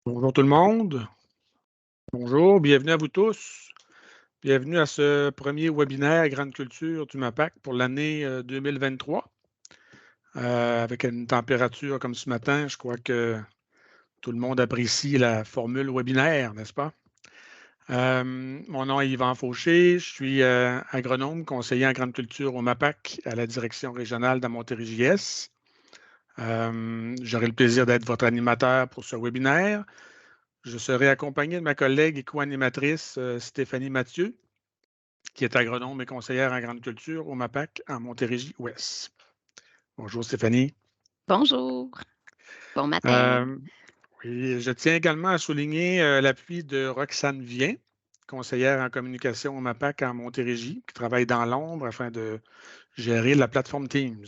Bonjour tout le monde. Bonjour, bienvenue à vous tous. Bienvenue à ce premier webinaire Grande Culture du MAPAC pour l'année 2023. Avec une température comme ce matin, je crois que tout le monde apprécie la formule webinaire, n'est-ce pas? Mon nom est Yvan Fauché, je suis agronome, conseiller en grande culture au MAPAC à la direction régionale de Montérégie-Est. J'aurai le plaisir d'être votre animateur pour ce webinaire. Je serai accompagné de ma collègue et co-animatrice Stéphanie Mathieu, qui est agronome et conseillère en grande culture au MAPAC en Montérégie-Ouest. Bonjour Stéphanie. Bonjour, bon matin. Euh, oui, je tiens également à souligner l'appui de Roxane Vien, conseillère en communication au MAPAC en Montérégie, qui travaille dans l'ombre afin de gérer la plateforme Teams.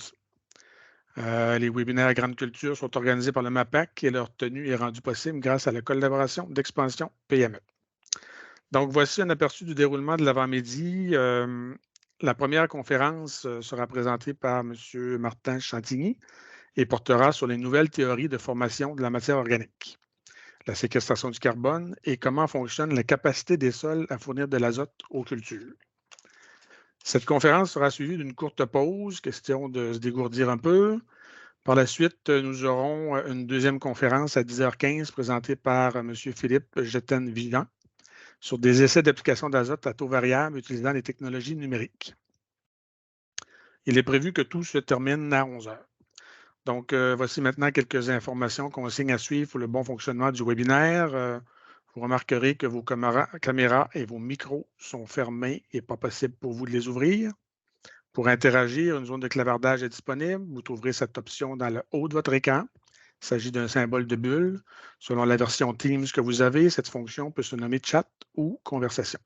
Les webinaires à grande culture sont organisés par le MAPAC et leur tenue est rendue possible grâce à la collaboration d'Expansion PME. Donc, voici un aperçu du déroulement de l'avant-midi. La première conférence sera présentée par M. Martin Chantigny et portera sur les nouvelles théories de formation de la matière organique, la séquestration du carbone et comment fonctionne la capacité des sols à fournir de l'azote aux cultures. Cette conférence sera suivie d'une courte pause, question de se dégourdir un peu. Par la suite, nous aurons une deuxième conférence à 10h15 présentée par M. Philippe Jetten-Vivant sur des essais d'application d'azote à taux variable utilisant les technologies numériques. Il est prévu que tout se termine à 11 heures. Donc, voici maintenant quelques informations, consignes à suivre pour le bon fonctionnement du webinaire. Vous remarquerez que vos caméras et vos micros sont fermés et pas possible pour vous de les ouvrir. Pour interagir, une zone de clavardage est disponible. Vous trouverez cette option dans le haut de votre écran. Il s'agit d'un symbole de bulle. Selon la version Teams que vous avez, cette fonction peut se nommer chat ou conversation.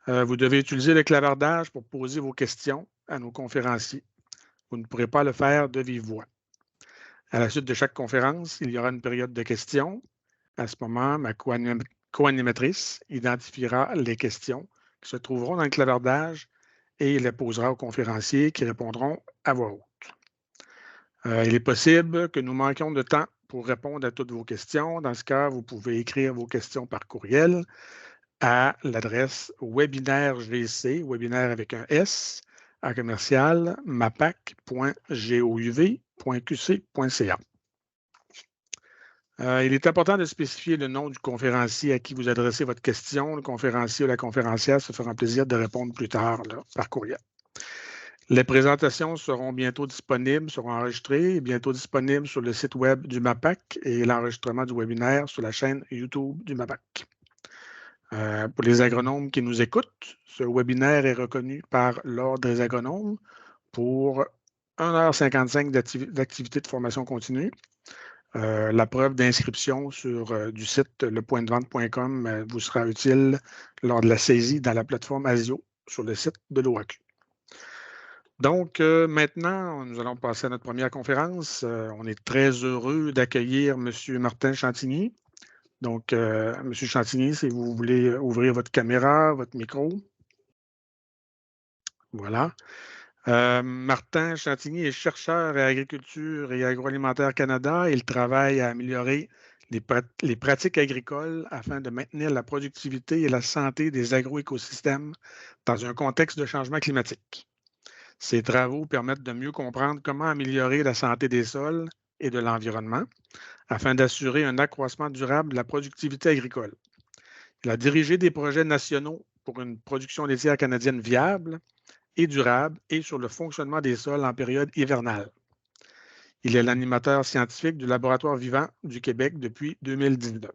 Vous devez utiliser le clavardage pour poser vos questions à nos conférenciers. Vous ne pourrez pas le faire de vive voix. À la suite de chaque conférence, il y aura une période de questions. À ce moment, ma co-animatrice identifiera les questions qui se trouveront dans le clavardage et les posera aux conférenciers qui répondront à voix haute. Il est possible que nous manquions de temps pour répondre à toutes vos questions. Dans ce cas, vous pouvez écrire vos questions par courriel à l'adresse webinaire-gc, webinaire avec un S, à commercial mapac.gouv.qc.ca. Il est important de spécifier le nom du conférencier à qui vous adressez votre question. Le conférencier ou la conférencière se fera plaisir de répondre plus tard par courriel. Les présentations seront bientôt disponibles, seront enregistrées et bientôt disponibles sur le site web du MAPAC et l'enregistrement du webinaire sur la chaîne YouTube du MAPAC. Pour les agronomes qui nous écoutent, ce webinaire est reconnu par l'Ordre des agronomes pour 1h55 d'activité de formation continue. La preuve d'inscription sur du site lepointdevente.com vous sera utile lors de la saisie dans la plateforme ASIO sur le site de l'OAQ. Donc, maintenant, nous allons passer à notre première conférence. On est très heureux d'accueillir M. Martin Chantigny. Donc, M. Chantigny, si vous voulez ouvrir votre caméra, votre micro. Voilà. Martin Chantigny est chercheur à Agriculture et Agroalimentaire Canada. Il travaille à améliorer les pratiques agricoles afin de maintenir la productivité et la santé des agroécosystèmes dans un contexte de changement climatique. Ces travaux permettent de mieux comprendre comment améliorer la santé des sols et de l'environnement afin d'assurer un accroissement durable de la productivité agricole. Il a dirigé des projets nationaux pour une production laitière canadienne viable et durable et sur le fonctionnement des sols en période hivernale. Il est l'animateur scientifique du Laboratoire vivant du Québec depuis 2019.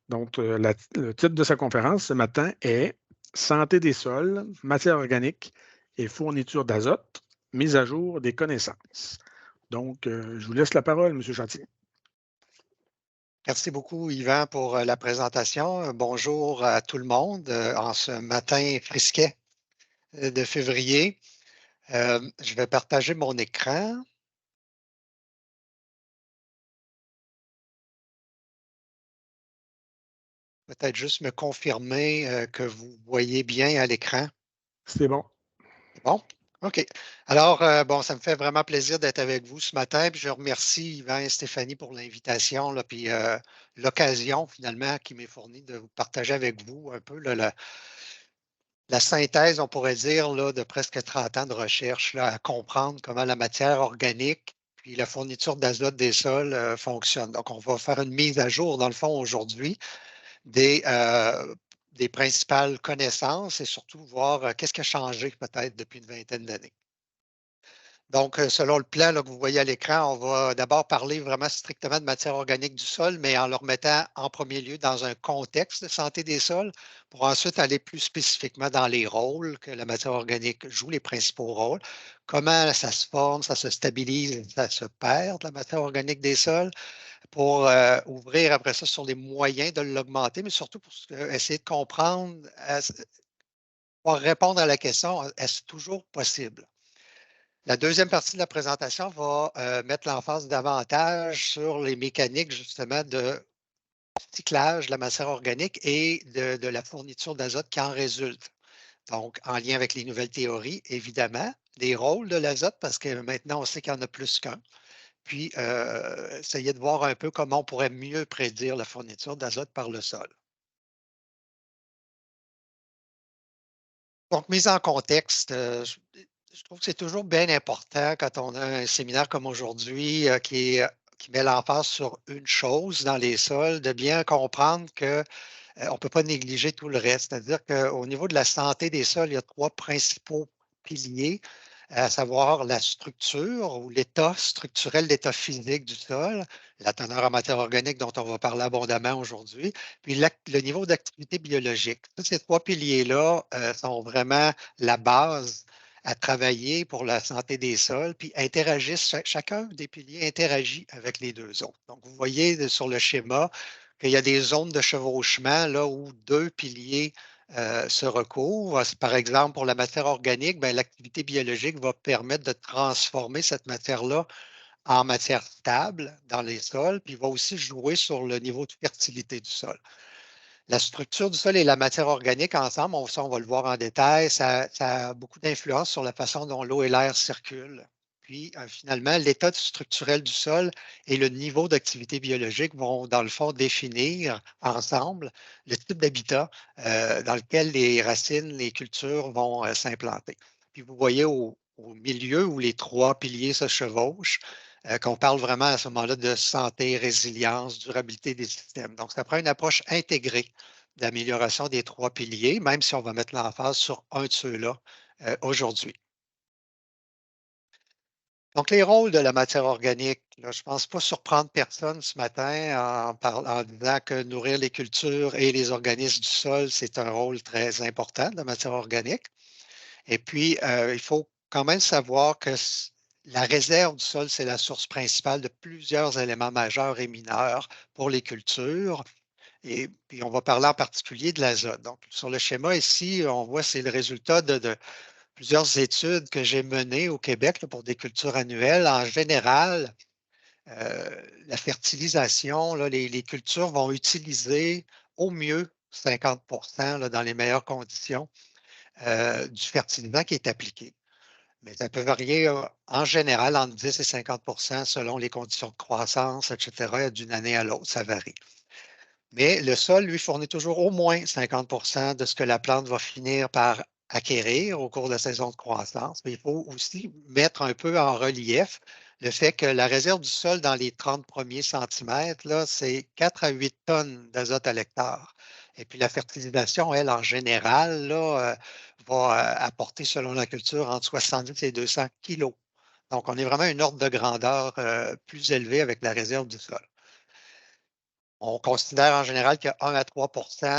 Donc, le titre de sa conférence ce matin est « Santé des sols, matière organique et fourniture d'azote, mise à jour des connaissances ». Donc, je vous laisse la parole, M. Chantigny. Merci beaucoup, Yvan, pour la présentation. Bonjour à tout le monde en ce matin frisquet de février. Je vais partager mon écran. Peut-être juste me confirmer que vous voyez bien à l'écran. C'est bon. C'est bon? OK. Alors, bon, ça me fait vraiment plaisir d'être avec vous ce matin. Puis je remercie Yvan et Stéphanie pour l'invitation, là, puis l'occasion finalement qui m'est fournie de vous partager avec vous un peu là, la synthèse, on pourrait dire, là, de presque 30 ans de recherche là, à comprendre comment la matière organique puis la fourniture d'azote des sols fonctionne. Donc, on va faire une mise à jour, dans le fond, aujourd'hui, des, euh, des principales connaissances et surtout voir qu'est-ce qui a changé peut-être depuis une vingtaine d'années. Donc, selon le plan là, que vous voyez à l'écran, on va d'abord parler vraiment strictement de matière organique du sol, mais en le remettant en premier lieu dans un contexte de santé des sols, pour ensuite aller plus spécifiquement dans les rôles que la matière organique joue, les principaux rôles, comment ça se forme, ça se stabilise, ça se perd, la matière organique des sols, pour ouvrir après ça sur les moyens de l'augmenter, mais surtout pour essayer de comprendre, pour répondre à la question, est-ce toujours possible? La deuxième partie de la présentation va mettre l'emphase davantage sur les mécaniques justement de cyclage de la matière organique et de la fourniture d'azote qui en résulte. Donc, en lien avec les nouvelles théories, évidemment, les rôles de l'azote, parce que maintenant on sait qu'il y en a plus qu'un. Puis, essayer de voir un peu comment on pourrait mieux prédire la fourniture d'azote par le sol. Donc, mise en contexte, je trouve que c'est toujours bien important quand on a un séminaire comme aujourd'hui qui met l'emphase sur une chose dans les sols, de bien comprendre qu'on ne peut pas négliger tout le reste. C'est-à-dire qu'au niveau de la santé des sols, il y a trois principaux piliers, à savoir la structure ou l'état structurel, l'état physique du sol, la teneur en matière organique dont on va parler abondamment aujourd'hui, puis le niveau d'activité biologique. Tous ces trois piliers-là sont vraiment la base à travailler pour la santé des sols, puis interagissent, chacun des piliers interagit avec les deux autres. Donc, vous voyez sur le schéma qu'il y a des zones de chevauchement là où deux piliers se recouvrent. Par exemple, pour la matière organique, ben, l'activité biologique va permettre de transformer cette matière-là en matière stable dans les sols, puis va aussi jouer sur le niveau de fertilité du sol. La structure du sol et la matière organique ensemble, on va le voir en détail, ça a beaucoup d'influence sur la façon dont l'eau et l'air circulent. Puis, finalement, l'état structurel du sol et le niveau d'activité biologique vont, dans le fond, définir ensemble le type d'habitat dans lequel les racines, les cultures vont s'implanter. Puis, vous voyez au milieu où les trois piliers se chevauchent, qu'on parle vraiment à ce moment-là de santé, résilience, durabilité des systèmes. Donc, ça prend une approche intégrée d'amélioration des trois piliers, même si on va mettre l'emphase sur un de ceux-là aujourd'hui. Donc, les rôles de la matière organique, là, je ne pense pas surprendre personne ce matin en disant que nourrir les cultures et les organismes du sol, c'est un rôle très important de la matière organique. Et puis, il faut quand même savoir que la réserve du sol, c'est la source principale de plusieurs éléments majeurs et mineurs pour les cultures. Et puis, on va parler en particulier de l'azote. Donc, sur le schéma ici, on voit c'est le résultat de plusieurs études que j'ai menées au Québec là, pour des cultures annuelles. En général, la fertilisation, là, les cultures vont utiliser au mieux 50 là, dans les meilleures conditions du fertilisant qui est appliqué. Mais ça peut varier en général entre 10 et 50 selon les conditions de croissance, etc. D'une année à l'autre, ça varie. Mais le sol, lui, fournit toujours au moins 50 de ce que la plante va finir par acquérir au cours de la saison de croissance. Mais il faut aussi mettre un peu en relief le fait que la réserve du sol dans les 30 premiers centimètres, là, c'est 4 à 8 tonnes d'azote à l'hectare. Et puis la fertilisation, elle, en général, là, va apporter, selon la culture, entre 70 et 200 kilos. Donc, on est vraiment à une ordre de grandeur plus élevée avec la réserve du sol. On considère en général qu'il y a 1 à 3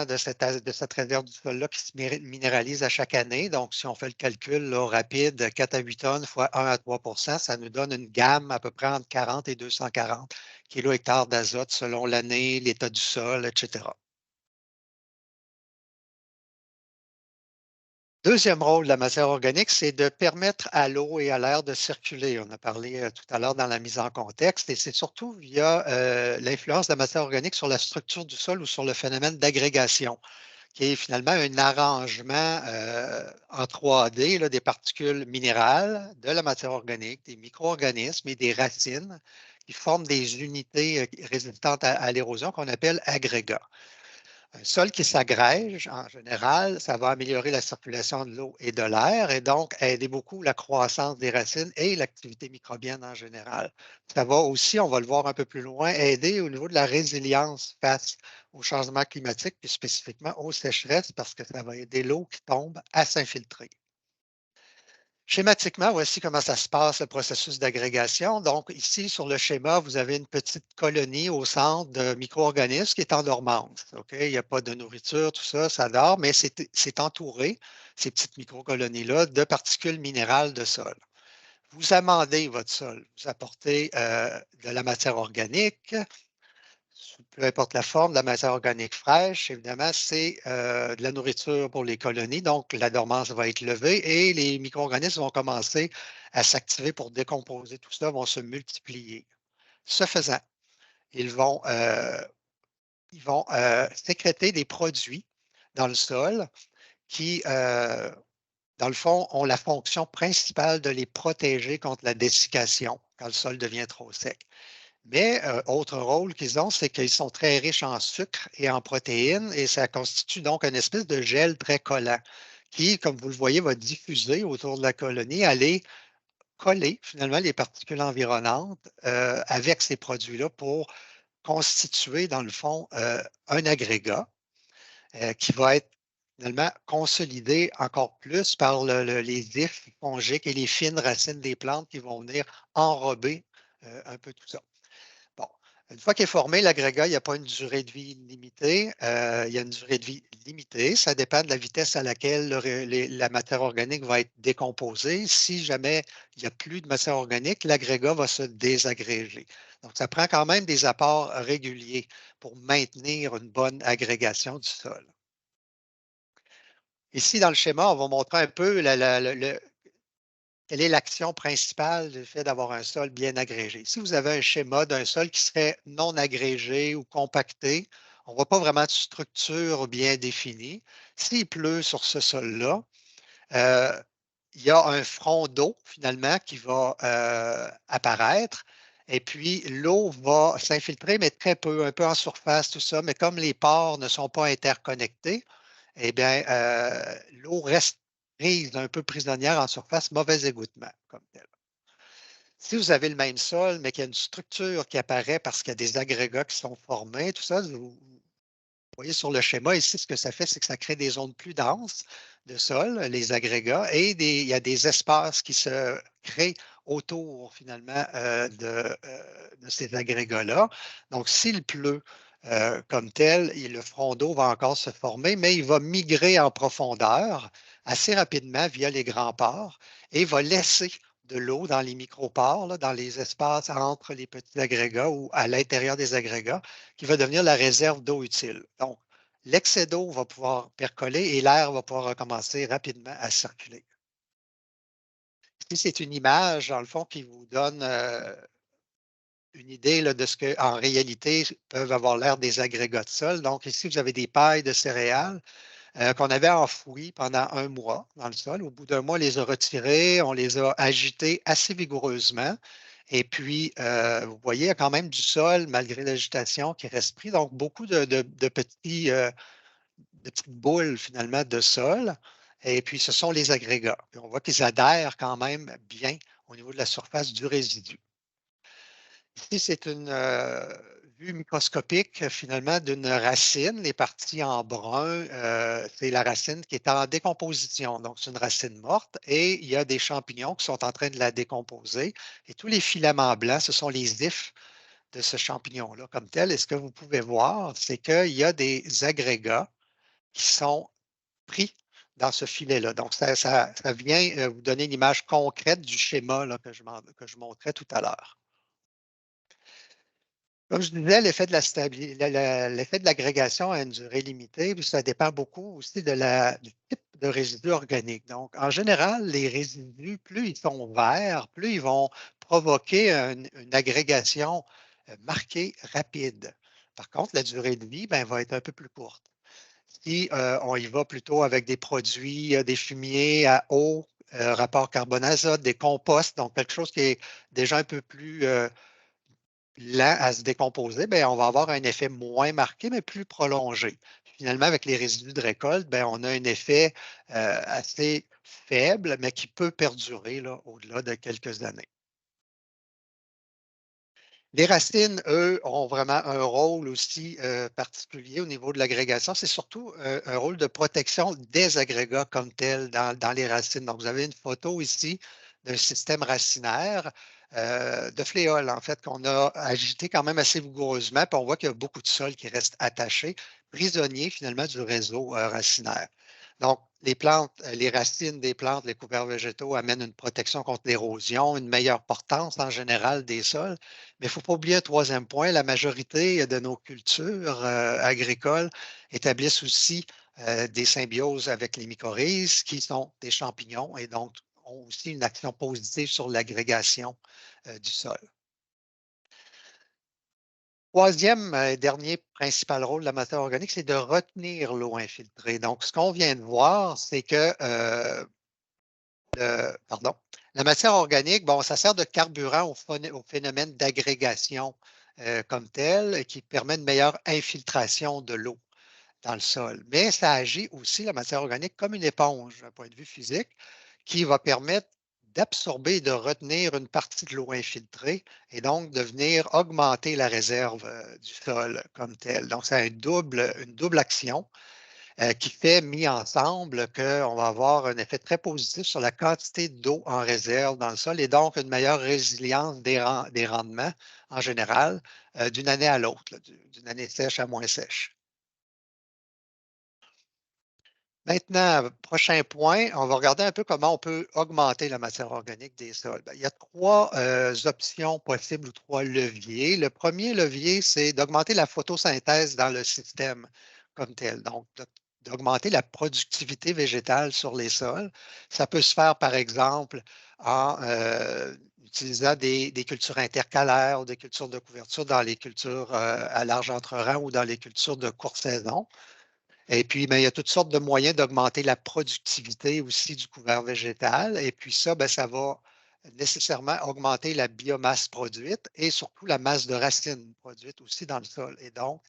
de cette réserve du sol-là qui se minéralise à chaque année. Donc, si on fait le calcul là, rapide, 4 à 8 tonnes fois 1 à 3 ça nous donne une gamme à peu près entre 40 et 240 kilo-hectares d'azote selon l'année, l'état du sol, etc. Deuxième rôle de la matière organique, c'est de permettre à l'eau et à l'air de circuler. On a parlé tout à l'heure dans la mise en contexte et c'est surtout via l'influence de la matière organique sur la structure du sol ou sur le phénomène d'agrégation qui est finalement un arrangement en 3D là, des particules minérales, de la matière organique, des micro-organismes et des racines qui forment des unités résistantes à l'érosion qu'on appelle agrégats. Un sol qui s'agrège, en général, ça va améliorer la circulation de l'eau et de l'air et donc aider beaucoup la croissance des racines et l'activité microbienne en général. Ça va aussi, on va le voir un peu plus loin, aider au niveau de la résilience face au changement climatique, puis spécifiquement aux sécheresses, parce que ça va aider l'eau qui tombe à s'infiltrer. Schématiquement, voici comment ça se passe, le processus d'agrégation. Donc, ici, sur le schéma, vous avez une petite colonie au centre de micro-organismes qui est en dormance. Il n'y a pas de nourriture, tout ça, ça dort, mais c'est entouré, ces petites micro-colonies-là, de particules minérales de sol. Vous amendez votre sol, vous apportez de la matière organique, peu importe la forme, de la matière organique fraîche, évidemment, c'est de la nourriture pour les colonies. Donc, la dormance va être levée et les micro-organismes vont commencer à s'activer pour décomposer tout ça, vont se multiplier. Ce faisant, ils vont sécréter des produits dans le sol qui, dans le fond, ont la fonction principale de les protéger contre la dessiccation quand le sol devient trop sec. Mais autre rôle qu'ils ont, c'est qu'ils sont très riches en sucre et en protéines et ça constitue donc une espèce de gel très collant qui, comme vous le voyez, va diffuser autour de la colonie, aller coller finalement les particules environnantes avec ces produits-là pour constituer, dans le fond, un agrégat qui va être finalement consolidé encore plus par les ifs fongiques et les fines racines des plantes qui vont venir enrober un peu tout ça. Bon, une fois qu'il est formé, l'agrégat, il n'y a pas une durée de vie limitée. Il y a une durée de vie limitée. Ça dépend de la vitesse à laquelle la matière organique va être décomposée. Si jamais il n'y a plus de matière organique, l'agrégat va se désagréger. Donc, ça prend quand même des apports réguliers pour maintenir une bonne agrégation du sol. Ici, dans le schéma, on va montrer un peu quelle est l'action principale du fait d'avoir un sol bien agrégé? Si vous avez un schéma d'un sol qui serait non agrégé ou compacté, on ne voit pas vraiment de structure bien définie. S'il pleut sur ce sol-là, il y a un front d'eau finalement qui va apparaître et puis l'eau va s'infiltrer, mais très peu, un peu en surface, tout ça. Mais comme les pores ne sont pas interconnectés, eh bien, l'eau reste prise, un peu prisonnière en surface, mauvais égouttement comme tel. Si vous avez le même sol, mais qu'il y a une structure qui apparaît parce qu'il y a des agrégats qui sont formés, tout ça, vous voyez sur le schéma ici, ce que ça fait, c'est que ça crée des zones plus denses de sol, les agrégats, et il y a des espaces qui se créent autour finalement de ces agrégats-là. Donc, s'il pleut comme tel, le front d'eau va encore se former, mais il va migrer en profondeur assez rapidement via les grands pores et va laisser de l'eau dans les micropores, là, dans les espaces entre les petits agrégats ou à l'intérieur des agrégats, qui va devenir la réserve d'eau utile. Donc, l'excès d'eau va pouvoir percoler et l'air va pouvoir recommencer rapidement à circuler. Ici, c'est une image, dans le fond, qui vous donne une idée là, de ce qu'en réalité peuvent avoir l'air des agrégats de sol. Donc, ici, vous avez des pailles de céréales qu'on avait enfouies pendant un mois dans le sol. Au bout d'un mois, on les a retirées, on les a agitées assez vigoureusement. Et puis, vous voyez, il y a quand même du sol, malgré l'agitation, qui reste pris. Donc, beaucoup de petites boules, finalement, de sol. Et puis, ce sont les agrégats. Puis on voit qu'ils adhèrent quand même bien au niveau de la surface du résidu. Ici, c'est une vue microscopique, finalement, d'une racine. Les parties en brun, c'est la racine qui est en décomposition. Donc, c'est une racine morte et il y a des champignons qui sont en train de la décomposer. Et tous les filaments blancs, ce sont les ifs de ce champignon-là comme tel. Et ce que vous pouvez voir, c'est qu'il y a des agrégats qui sont pris dans ce filet-là. Donc, ça vient vous donner une image concrète du schéma là, que je montrais tout à l'heure. Comme je disais, l'effet de l'agrégation a une durée limitée, puis ça dépend beaucoup aussi du type de résidus organiques. Donc, en général, les résidus, plus ils sont verts, plus ils vont provoquer une agrégation marquée rapide. Par contre, la durée de vie va être un peu plus courte. ici, on y va plutôt avec des produits, des fumiers à eau, rapport carbone-azote, des composts, donc quelque chose qui est déjà un peu plus lent à se décomposer, bien, on va avoir un effet moins marqué, mais plus prolongé. Finalement, avec les résidus de récolte, bien, on a un effet assez faible, mais qui peut perdurer là, au-delà de quelques années. Les racines, eux, ont vraiment un rôle aussi particulier au niveau de l'agrégation. C'est surtout un rôle de protection des agrégats comme tels dans les racines. Donc, vous avez une photo ici d'un système racinaire de fléole, en fait, qu'on a agité quand même assez vigoureusement. Puis on voit qu'il y a beaucoup de sol qui reste attaché, prisonnier finalement du réseau racinaire. Donc, les plantes, les racines des plantes, les couverts végétaux amènent une protection contre l'érosion, une meilleure portance en général des sols. Mais il ne faut pas oublier un troisième point, la majorité de nos cultures agricoles établissent aussi des symbioses avec les mycorhizes qui sont des champignons et donc ont aussi une action positive sur l'agrégation du sol. Troisième et dernier principal rôle de la matière organique, c'est de retenir l'eau infiltrée. Donc, ce qu'on vient de voir, c'est que la matière organique, bon, ça sert de carburant au phénomène d'agrégation comme tel, qui permet une meilleure infiltration de l'eau dans le sol. Mais ça agit aussi, la matière organique, comme une éponge d'un point de vue physique, qui va permettre d'absorber et de retenir une partie de l'eau infiltrée et donc de venir augmenter la réserve du sol comme tel. Donc, c'est une double action qui fait, mis ensemble, qu'on va avoir un effet très positif sur la quantité d'eau en réserve dans le sol et donc une meilleure résilience des rendements en général d'une année à l'autre, d'une année sèche à moins sèche. Maintenant, prochain point, on va regarder un peu comment on peut augmenter la matière organique des sols. Bien, il y a trois options possibles ou trois leviers. Le premier levier, c'est d'augmenter la photosynthèse dans le système comme tel. Donc, d'augmenter la productivité végétale sur les sols. Ça peut se faire, par exemple, en utilisant des cultures intercalaires ou des cultures de couverture dans les cultures à large entrerang ou dans les cultures de courte saison. Et puis, bien, il y a toutes sortes de moyens d'augmenter la productivité aussi du couvert végétal. Et puis ça, bien, ça va nécessairement augmenter la biomasse produite et surtout la masse de racines produite aussi dans le sol. Et donc,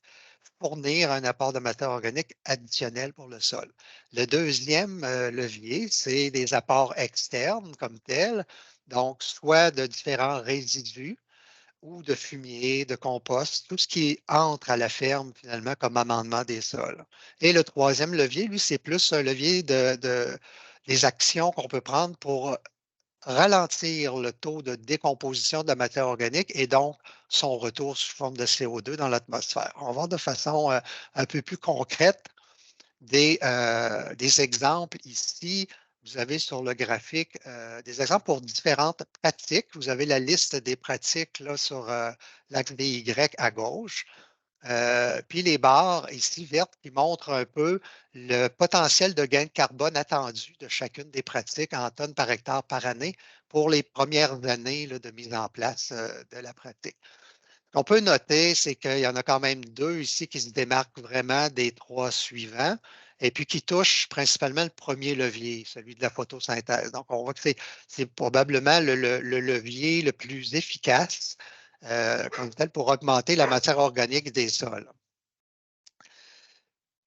fournir un apport de matière organique additionnel pour le sol. Le deuxième levier, c'est des apports externes comme tels, donc soit de différents résidus ou de fumier, de compost, tout ce qui entre à la ferme finalement comme amendement des sols. Et le troisième levier, lui, c'est plus un levier des actions qu'on peut prendre pour ralentir le taux de décomposition de la matière organique et donc son retour sous forme de CO2 dans l'atmosphère. On va voir de façon un peu plus concrète des exemples ici. Vous avez sur le graphique des exemples pour différentes pratiques. Vous avez la liste des pratiques là, sur l'axe des Y à gauche. Puis les barres ici vertes qui montrent un peu le potentiel de gain de carbone attendu de chacune des pratiques en tonnes par hectare par année pour les premières années là, de mise en place de la pratique. Ce qu'on peut noter, c'est qu'il y en a quand même deux ici qui se démarquent vraiment des trois suivants et puis qui touchent principalement le premier levier, celui de la photosynthèse. Donc, on voit que c'est probablement le levier le plus efficace comme tel pour augmenter la matière organique des sols.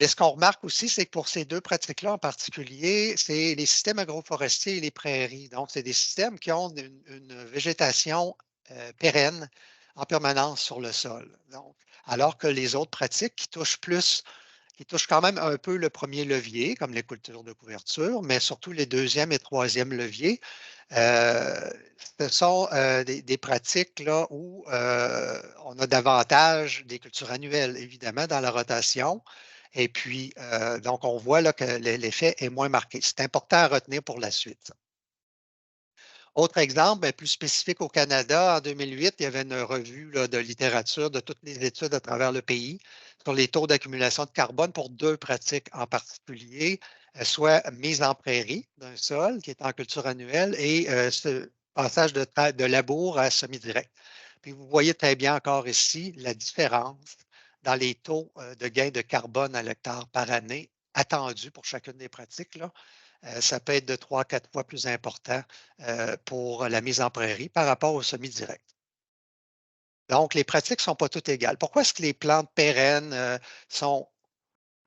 Et ce qu'on remarque aussi, c'est que pour ces deux pratiques-là en particulier, c'est les systèmes agroforestiers et les prairies. Donc, c'est des systèmes qui ont une végétation pérenne en permanence sur le sol. Donc, alors que les autres pratiques qui touchent quand même un peu le premier levier, comme les cultures de couverture, mais surtout les deuxième et troisième leviers, ce sont des pratiques là, où on a davantage des cultures annuelles, évidemment, dans la rotation. Et puis, donc, on voit là, que l'effet est moins marqué. C'est important à retenir pour la suite. Autre exemple, plus spécifique au Canada, en 2008, il y avait une revue là, de littérature de toutes les études à travers le pays sur les taux d'accumulation de carbone pour deux pratiques en particulier, soit mise en prairie d'un sol qui est en culture annuelle et ce passage de labour à semi-direct. Puis vous voyez très bien encore ici la différence dans les taux de gain de carbone à l'hectare par année attendu pour chacune des pratiques, là. Ça peut être de 3 à 4 fois plus important pour la mise en prairie par rapport au semi-direct. Donc, les pratiques ne sont pas toutes égales. Pourquoi est-ce que les plantes pérennes sont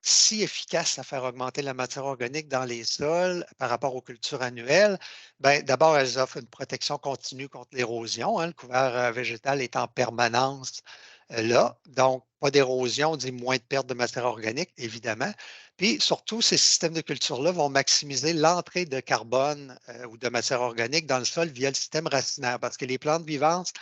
si efficaces à faire augmenter la matière organique dans les sols par rapport aux cultures annuelles? Bien, d'abord, elles offrent une protection continue contre l'érosion, hein. Le couvert végétal est en permanence là. Donc, pas d'érosion, dit moins de perte de matière organique, évidemment. Puis, surtout, ces systèmes de culture-là vont maximiser l'entrée de carbone ou de matière organique dans le sol via le système racinaire, parce que les plantes vivaces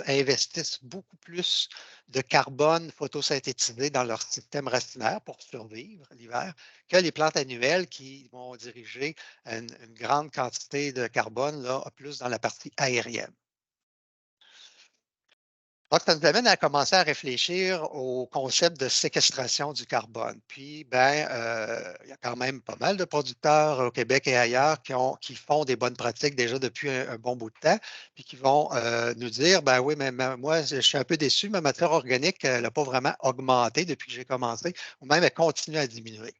investissent beaucoup plus de carbone photosynthétisé dans leur système racinaire pour survivre l'hiver que les plantes annuelles qui vont diriger une grande quantité de carbone là, plus dans la partie aérienne. Donc, ça nous amène à commencer à réfléchir au concept de séquestration du carbone. Puis, il y a quand même pas mal de producteurs au Québec et ailleurs qui font des bonnes pratiques déjà depuis un bon bout de temps, puis qui vont nous dire, ben oui, mais moi, je suis un peu déçu, ma matière organique, elle n'a pas vraiment augmenté depuis que j'ai commencé, ou même elle continue à diminuer.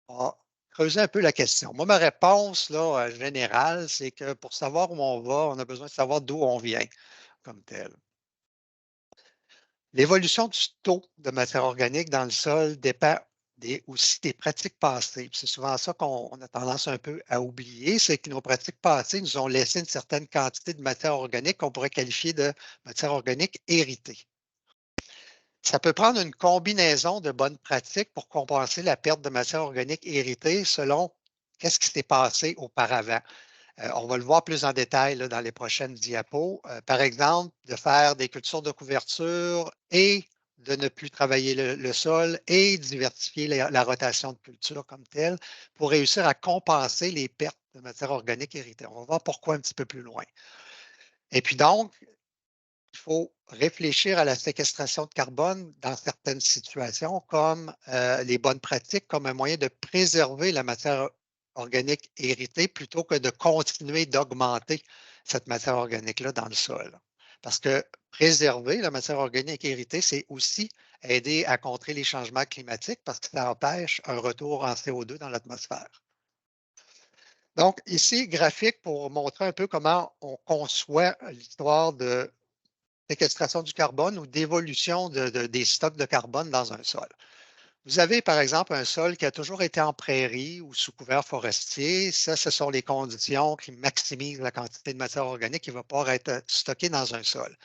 On va creuser un peu la question. Moi, ma réponse là, générale, c'est que pour savoir où on va, on a besoin de savoir d'où on vient comme tel. L'évolution du taux de matière organique dans le sol dépend aussi des pratiques passées. C'est souvent ça qu'on a tendance un peu à oublier, c'est que nos pratiques passées nous ont laissé une certaine quantité de matière organique qu'on pourrait qualifier de matière organique héritée. Ça peut prendre une combinaison de bonnes pratiques pour compenser la perte de matière organique héritée selon qu'est-ce qui s'est passé auparavant. On va le voir plus en détail là, dans les prochaines diapos. Par exemple, de faire des cultures de couverture et de ne plus travailler le sol et diversifier la rotation de culture comme telle pour réussir à compenser les pertes de matière organique héritée. On va voir pourquoi un petit peu plus loin. Et puis donc, il faut réfléchir à la séquestration de carbone dans certaines situations comme les bonnes pratiques, comme un moyen de préserver la matière organique héritée plutôt que de continuer d'augmenter cette matière organique-là dans le sol. Parce que préserver la matière organique héritée, c'est aussi aider à contrer les changements climatiques parce que ça empêche un retour en CO2 dans l'atmosphère. Donc, ici, graphique pour montrer un peu comment on conçoit l'histoire de séquestration du carbone ou d'évolution des stocks de carbone dans un sol. Vous avez, par exemple, un sol qui a toujours été en prairie ou sous couvert forestier. Ça, ce sont les conditions qui maximisent la quantité de matière organique qui va pouvoir être stockée dans un sol.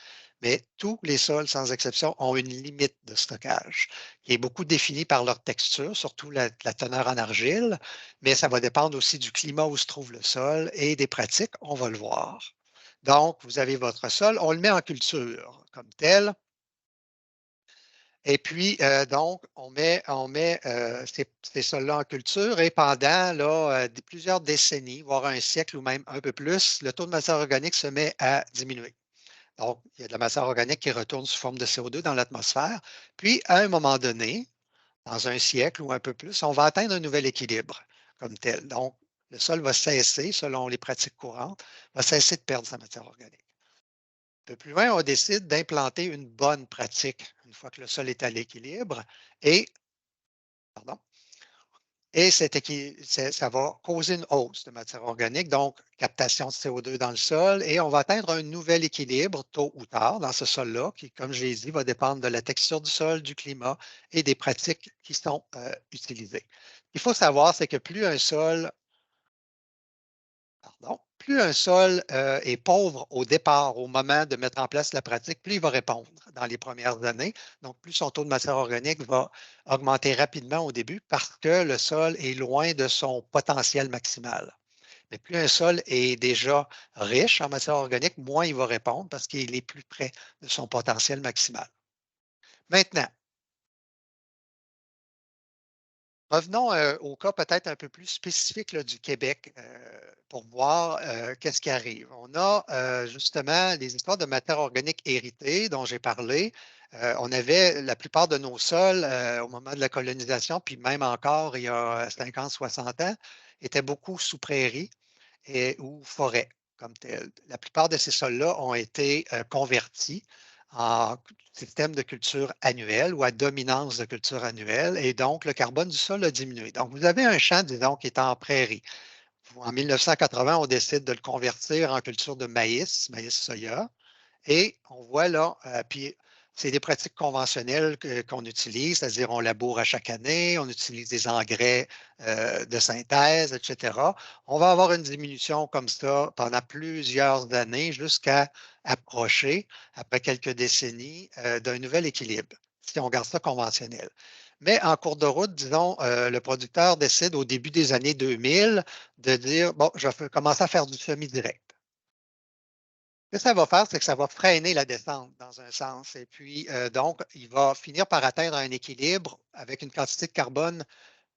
Mais tous les sols, sans exception, ont une limite de stockage qui est beaucoup définie par leur texture, surtout la teneur en argile, mais ça va dépendre aussi du climat où se trouve le sol et des pratiques, on va le voir. Donc, vous avez votre sol, on le met en culture comme tel. Et puis, donc, on met ces sols-là en culture et pendant là, plusieurs décennies, voire un siècle ou même un peu plus, le taux de matière organique se met à diminuer. Donc, il y a de la matière organique qui retourne sous forme de CO2 dans l'atmosphère. Puis, à un moment donné, dans un siècle ou un peu plus, on va atteindre un nouvel équilibre comme tel. Donc, le sol va cesser, selon les pratiques courantes, va cesser de perdre sa matière organique. Un peu plus loin, on décide d'implanter une bonne pratique une fois que le sol est à l'équilibre et, pardon, et ça va causer une hausse de matière organique, donc captation de CO2 dans le sol, et on va atteindre un nouvel équilibre tôt ou tard dans ce sol-là, qui, comme je l'ai dit, va dépendre de la texture du sol, du climat et des pratiques qui sont utilisées. Il faut savoir, c'est que plus un sol est pauvre au départ, au moment de mettre en place la pratique, plus il va répondre dans les premières années. Donc, plus son taux de matière organique va augmenter rapidement au début parce que le sol est loin de son potentiel maximal. Mais plus un sol est déjà riche en matière organique, moins il va répondre parce qu'il est plus près de son potentiel maximal. Maintenant, revenons au cas peut-être un peu plus spécifique là, du Québec pour voir qu'est-ce qui arrive. On a justement les histoires de matière organique héritée dont j'ai parlé. On avait la plupart de nos sols au moment de la colonisation, puis même encore il y a 50, 60 ans, étaient beaucoup sous prairies ou forêts comme tel. La plupart de ces sols-là ont été convertis en système de culture annuel ou à dominance de culture annuelle, et donc le carbone du sol a diminué. Donc, vous avez un champ, disons, qui est en prairie. En 1980, on décide de le convertir en culture de maïs, maïs soya, et on voit là, puis c'est des pratiques conventionnelles qu'on utilise, c'est-à-dire on laboure à chaque année, on utilise des engrais de synthèse, etc. On va avoir une diminution comme ça pendant plusieurs années jusqu'à approcher, après quelques décennies, d'un nouvel équilibre, si on garde ça conventionnel. Mais en cours de route, disons, le producteur décide au début des années 2000 de dire, bon, je vais commencer à faire du semi-direct. Ce que ça va faire, c'est que ça va freiner la descente dans un sens. Et puis, donc, il va finir par atteindre un équilibre avec une quantité de carbone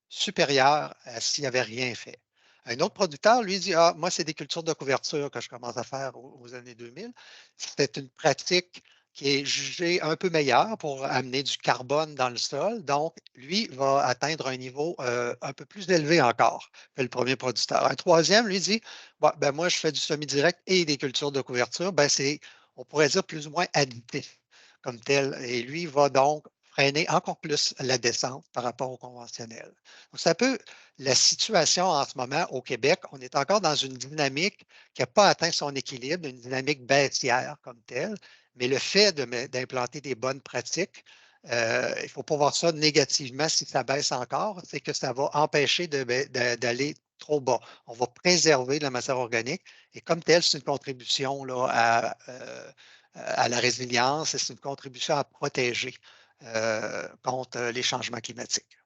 supérieure à s'il n'avait rien fait. Un autre producteur, lui, dit, ah, moi, c'est des cultures de couverture que je commence à faire aux années 2000. C'est une pratique qui est jugée un peu meilleure pour amener du carbone dans le sol. Donc, lui va atteindre un niveau un peu plus élevé encore que le premier producteur. Un troisième, lui, dit, bon, ben, moi, je fais du semi-direct et des cultures de couverture. Ben, c'est, on pourrait dire, plus ou moins additif comme tel. Et lui va donc freiner encore plus la descente par rapport au conventionnel. Donc, c'est un peu la situation en ce moment au Québec. On est encore dans une dynamique qui n'a pas atteint son équilibre, une dynamique baissière comme telle, mais le fait d'implanter des bonnes pratiques, il ne faut pas voir ça négativement si ça baisse encore, c'est que ça va empêcher d'aller trop bas. On va préserver la matière organique et comme telle, c'est une contribution là, à la résilience et c'est une contribution à protéger contre les changements climatiques.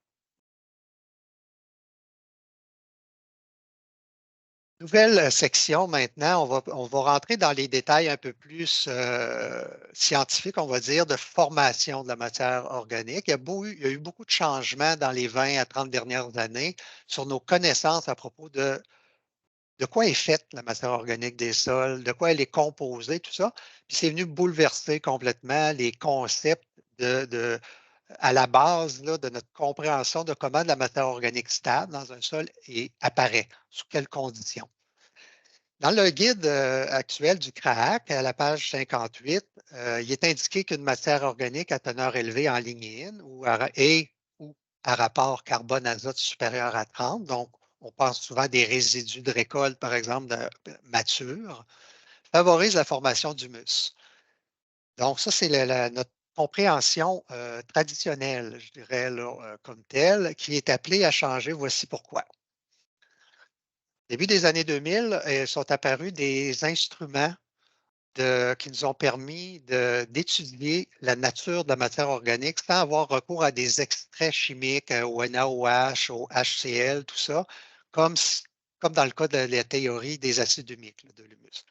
Nouvelle section maintenant, on va rentrer dans les détails un peu plus scientifiques, on va dire, de formation de la matière organique. Il y a eu beaucoup de changements dans les 20 à 30 dernières années sur nos connaissances à propos de quoi est faite la matière organique des sols, de quoi elle est composée, tout ça. Puis c'est venu bouleverser complètement les concepts à la base là, de notre compréhension de comment de la matière organique stable dans un sol apparaît, sous quelles conditions. Dans le guide actuel du CRAAC, à la page 58, il est indiqué qu'une matière organique à teneur élevée en lignine ou à rapport carbone-azote supérieur à 30, donc on pense souvent à des résidus de récolte, par exemple, matures, favorise la formation d'humus. Donc, ça, c'est notre compréhension traditionnelle, je dirais, là, comme telle, qui est appelée à changer. Voici pourquoi. Début des années 2000, sont apparus des instruments qui nous ont permis d'étudier la nature de la matière organique sans avoir recours à des extraits chimiques, au NaOH, au HCl, tout ça, comme, comme dans le cas de la théorie des acides humiques, de l'humus.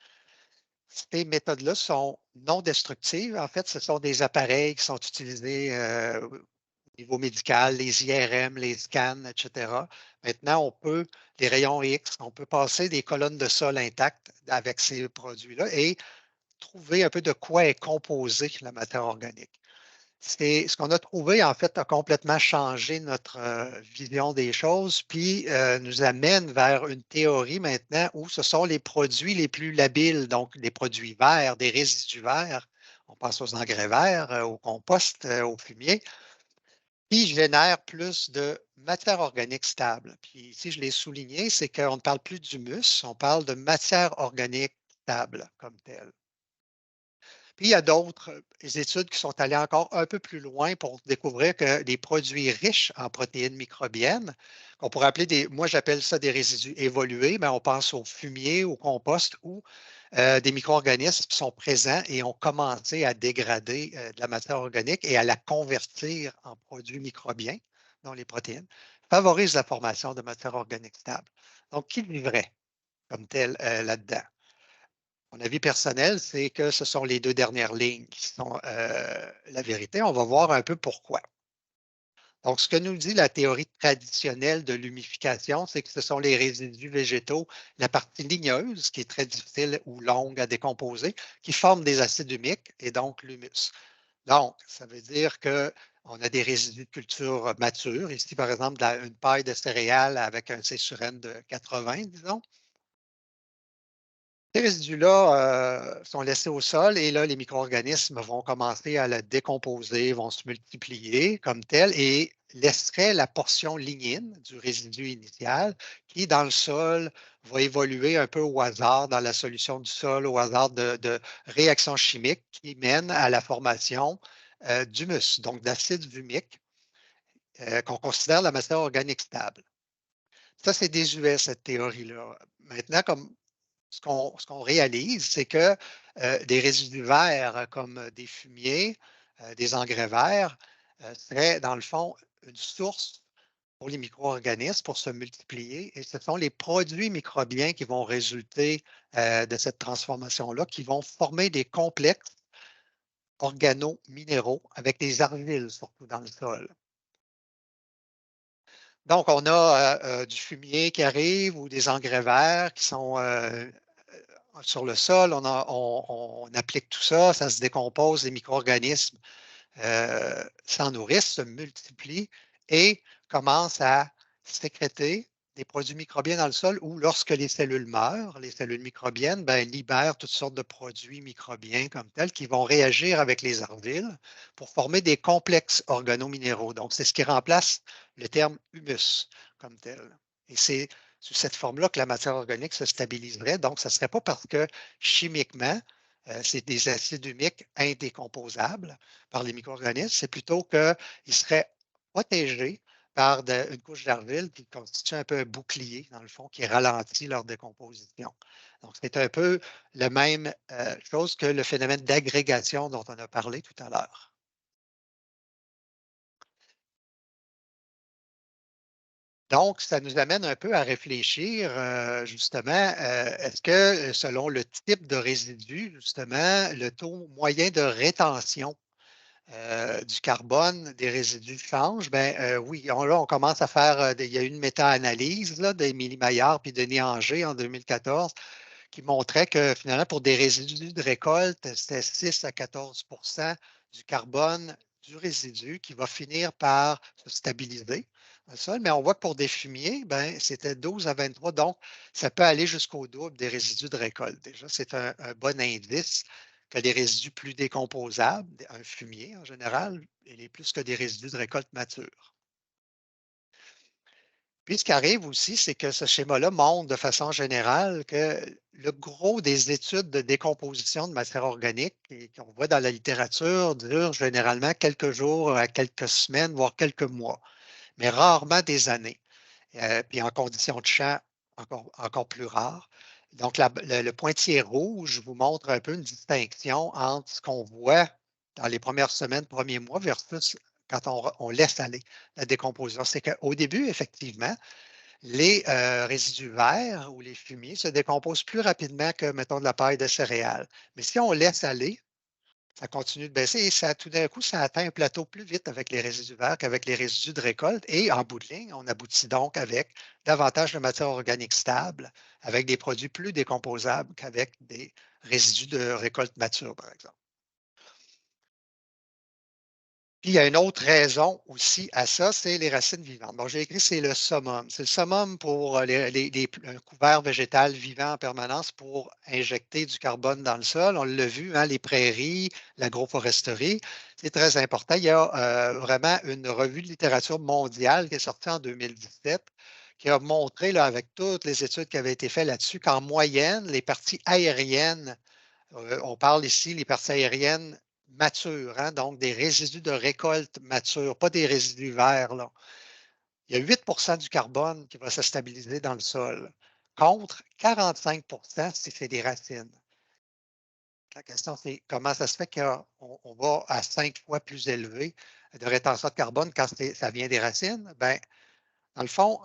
Ces méthodes-là sont non destructives. En fait, ce sont des appareils qui sont utilisés au niveau médical, les IRM, les scans, etc. Maintenant, les rayons X, on peut passer des colonnes de sol intactes avec ces produits-là et trouver un peu de quoi est composée la matière organique. Ce qu'on a trouvé, en fait, a complètement changé notre vision des choses, puis nous amène vers une théorie maintenant où ce sont les produits les plus labiles, donc les produits verts, des résidus verts. On pense aux engrais verts, au compost, au fumier, qui génèrent plus de matière organique stable. Puis ici, je l'ai souligné, c'est qu'on ne parle plus d'humus, on parle de matière organique stable comme telle. Puis il y a d'autres études qui sont allées encore un peu plus loin pour découvrir que les produits riches en protéines microbiennes, qu'on pourrait appeler moi j'appelle ça des résidus évolués, mais on pense au fumier, au compost où des micro-organismes sont présents et ont commencé à dégrader de la matière organique et à la convertir en produits microbiens, dont les protéines, favorisent la formation de matière organique stable. Donc, qui vivrait comme tel là-dedans? Mon avis personnel, c'est que ce sont les deux dernières lignes qui sont la vérité. On va voir un peu pourquoi. Donc, ce que nous dit la théorie traditionnelle de l'humification, c'est que ce sont les résidus végétaux, la partie ligneuse, qui est très difficile ou longue à décomposer, qui forment des acides humiques et donc l'humus. Donc, ça veut dire qu'on a des résidus de culture matures. Ici, par exemple, une paille de céréales avec un C sur N de 80, disons. Ces résidus-là sont laissés au sol et là, les micro-organismes vont commencer à le décomposer, vont se multiplier comme tel et laisseraient la portion lignine du résidu initial qui, dans le sol, va évoluer un peu au hasard dans la solution du sol, au hasard de réactions chimiques qui mènent à la formation d'humus, donc d'acide humique, qu'on considère la matière organique stable. Ça, c'est désuet, cette théorie-là. Maintenant, comme ce qu'on réalise, c'est que des résidus verts comme des fumiers, des engrais verts, seraient dans le fond une source pour les micro-organismes pour se multiplier. Et ce sont les produits microbiens qui vont résulter de cette transformation-là, qui vont former des complexes organo-minéraux avec des argiles, surtout dans le sol. Donc, on a du fumier qui arrive ou des engrais verts qui sont sur le sol. On applique tout ça, ça se décompose, les micro-organismes s'en nourrissent, se multiplient et commencent à sécréter des produits microbiens dans le sol ou lorsque les cellules meurent, les cellules microbiennes libèrent toutes sortes de produits microbiens comme tels qui vont réagir avec les argiles pour former des complexes organominéraux. Donc, c'est ce qui remplace le terme humus comme tel. Et c'est sous cette forme-là que la matière organique se stabiliserait. Donc, ce ne serait pas parce que chimiquement, c'est des acides humiques indécomposables par les micro-organismes, c'est plutôt qu'ils seraient protégés par une couche d'argile qui constitue un peu un bouclier, dans le fond, qui ralentit leur décomposition. Donc, c'est un peu la même chose que le phénomène d'agrégation dont on a parlé tout à l'heure. Donc, ça nous amène un peu à réfléchir, justement, est-ce que selon le type de résidu, justement, le taux moyen de rétention du carbone des résidus change? Ben, oui, là, on commence à faire, il y a eu une méta-analyse d'Émilie Maillard puis Denis Anger en 2014 qui montrait que finalement, pour des résidus de récolte, c'était 6 à 14 du carbone du résidu qui va finir par se stabiliser dans le sol. Mais on voit que pour des fumiers, ben, c'était 12 à 23. Donc, ça peut aller jusqu'au double des résidus de récolte. Déjà, c'est un bon indice que les résidus plus décomposables, un fumier en général, il est plus que des résidus de récolte matures. Puis, ce qui arrive aussi, c'est que ce schéma-là montre de façon générale que le gros des études de décomposition de matière organique qu'on voit dans la littérature dure généralement quelques jours à quelques semaines, voire quelques mois, mais rarement des années. Puis en conditions de champ, encore plus rare. Donc, le pointillé rouge vous montre un peu une distinction entre ce qu'on voit dans les premières semaines, premiers mois, versus quand on laisse aller la décomposition. C'est qu'au début, effectivement, les résidus verts ou les fumiers se décomposent plus rapidement que, mettons, de la paille de céréales. Mais si on laisse aller, ça continue de baisser et ça, tout d'un coup, ça atteint un plateau plus vite avec les résidus verts qu'avec les résidus de récolte. Et en bout de ligne, on aboutit donc avec davantage de matière organique stable, avec des produits plus décomposables qu'avec des résidus de récolte mature, par exemple. Puis, il y a une autre raison aussi à ça, c'est les racines vivantes. Bon, j'ai écrit, c'est le summum. C'est le summum pour un couvert végétal vivant en permanence pour injecter du carbone dans le sol. On l'a vu, hein, les prairies, l'agroforesterie, c'est très important. Il y a vraiment une revue de littérature mondiale qui est sortie en 2017 qui a montré, là, avec toutes les études qui avaient été faites là-dessus, qu'en moyenne, les parties aériennes, on parle ici, les parties aériennes matures, hein, donc des résidus de récolte matures, pas des résidus verts. Là. Il y a 8 du carbone qui va se stabiliser dans le sol, contre 45 si c'est des racines. La question, c'est comment ça se fait qu'on va à 5 fois plus élevé de rétention de carbone quand ça vient des racines? Ben, dans le fond,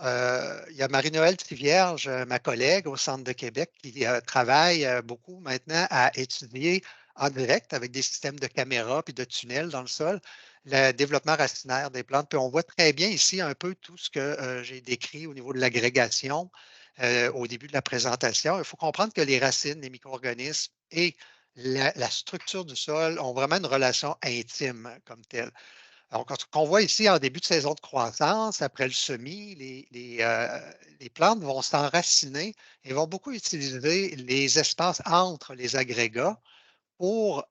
il y a Marie-Noëlle Tivierge, ma collègue au Centre de Québec, qui travaille beaucoup maintenant à étudier en direct avec des systèmes de caméras puis de tunnels dans le sol, le développement racinaire des plantes. Puis on voit très bien ici un peu tout ce que j'ai décrit au niveau de l'agrégation au début de la présentation. Il faut comprendre que les racines, les micro-organismes et la structure du sol ont vraiment une relation intime comme telle. Donc, ce qu'on voit ici en début de saison de croissance, après le semis, les plantes vont s'enraciner et vont beaucoup utiliser les espaces entre les agrégats pour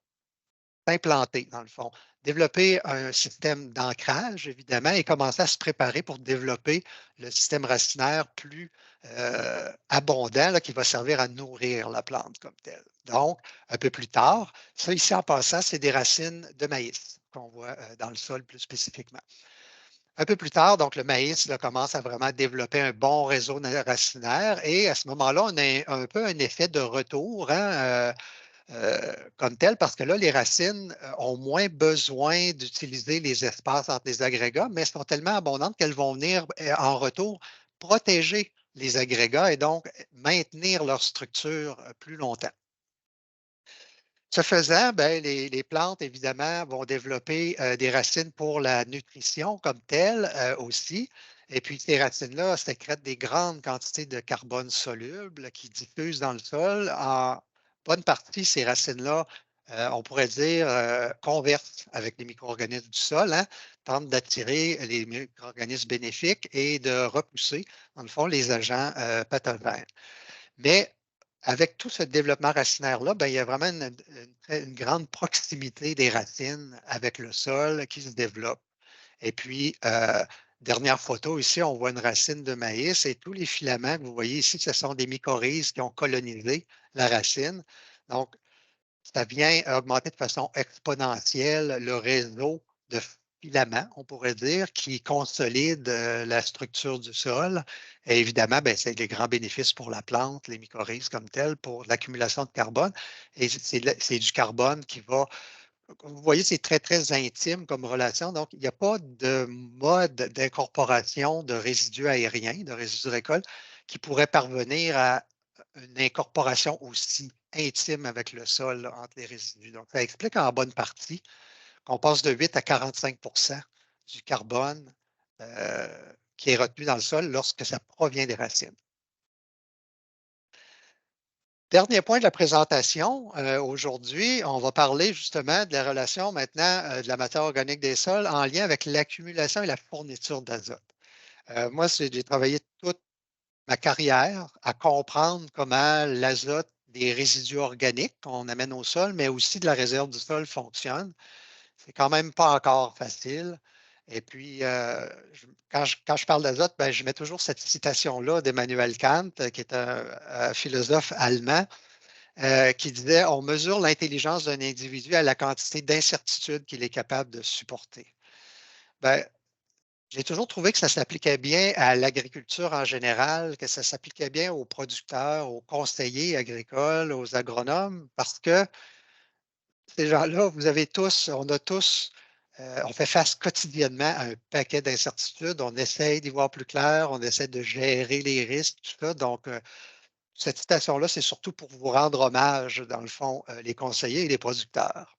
s'implanter, dans le fond. Développer un système d'ancrage, évidemment, et commencer à se préparer pour développer le système racinaire plus abondant là, qui va servir à nourrir la plante comme telle. Donc, un peu plus tard, ça ici en passant, c'est des racines de maïs qu'on voit dans le sol plus spécifiquement. Un peu plus tard, donc le maïs là, commence à vraiment développer un bon réseau racinaire et à ce moment-là, on a un peu un effet de retour, hein, comme tel, parce que là, les racines ont moins besoin d'utiliser les espaces entre les agrégats, mais sont tellement abondantes qu'elles vont venir en retour protéger les agrégats et donc maintenir leur structure plus longtemps. Ce faisant, ben, les plantes, évidemment, vont développer des racines pour la nutrition comme telle aussi. Et puis, ces racines-là sécrètent des grandes quantités de carbone soluble qui diffusent dans le sol. En bonne partie, ces racines-là, on pourrait dire, conversent avec les micro-organismes du sol, hein, tentent d'attirer les micro-organismes bénéfiques et de repousser, dans le fond, les agents pathogènes. Mais avec tout ce développement racinaire-là, ben, il y a vraiment une grande proximité des racines avec le sol qui se développe. Et puis, dernière photo ici, on voit une racine de maïs et tous les filaments que vous voyez ici, ce sont des mycorhizes qui ont colonisé la racine. Donc, ça vient augmenter de façon exponentielle le réseau de filaments, on pourrait dire, qui consolide la structure du sol. Et évidemment, ben, c'est des grands bénéfices pour la plante, les mycorhizes comme telles, pour l'accumulation de carbone. Et c'est du carbone qui va. Vous voyez, c'est très, très intime comme relation. Donc, il n'y a pas de mode d'incorporation de résidus aériens, de résidus récoltes, qui pourrait parvenir à une incorporation aussi intime avec le sol là, entre les résidus. Donc, ça explique en bonne partie qu'on passe de 8 à 45 du carbone qui est retenu dans le sol lorsque ça provient des racines. Dernier point de la présentation, aujourd'hui, on va parler justement de la relation maintenant de la matière organique des sols en lien avec l'accumulation et la fourniture d'azote. Moi, j'ai travaillé toute ma carrière à comprendre comment l'azote des résidus organiques qu'on amène au sol, mais aussi de la réserve du sol fonctionne. C'est quand même pas encore facile. Et puis, quand je parle d'azote, ben, je mets toujours cette citation-là d'Emmanuel Kant, qui est un philosophe allemand, qui disait on mesure l'intelligence d'un individu à la quantité d'incertitude qu'il est capable de supporter. Ben, j'ai toujours trouvé que ça s'appliquait bien à l'agriculture en général, que ça s'appliquait bien aux producteurs, aux conseillers agricoles, aux agronomes, parce que ces gens-là, vous avez tous, on a tous, on fait face quotidiennement à un paquet d'incertitudes. On essaye d'y voir plus clair, on essaie de gérer les risques, tout ça. Donc, cette citation-là, c'est surtout pour vous rendre hommage, dans le fond, les conseillers et les producteurs.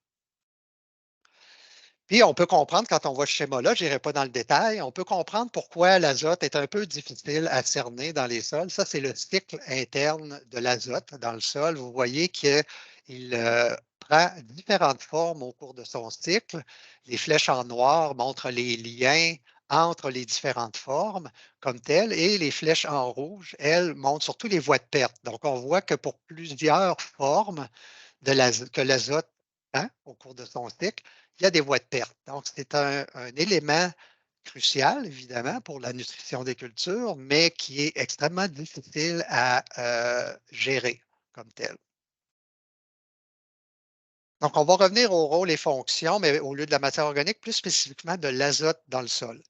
Puis, on peut comprendre, quand on voit ce schéma-là, je n'irai pas dans le détail, on peut comprendre pourquoi l'azote est un peu difficile à cerner dans les sols. Ça, c'est le cycle interne de l'azote dans le sol. Vous voyez qu'il prend différentes formes au cours de son cycle. Les flèches en noir montrent les liens entre les différentes formes comme telles et les flèches en rouge, elles, montrent surtout les voies de perte. Donc, on voit que pour plusieurs formes que l'azote prend au cours de son cycle, il y a des voies de perte. Donc, c'est un élément crucial, évidemment, pour la nutrition des cultures, mais qui est extrêmement difficile à gérer comme tel. Donc, on va revenir au rôle et fonctions, mais au lieu de la matière organique, plus spécifiquement de l'azote dans le sol.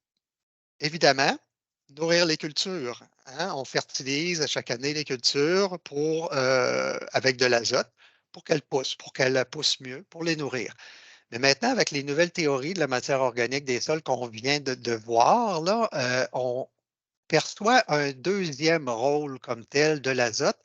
Évidemment, nourrir les cultures. Hein? On fertilise chaque année les cultures avec de l'azote pour qu'elles poussent mieux, pour les nourrir. Mais maintenant, avec les nouvelles théories de la matière organique des sols qu'on vient de voir, là, on perçoit un deuxième rôle comme tel de l'azote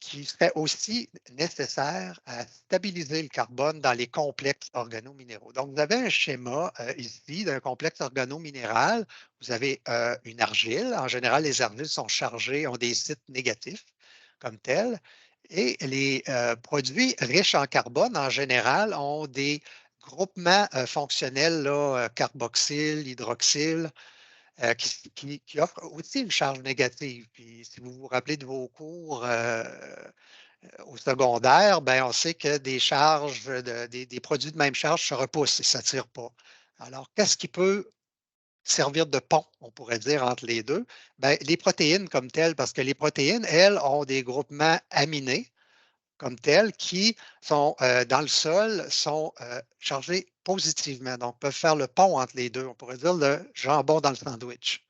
qui serait aussi nécessaire à stabiliser le carbone dans les complexes organominéraux. Donc, vous avez un schéma ici d'un complexe organominéral. Vous avez une argile. En général, les argiles sont chargées, ont des sites négatifs comme tels. Et les produits riches en carbone, en général, ont des groupements fonctionnels, là, carboxyle, hydroxyle, qui offrent aussi une charge négative. Puis, si vous vous rappelez de vos cours au secondaire, ben, on sait que des charges, des produits de même charge se repoussent et ne s'attirent pas. Alors, qu'est-ce qui peut servir de pont, on pourrait dire, entre les deux? Ben, les protéines comme telles, parce que les protéines, elles, ont des groupements aminés comme tels qui sont dans le sol, sont chargés positivement, donc peuvent faire le pont entre les deux. On pourrait dire le jambon dans le sandwich.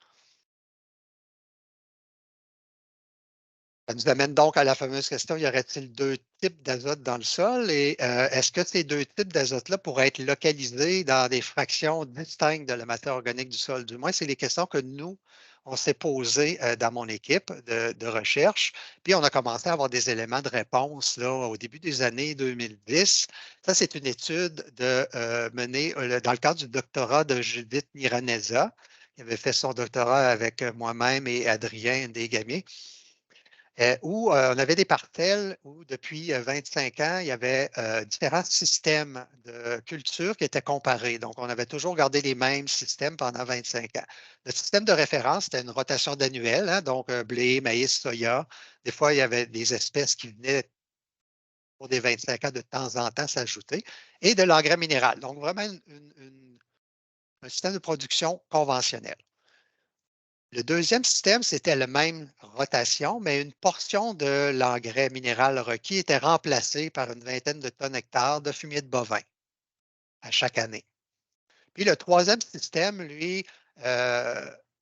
Ça nous amène donc à la fameuse question, y aurait-il deux types d'azote dans le sol et est-ce que ces deux types d'azote-là pourraient être localisés dans des fractions distinctes de la matière organique du sol? Du moins, c'est les questions que nous, on s'est posées dans mon équipe de recherche. Puis, on a commencé à avoir des éléments de réponse là, au début des années 2010. Ça, c'est une étude menée dans le cadre du doctorat de Judith Miraneza, qui avait fait son doctorat avec moi-même et Adrien Desgamiers. Où on avait des parcelles où depuis 25 ans, il y avait différents systèmes de culture qui étaient comparés. Donc, on avait toujours gardé les mêmes systèmes pendant 25 ans. Le système de référence, c'était une rotation d'annuel, hein, donc blé, maïs, soya. Des fois, il y avait des espèces qui venaient pour des 25 ans de temps en temps s'ajouter, et de l'engrais minéral. Donc, vraiment un système de production conventionnel. Le deuxième système, c'était la même rotation, mais une portion de l'engrais minéral requis était remplacée par une vingtaine de tonnes hectares de fumier de bovin à chaque année. Puis le troisième système, lui,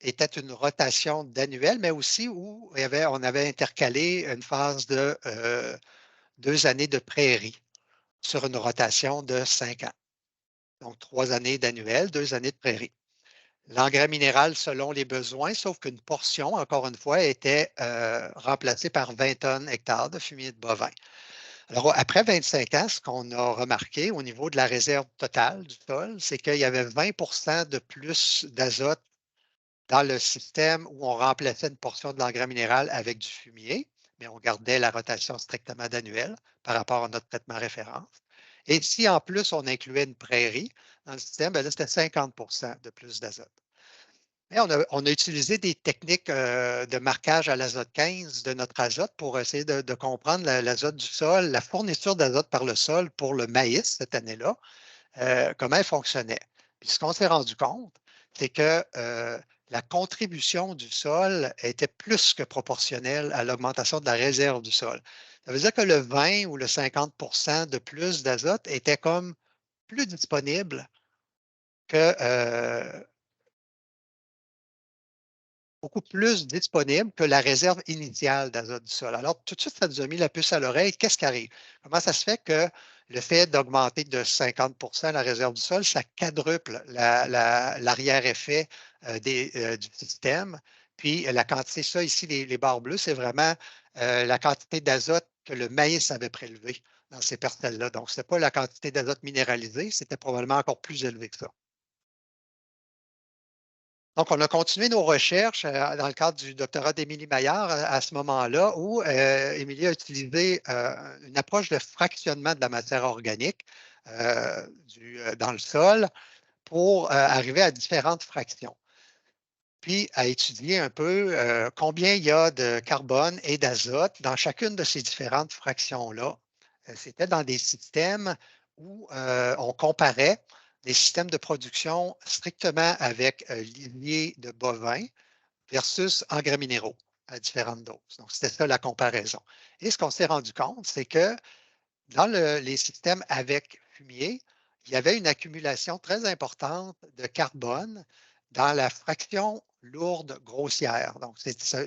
était une rotation d'annuel, mais aussi où on avait intercalé une phase de 2 années de prairie sur une rotation de 5 ans. Donc, 3 années d'annuel, 2 années de prairie. L'engrais minéral selon les besoins, sauf qu'une portion, encore une fois, était remplacée par 20 tonnes hectares de fumier de bovin. Alors, après 25 ans, ce qu'on a remarqué au niveau de la réserve totale du sol, c'est qu'il y avait 20 de plus d'azote dans le système où on remplaçait une portion de l'engrais minéral avec du fumier, mais on gardait la rotation strictement d'annuel par rapport à notre traitement référence. Et si en plus on incluait une prairie dans le système, bien là, c'était 50 de plus d'azote. Mais on a utilisé des techniques de marquage à l'azote 15 de notre azote pour essayer de comprendre l'azote du sol, la fourniture d'azote par le sol pour le maïs cette année-là, comment elle fonctionnait. Puis ce qu'on s'est rendu compte, c'est que la contribution du sol était plus que proportionnelle à l'augmentation de la réserve du sol. Ça veut dire que le 20 ou le 50 de plus d'azote était comme plus disponible que beaucoup plus disponible que la réserve initiale d'azote du sol. Alors, tout de suite, ça nous a mis la puce à l'oreille. Qu'est-ce qui arrive? Comment ça se fait que le fait d'augmenter de 50 la réserve du sol, ça quadruple l'arrière-effet du système? Puis, la quantité, ça ici, les barres bleues, c'est vraiment la quantité d'azote que le maïs avait prélevé dans ces parcelles-là. Donc, ce n'est pas la quantité d'azote minéralisée, c'était probablement encore plus élevé que ça. Donc, on a continué nos recherches dans le cadre du doctorat d'Émilie Maillard à ce moment-là, où Émilie a utilisé une approche de fractionnement de la matière organique dans le sol pour arriver à différentes fractions. Puis, à étudier un peu combien il y a de carbone et d'azote dans chacune de ces différentes fractions-là. C'était dans des systèmes où on comparait des systèmes de production strictement avec lisier de bovins versus engrais minéraux à différentes doses. Donc, c'était ça la comparaison. Et ce qu'on s'est rendu compte, c'est que dans les systèmes avec fumier, il y avait une accumulation très importante de carbone dans la fraction lourde grossière. Donc,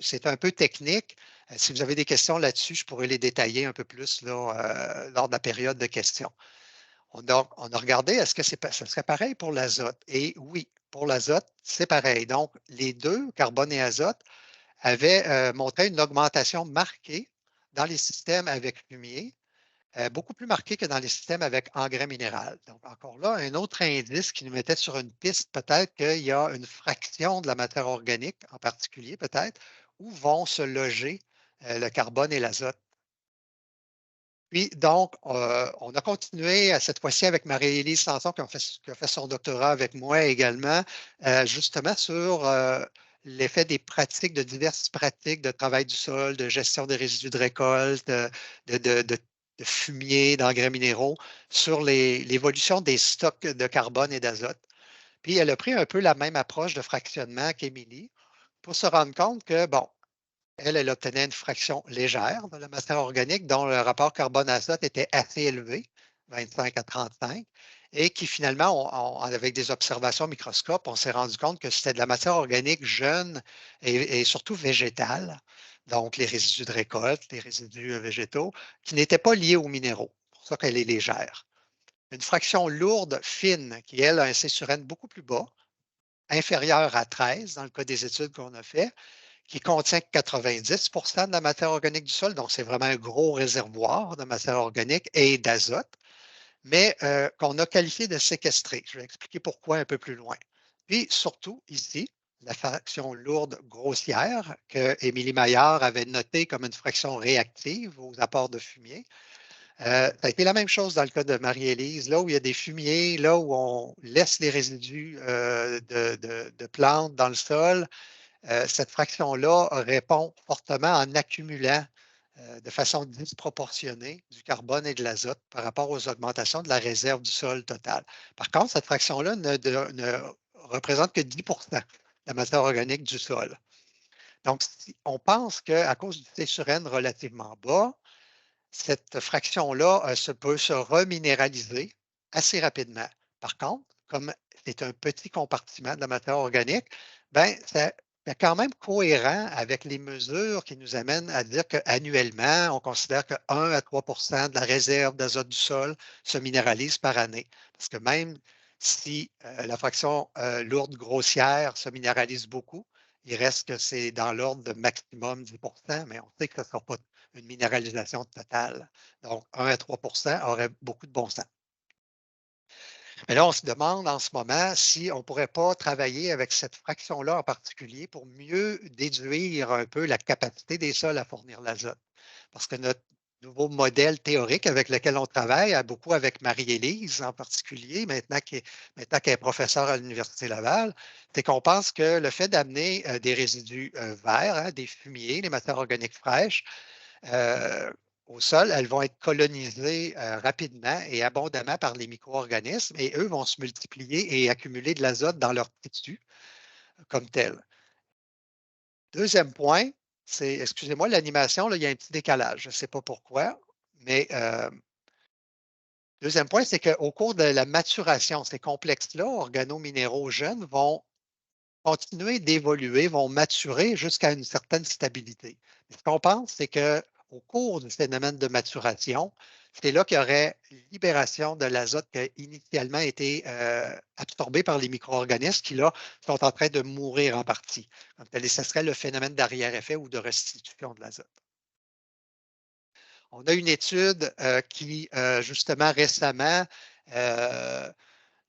c'est un peu technique. Si vous avez des questions là-dessus, je pourrais les détailler un peu plus là, lors de la période de questions. On a regardé, est-ce que ça serait pareil pour l'azote? Et oui, pour l'azote, c'est pareil. Donc, les deux, carbone et azote, avaient montré une augmentation marquée dans les systèmes avec fumier, beaucoup plus marquée que dans les systèmes avec engrais minéral. Donc, encore là, un autre indice qui nous mettait sur une piste, peut-être qu'il y a une fraction de la matière organique, en particulier peut-être, où vont se loger le carbone et l'azote. Puis donc, on a continué cette fois-ci avec Marie-Élise Sanson qui a fait son doctorat avec moi également, justement sur l'effet des pratiques, de diverses pratiques de travail du sol, de gestion des résidus de récolte, de fumier, d'engrais minéraux, sur l'évolution des stocks de carbone et d'azote. Puis elle a pris un peu la même approche de fractionnement qu'Émilie pour se rendre compte que, bon, elle obtenait une fraction légère de la matière organique dont le rapport carbone-azote était assez élevé, 25 à 35, et qui finalement, avec des observations au microscope, on s'est rendu compte que c'était de la matière organique jeune et surtout végétale, donc les résidus de récolte, les résidus végétaux, qui n'étaient pas liés aux minéraux. C'est pour ça qu'elle est légère. Une fraction lourde, fine, qui, elle, a un C sur N beaucoup plus bas, inférieur à 13 dans le cas des études qu'on a fait, qui contient 90 de la matière organique du sol, donc c'est vraiment un gros réservoir de matière organique et d'azote, mais qu'on a qualifié de séquestré. Je vais expliquer pourquoi un peu plus loin. Puis surtout ici, la fraction lourde grossière que Émilie Maillard avait notée comme une fraction réactive aux apports de fumier. Ça a été la même chose dans le cas de Marie-Élise, là où il y a des fumiers, là où on laisse les résidus de plantes dans le sol. Cette fraction-là répond fortement en accumulant de façon disproportionnée du carbone et de l'azote par rapport aux augmentations de la réserve du sol total. Par contre, cette fraction-là ne représente que 10 de la matière organique du sol. Donc, si on pense qu'à cause du T sur N relativement bas, cette fraction-là peut se reminéraliser assez rapidement. Par contre, comme c'est un petit compartiment de la matière organique, ben, c'est quand même cohérent avec les mesures qui nous amènent à dire qu'annuellement, on considère que 1 à 3 de la réserve d'azote du sol se minéralise par année. Parce que même si la fraction lourde grossière se minéralise beaucoup, il reste que c'est dans l'ordre de maximum 10 mais on sait que ce ne sera pas une minéralisation totale. Donc, 1 à 3 aurait beaucoup de bon sens. Mais là, on se demande en ce moment si on ne pourrait pas travailler avec cette fraction-là en particulier pour mieux déduire un peu la capacité des sols à fournir l'azote. Parce que notre nouveau modèle théorique avec lequel on travaille, beaucoup avec Marie-Élise en particulier, maintenant qu'elle est professeure à l'Université Laval, c'est qu'on pense que le fait d'amener des résidus verts, hein, des fumiers, des matières organiques fraîches, au sol, elles vont être colonisées rapidement et abondamment par les micro-organismes et eux vont se multiplier et accumuler de l'azote dans leur tissu comme tel. Deuxième point, c'est, excusez-moi, l'animation, il y a un petit décalage. Je ne sais pas pourquoi, mais deuxième point, c'est qu'au cours de la maturation, ces complexes-là, organominéraux jeunes, vont continuer d'évoluer, vont maturer jusqu'à une certaine stabilité. Ce qu'on pense, c'est qu'au cours du phénomène de maturation, c'est là qu'il y aurait libération de l'azote qui a initialement été absorbé par les micro-organismes qui, là, sont en train de mourir en partie. Donc, ce serait le phénomène d'arrière-effet ou de restitution de l'azote. On a une étude qui, justement, récemment,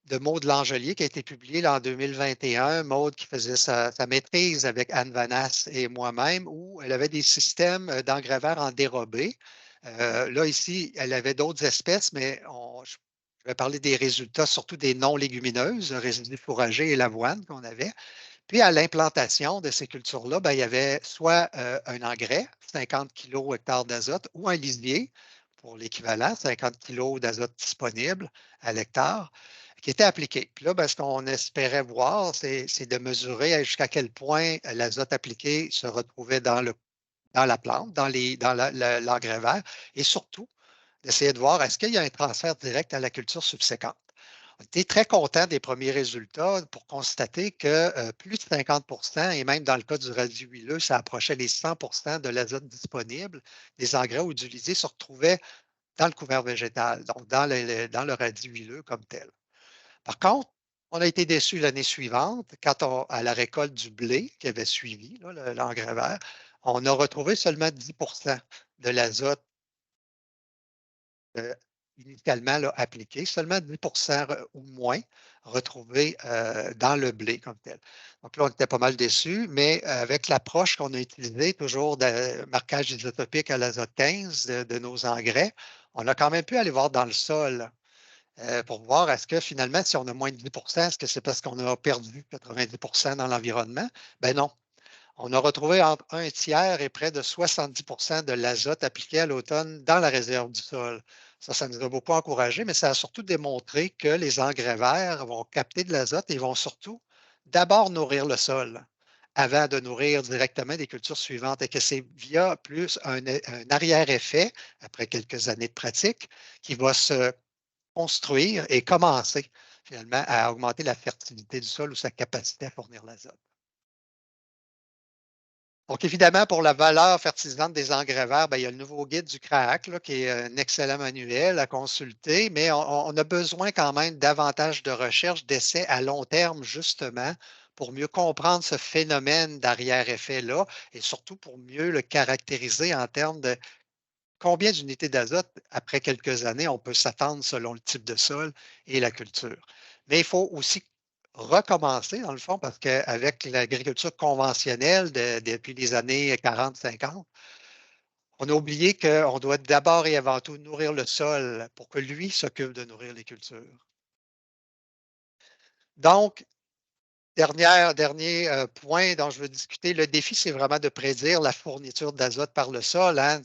de Maude Langelier qui a été publiée là, en 2021. Maude qui faisait sa maîtrise avec Anne Vanasse et moi-même, où elle avait des systèmes d'engrais verts en dérobé. Là, ici, elle avait d'autres espèces, mais je vais parler des résultats, surtout des non-légumineuses, résidus fourragers et l'avoine qu'on avait. Puis, à l'implantation de ces cultures-là, ben, il y avait soit un engrais, 50 kg hectare d'azote, ou un lisier pour l'équivalent, 50 kg d'azote disponible à l'hectare, qui était appliqué. Puis là, ben, ce qu'on espérait voir, c'est de mesurer jusqu'à quel point l'azote appliqué se retrouvait dans la plante, dans l'engrais vert, et surtout d'essayer de voir est-ce qu'il y a un transfert direct à la culture subséquente. On était très content des premiers résultats pour constater que plus de 50 et même dans le cas du radis huileux, ça approchait les 100 de l'azote disponible des engrais ou du lisier se retrouvait dans le couvert végétal, donc dans le radis huileux comme tel. Par contre, on a été déçus l'année suivante, à la récolte du blé qui avait suivi l'engrais vert, on a retrouvé seulement 10 de l'azote initialement là, appliqué, seulement 10 ou moins retrouvés dans le blé comme tel. Donc là, on était pas mal déçus, mais avec l'approche qu'on a utilisée, toujours de marquage isotopique à l'azote 15 de nos engrais, on a quand même pu aller voir dans le sol pour voir est-ce que finalement, si on a moins de 10 est-ce que c'est parce qu'on a perdu 90 dans l'environnement? Ben non. On a retrouvé entre un tiers et près de 70 de l'azote appliqué à l'automne dans la réserve du sol. Ça nous a beaucoup encouragé, mais ça a surtout démontré que les engrais verts vont capter de l'azote et vont surtout d'abord nourrir le sol avant de nourrir directement les cultures suivantes et que c'est via plus un arrière-effet, après quelques années de pratique, qui va se construire et commencer finalement à augmenter la fertilité du sol ou sa capacité à fournir l'azote. Donc, évidemment, pour la valeur fertilisante des engrais verts, il y a le nouveau guide du CRAAC, là, qui est un excellent manuel à consulter, mais on a besoin quand même davantage de recherche, d'essais à long terme, justement, pour mieux comprendre ce phénomène d'arrière-effet-là et surtout pour mieux le caractériser en termes de combien d'unités d'azote, après quelques années, on peut s'attendre selon le type de sol et la culture. Mais il faut aussi recommencer, dans le fond, parce qu'avec l'agriculture conventionnelle depuis les années 40-50, on a oublié qu'on doit d'abord et avant tout nourrir le sol pour que lui s'occupe de nourrir les cultures. Donc, dernier point dont je veux discuter, le défi, c'est vraiment de prédire la fourniture d'azote par le sol. Hein.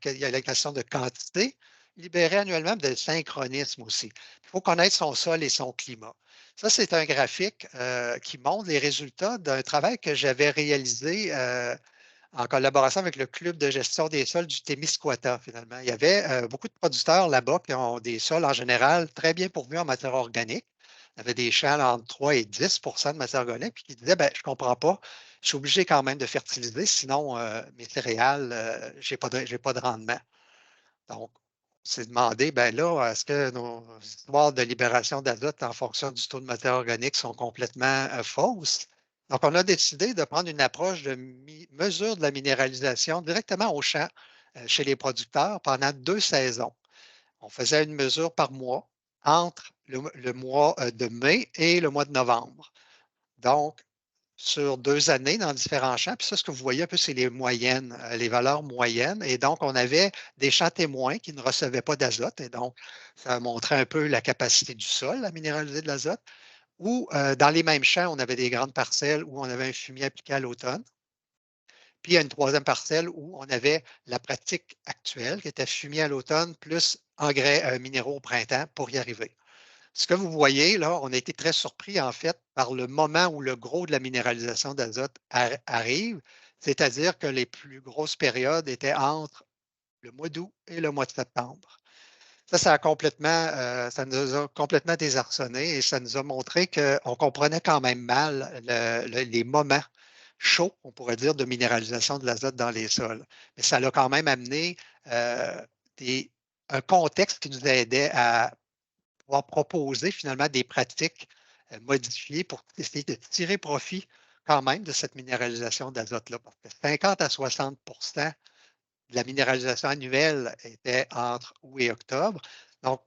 Il y a la question de quantité libérée annuellement, mais de synchronisme aussi. Il faut connaître son sol et son climat. Ça, c'est un graphique qui montre les résultats d'un travail que j'avais réalisé en collaboration avec le Club de gestion des sols du Témiscouata, finalement. Il y avait beaucoup de producteurs là-bas qui ont des sols en général très bien pourvus en matière organique. Il y avait des champs entre 3 et 10 de matière organique, puis qui disaient ben, je ne comprends pas, je suis obligé quand même de fertiliser, sinon mes céréales, je n'ai pas de rendement. Donc, on s'est demandé, ben là, est-ce que nos histoires de libération d'azote en fonction du taux de matière organique sont complètement fausses? Donc, on a décidé de prendre une approche de mesure de la minéralisation directement au champ chez les producteurs pendant 2 saisons. On faisait une mesure par mois entre le mois de mai et le mois de novembre. Donc, sur 2 années dans différents champs. Puis ça, ce que vous voyez un peu, c'est les moyennes, les valeurs moyennes. Et donc, on avait des champs témoins qui ne recevaient pas d'azote. Et donc, ça montrait un peu la capacité du sol à minéraliser de l'azote. Ou dans les mêmes champs, on avait des grandes parcelles où on avait un fumier appliqué à l'automne. Puis il y a une troisième parcelle où on avait la pratique actuelle qui était fumier à l'automne plus engrais minéraux au printemps pour y arriver. Ce que vous voyez, là, on a été très surpris, en fait, par le moment où le gros de la minéralisation d'azote arrive, c'est-à-dire que les plus grosses périodes étaient entre le mois d'août et le mois de septembre. Ça nous a complètement désarçonnés et ça nous a montré qu'on comprenait quand même mal les moments chauds, on pourrait dire, de minéralisation de l'azote dans les sols. Mais ça a quand même amené un contexte qui nous aidait à pouvoir proposer finalement des pratiques modifiées pour essayer de tirer profit quand même de cette minéralisation d'azote-là. Parce que 50 à 60 de la minéralisation annuelle était entre août et octobre. Donc,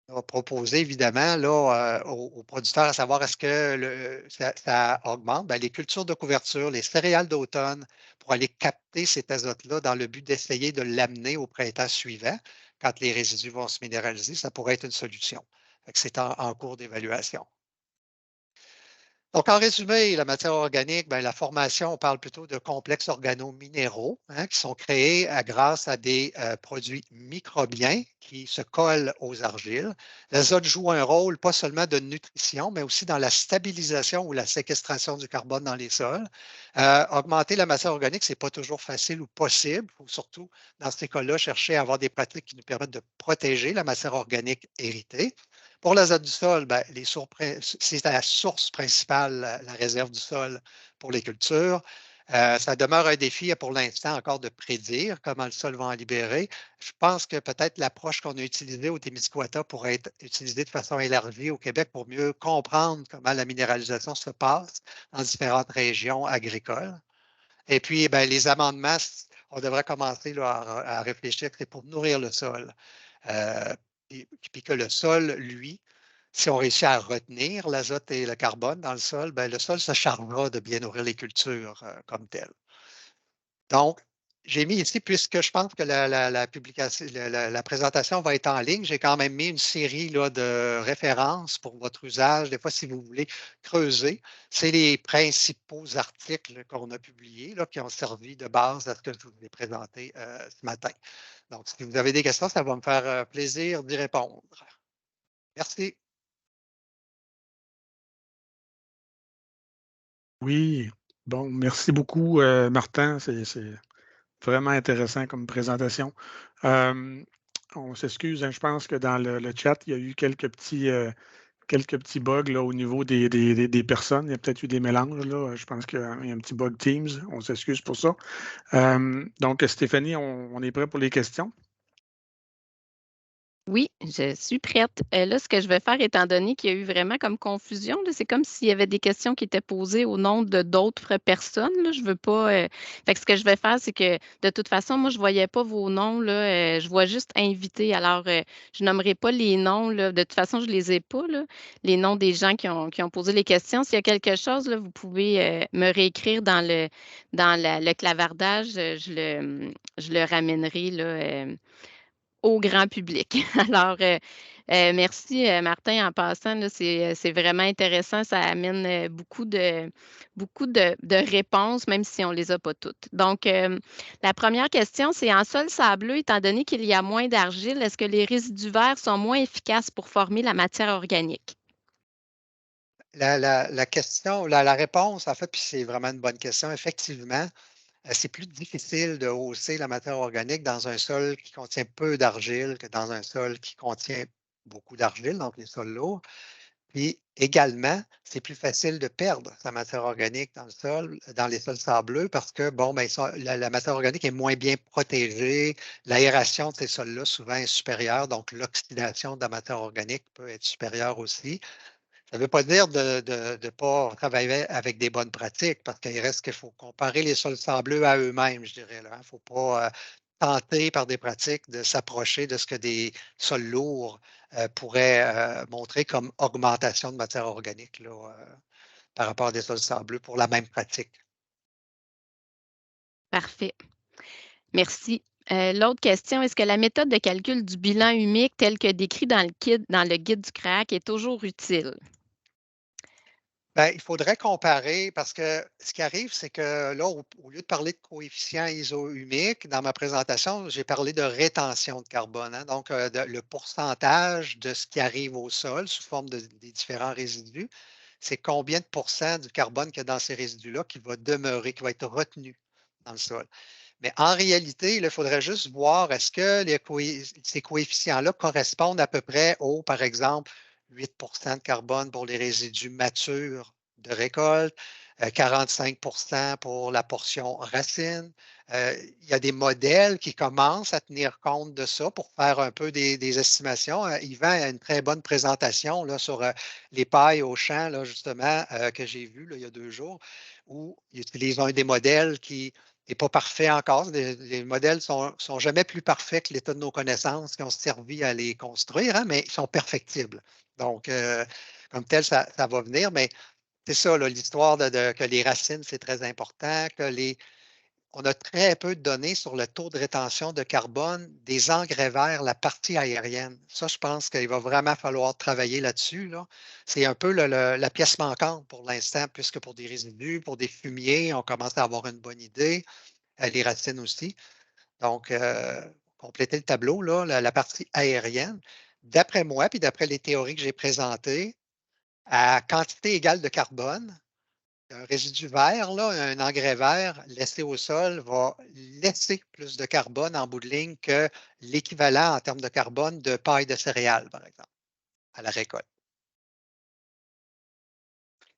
on va proposer évidemment là, aux producteurs à savoir est-ce que ça augmente. Bien, les cultures de couverture, les céréales d'automne, pour aller capter cet azote-là dans le but d'essayer de l'amener au printemps suivant, quand les résidus vont se minéraliser, ça pourrait être une solution. C'est en cours d'évaluation. Donc, en résumé, la matière organique, la formation, on parle plutôt de complexes organominéraux qui sont créés grâce à des produits microbiens qui se collent aux argiles. L'azote joue un rôle pas seulement de nutrition, mais aussi dans la stabilisation ou la séquestration du carbone dans les sols. Augmenter la matière organique, ce n'est pas toujours facile ou possible. Il faut surtout, dans ces cas-là, chercher à avoir des pratiques qui nous permettent de protéger la matière organique héritée. Pour l'azote du sol, c'est la source principale, la réserve du sol pour les cultures. Ça demeure un défi pour l'instant encore de prédire comment le sol va en libérer. Je pense que peut-être l'approche qu'on a utilisée au Témiscouata pourrait être utilisée de façon élargie au Québec pour mieux comprendre comment la minéralisation se passe dans différentes régions agricoles. Et puis, les amendements, on devrait commencer là, à réfléchir que c'est pour nourrir le sol. Puis que le sol, lui, si on réussit à retenir l'azote et le carbone dans le sol, le sol se chargera de bien nourrir les cultures comme telles. Donc, j'ai mis ici, puisque je pense que la présentation va être en ligne, j'ai quand même mis une série là, de références pour votre usage. Des fois, si vous voulez creuser, c'est les principaux articles qu'on a publiés là, qui ont servi de base à ce que je vous ai présenté ce matin. Donc, si vous avez des questions, ça va me faire plaisir d'y répondre. Merci. Oui, bon, merci beaucoup, Martin. C'est vraiment intéressant comme présentation. On s'excuse, hein, je pense que dans le chat, il y a eu quelques petits bugs là, au niveau des personnes. Il y a peut-être eu des mélanges. Là. Je pense qu'il y a un petit bug Teams. On s'excuse pour ça. Donc, Stéphanie, on est prêt pour les questions? Oui, je suis prête. Là, ce que je vais faire, étant donné qu'il y a eu vraiment comme confusion, c'est comme s'il y avait des questions qui étaient posées au nom de d'autres personnes. Là. Je veux pas. Fait que ce que je vais faire, c'est que de toute façon, moi, je ne voyais pas vos noms. Là, je vois juste invité. Alors, je nommerai pas les noms. Là. De toute façon, je ne les ai pas, là, les noms des gens qui ont posé les questions. S'il y a quelque chose, là, vous pouvez me réécrire le clavardage. Je le ramènerai là, au grand public. Alors, merci, Martin, en passant, là, c'est vraiment intéressant. Ça amène beaucoup de réponses, même si on ne les a pas toutes. Donc, la première question, c'est en sol sableux, étant donné qu'il y a moins d'argile, est-ce que les résidus verts sont moins efficaces pour former la matière organique? La question, la réponse, en fait, puis c'est vraiment une bonne question, effectivement. C'est plus difficile de hausser la matière organique dans un sol qui contient peu d'argile que dans un sol qui contient beaucoup d'argile, donc les sols lourds. Puis également, c'est plus facile de perdre sa matière organique dans le sol, dans les sols sableux, parce que bon, ben, la matière organique est moins bien protégée. L'aération de ces sols-là souvent est supérieure, donc l'oxydation de la matière organique peut être supérieure aussi. Ça ne veut pas dire de ne pas travailler avec des bonnes pratiques, parce qu'il reste qu'il faut comparer les sols sableux à eux-mêmes, je dirais. Il ne faut pas tenter par des pratiques de s'approcher de ce que des sols lourds pourraient montrer comme augmentation de matière organique là, par rapport à des sols sableux pour la même pratique. Parfait. Merci. L'autre question, est-ce que la méthode de calcul du bilan humique telle que décrit dans le guide du CRAC est toujours utile? Bien, il faudrait comparer parce que ce qui arrive, c'est que là, au lieu de parler de coefficient isohumique, dans ma présentation, j'ai parlé de rétention de carbone, hein, donc le pourcentage de ce qui arrive au sol sous forme des différents résidus. C'est combien de pourcents du carbone qu'il y a dans ces résidus-là qui va demeurer, qui va être retenu dans le sol. Mais en réalité, il faudrait juste voir est-ce que ces coefficients-là correspondent à peu près au, par exemple, 8 de carbone pour les résidus matures de récolte, 45 pour la portion racine. Il y a des modèles qui commencent à tenir compte de ça pour faire un peu des estimations. Yvan a une très bonne présentation là, sur les pailles au champ, là, justement, que j'ai vu là, il y a 2 jours, où il utilise un des modèles qui n'est pas parfait encore. Les modèles ne sont jamais plus parfaits que l'état de nos connaissances qui ont servi à les construire, hein, mais ils sont perfectibles. Donc, comme tel, ça va venir, mais c'est ça, l'histoire que les racines, c'est très important, on a très peu de données sur le taux de rétention de carbone des engrais verts, la partie aérienne. Ça, je pense qu'il va vraiment falloir travailler là-dessus. Là. C'est un peu la pièce manquante pour l'instant, puisque pour des résidus, pour des fumiers, on commence à avoir une bonne idée, les racines aussi. Donc, compléter le tableau, là, la partie aérienne. D'après moi, puis d'après les théories que j'ai présentées, à quantité égale de carbone, un résidu vert, là, un engrais vert laissé au sol va laisser plus de carbone en bout de ligne que l'équivalent en termes de carbone de paille de céréales, par exemple, à la récolte.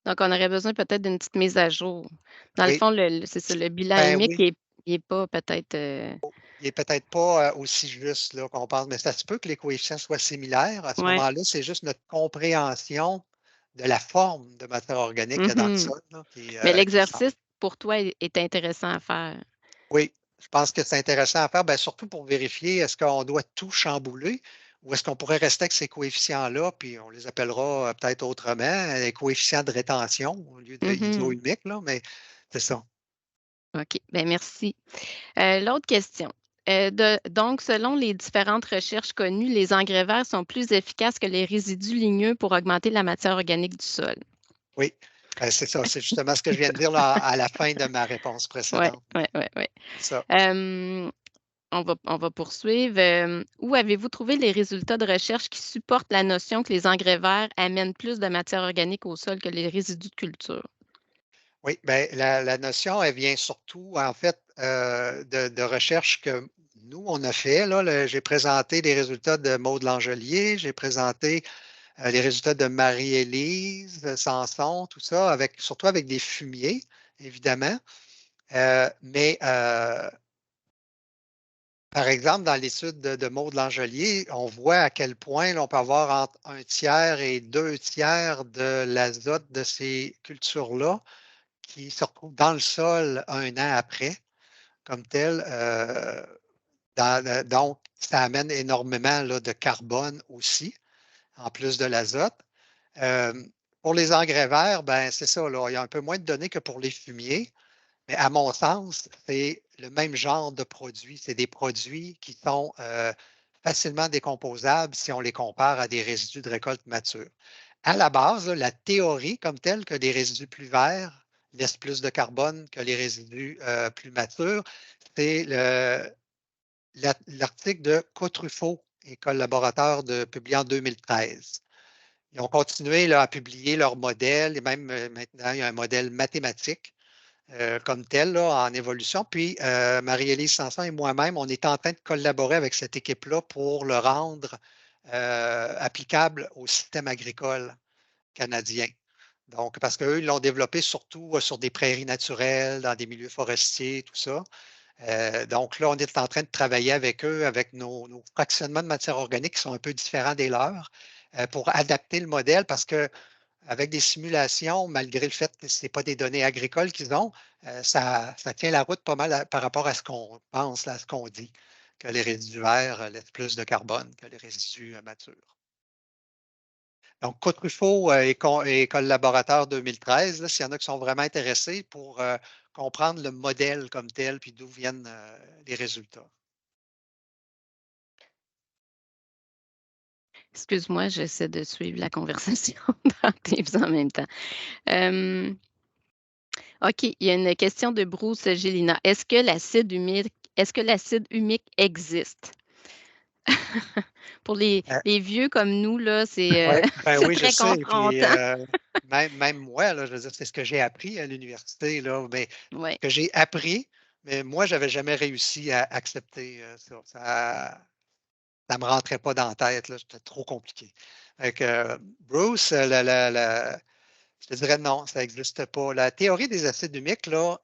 Donc, on aurait besoin peut-être d'une petite mise à jour. Dans le Oui, fond, c'est ça, le bilan ben humique, oui, il est pas peut-être. il n'est peut-être pas aussi juste là, qu'on pense, mais ça se peut que les coefficients soient similaires. À ce Ouais. moment-là, c'est juste notre compréhension de la forme de matière organique qu'il y a dans le Mhm. sol là, Mais qui change. l'exercice, pour toi, est intéressant à faire. Oui, je pense que c'est intéressant à faire, bien, surtout pour vérifier est-ce qu'on doit tout chambouler ou est-ce qu'on pourrait rester avec ces coefficients-là, puis on les appellera peut-être autrement, les coefficients de rétention au lieu de Mhm. isohumiques, là, mais c'est ça. OK, bien merci. L'autre question. Donc, selon les différentes recherches connues, les engrais verts sont plus efficaces que les résidus ligneux pour augmenter la matière organique du sol. Oui, c'est ça. C'est justement ce que je viens de dire là, à la fin de ma réponse Oui, précédente. oui, oui, oui. Ça. On va poursuivre. Où avez-vous trouvé les résultats de recherche qui supportent la notion que les engrais verts amènent plus de matière organique au sol que les résidus de culture? Oui, bien, la notion, elle vient surtout, en fait, de recherches que nous, on a fait. Là, j'ai présenté les résultats de Maude Langelier, j'ai présenté les résultats de Marie-Élise Sanson, tout ça, surtout avec des fumiers, évidemment. Mais par exemple, dans l'étude de Maude Langelier, on voit à quel point là, on peut avoir entre 1 tiers et 2 tiers de l'azote de ces cultures-là qui se retrouvent dans le sol 1 an après, comme tel. Donc, ça amène énormément là, de carbone aussi, en plus de l'azote. Euh, pour les engrais verts, ben, c'est ça, là, il y a un peu moins de données que pour les fumiers, mais à mon sens, c'est le même genre de produits. C'est des produits qui sont facilement décomposables si on les compare à des résidus de récolte mature. À la base, là, la théorie comme telle que des résidus plus verts laissent plus de carbone que les résidus plus matures, c'est l'article de Cotruffaut et collaborateurs publié en 2013. Ils ont continué là, à publier leur modèle et même maintenant, il y a un modèle mathématique comme tel là, en évolution. Puis Marie-Élise Sanson et moi-même, on est en train de collaborer avec cette équipe-là pour le rendre applicable au système agricole canadien. Donc, parce qu'eux, ils l'ont développé surtout sur des prairies naturelles, dans des milieux forestiers, tout ça. Donc là, on est en train de travailler avec eux, avec nos fractionnements de matière organique qui sont un peu différents des leurs, pour adapter le modèle parce que avec des simulations, malgré le fait que ce n'est pas des données agricoles qu'ils ont, ça tient la route pas mal par rapport à ce qu'on pense, là, à ce qu'on dit, que les résidus verts laissent plus de carbone que les résidus matures. Donc, Cotruffaut et collaborateurs 2013, s'il y en a qui sont vraiment intéressés pour comprendre le modèle comme tel, puis d'où viennent les résultats. Excuse-moi, j'essaie de suivre la conversation dans Teams en même temps. OK, il y a une question de Bruce Gélina. Est-ce que l'acide humique existe? Pour les vieux comme nous, là, Ouais, ben c'est oui, je très sais. Puis confrontant. même moi, là, je veux dire, c'est ce que j'ai appris à l'université, là, mais Oui. que j'ai appris, mais moi, je n'avais jamais réussi à accepter ça. Ça ne me rentrait pas dans la tête, là, c'était trop compliqué. Fait que, Bruce, je te dirais non, ça n'existe pas. La théorie des acides humiques, là,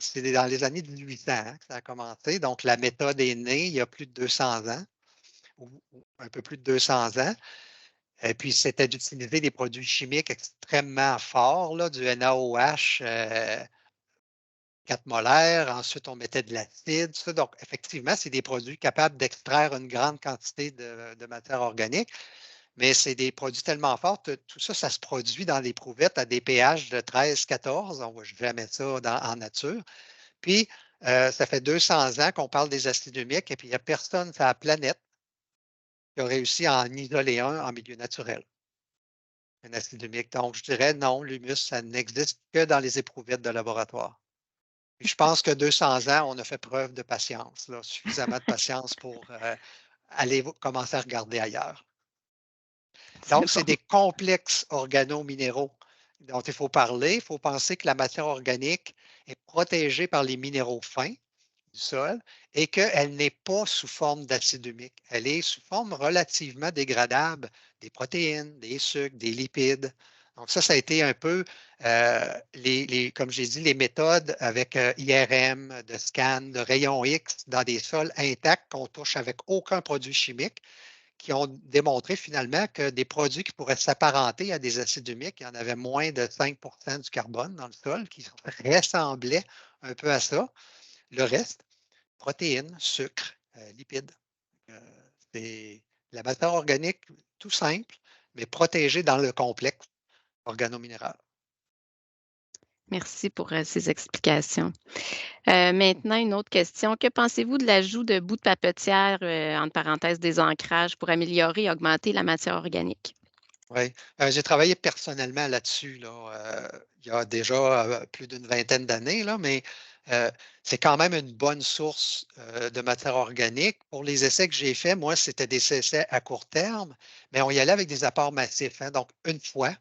c'est dans les années 1800 que ça a commencé. Donc, la méthode est née il y a plus de 200 ans, ou un peu plus de 200 ans. Et puis, c'était d'utiliser des produits chimiques extrêmement forts, là, du NaOH 4 molaires. Ensuite, on mettait de l'acide. Ça. Donc, effectivement, c'est des produits capables d'extraire une grande quantité de matière organique, mais c'est des produits tellement forts. Tout ça, ça se produit dans l'éprouvettes à des pH de 13-14. On ne voit jamais ça en nature. Puis, ça fait 200 ans qu'on parle des acides humiques et puis il n'y a personne sur la planète qui a réussi à en isoler un en milieu naturel. Un acide humique. Donc, je dirais non, l'humus, ça n'existe que dans les éprouvettes de laboratoire. Puis je pense que 200 ans, on a fait preuve de patience, là, suffisamment de patience pour aller commencer à regarder ailleurs. C'est Donc, c'est bon. des complexes organominéraux dont il faut parler. Il faut penser que la matière organique est protégée par les minéraux fins du sol et qu'elle n'est pas sous forme d'acide humique. Elle est sous forme relativement dégradable des protéines, des sucres, des lipides. Donc ça a été un peu, comme j'ai dit, les méthodes avec IRM, de scan, de rayons X dans des sols intacts qu'on touche avec aucun produit chimique qui ont démontré finalement que des produits qui pourraient s'apparenter à des acides humiques, il y en avait moins de 5 du carbone dans le sol qui ressemblaient un peu à ça. Le reste, protéines, sucres, lipides. Euh, c'est la matière organique tout simple, mais protégée dans le complexe organominéral. Merci pour ces explications. Maintenant, une autre question. Que pensez-vous de l'ajout de bouts de papetière, entre parenthèses, des ancrages pour améliorer et augmenter la matière organique? Oui, j'ai travaillé personnellement là-dessus là, il y a déjà plus d'une vingtaine d'années, là, mais c'est quand même une bonne source de matière organique. Pour les essais que j'ai faits, moi, c'était des essais à court terme, mais on y allait avec des apports massifs, hein. Donc, une fois,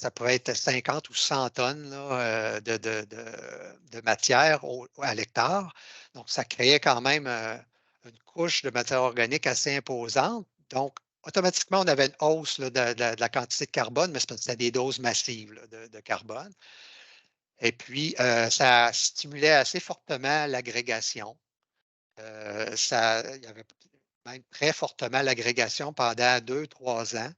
ça pouvait être 50 ou 100 tonnes là, de matière à l'hectare. Donc, ça créait quand même une couche de matière organique assez imposante. Donc, automatiquement, on avait une hausse là, de la quantité de carbone, mais c'était des doses massives là, de carbone. Et puis, ça stimulait assez fortement l'agrégation. Il y avait même très fortement l'agrégation pendant 2, 3 ans.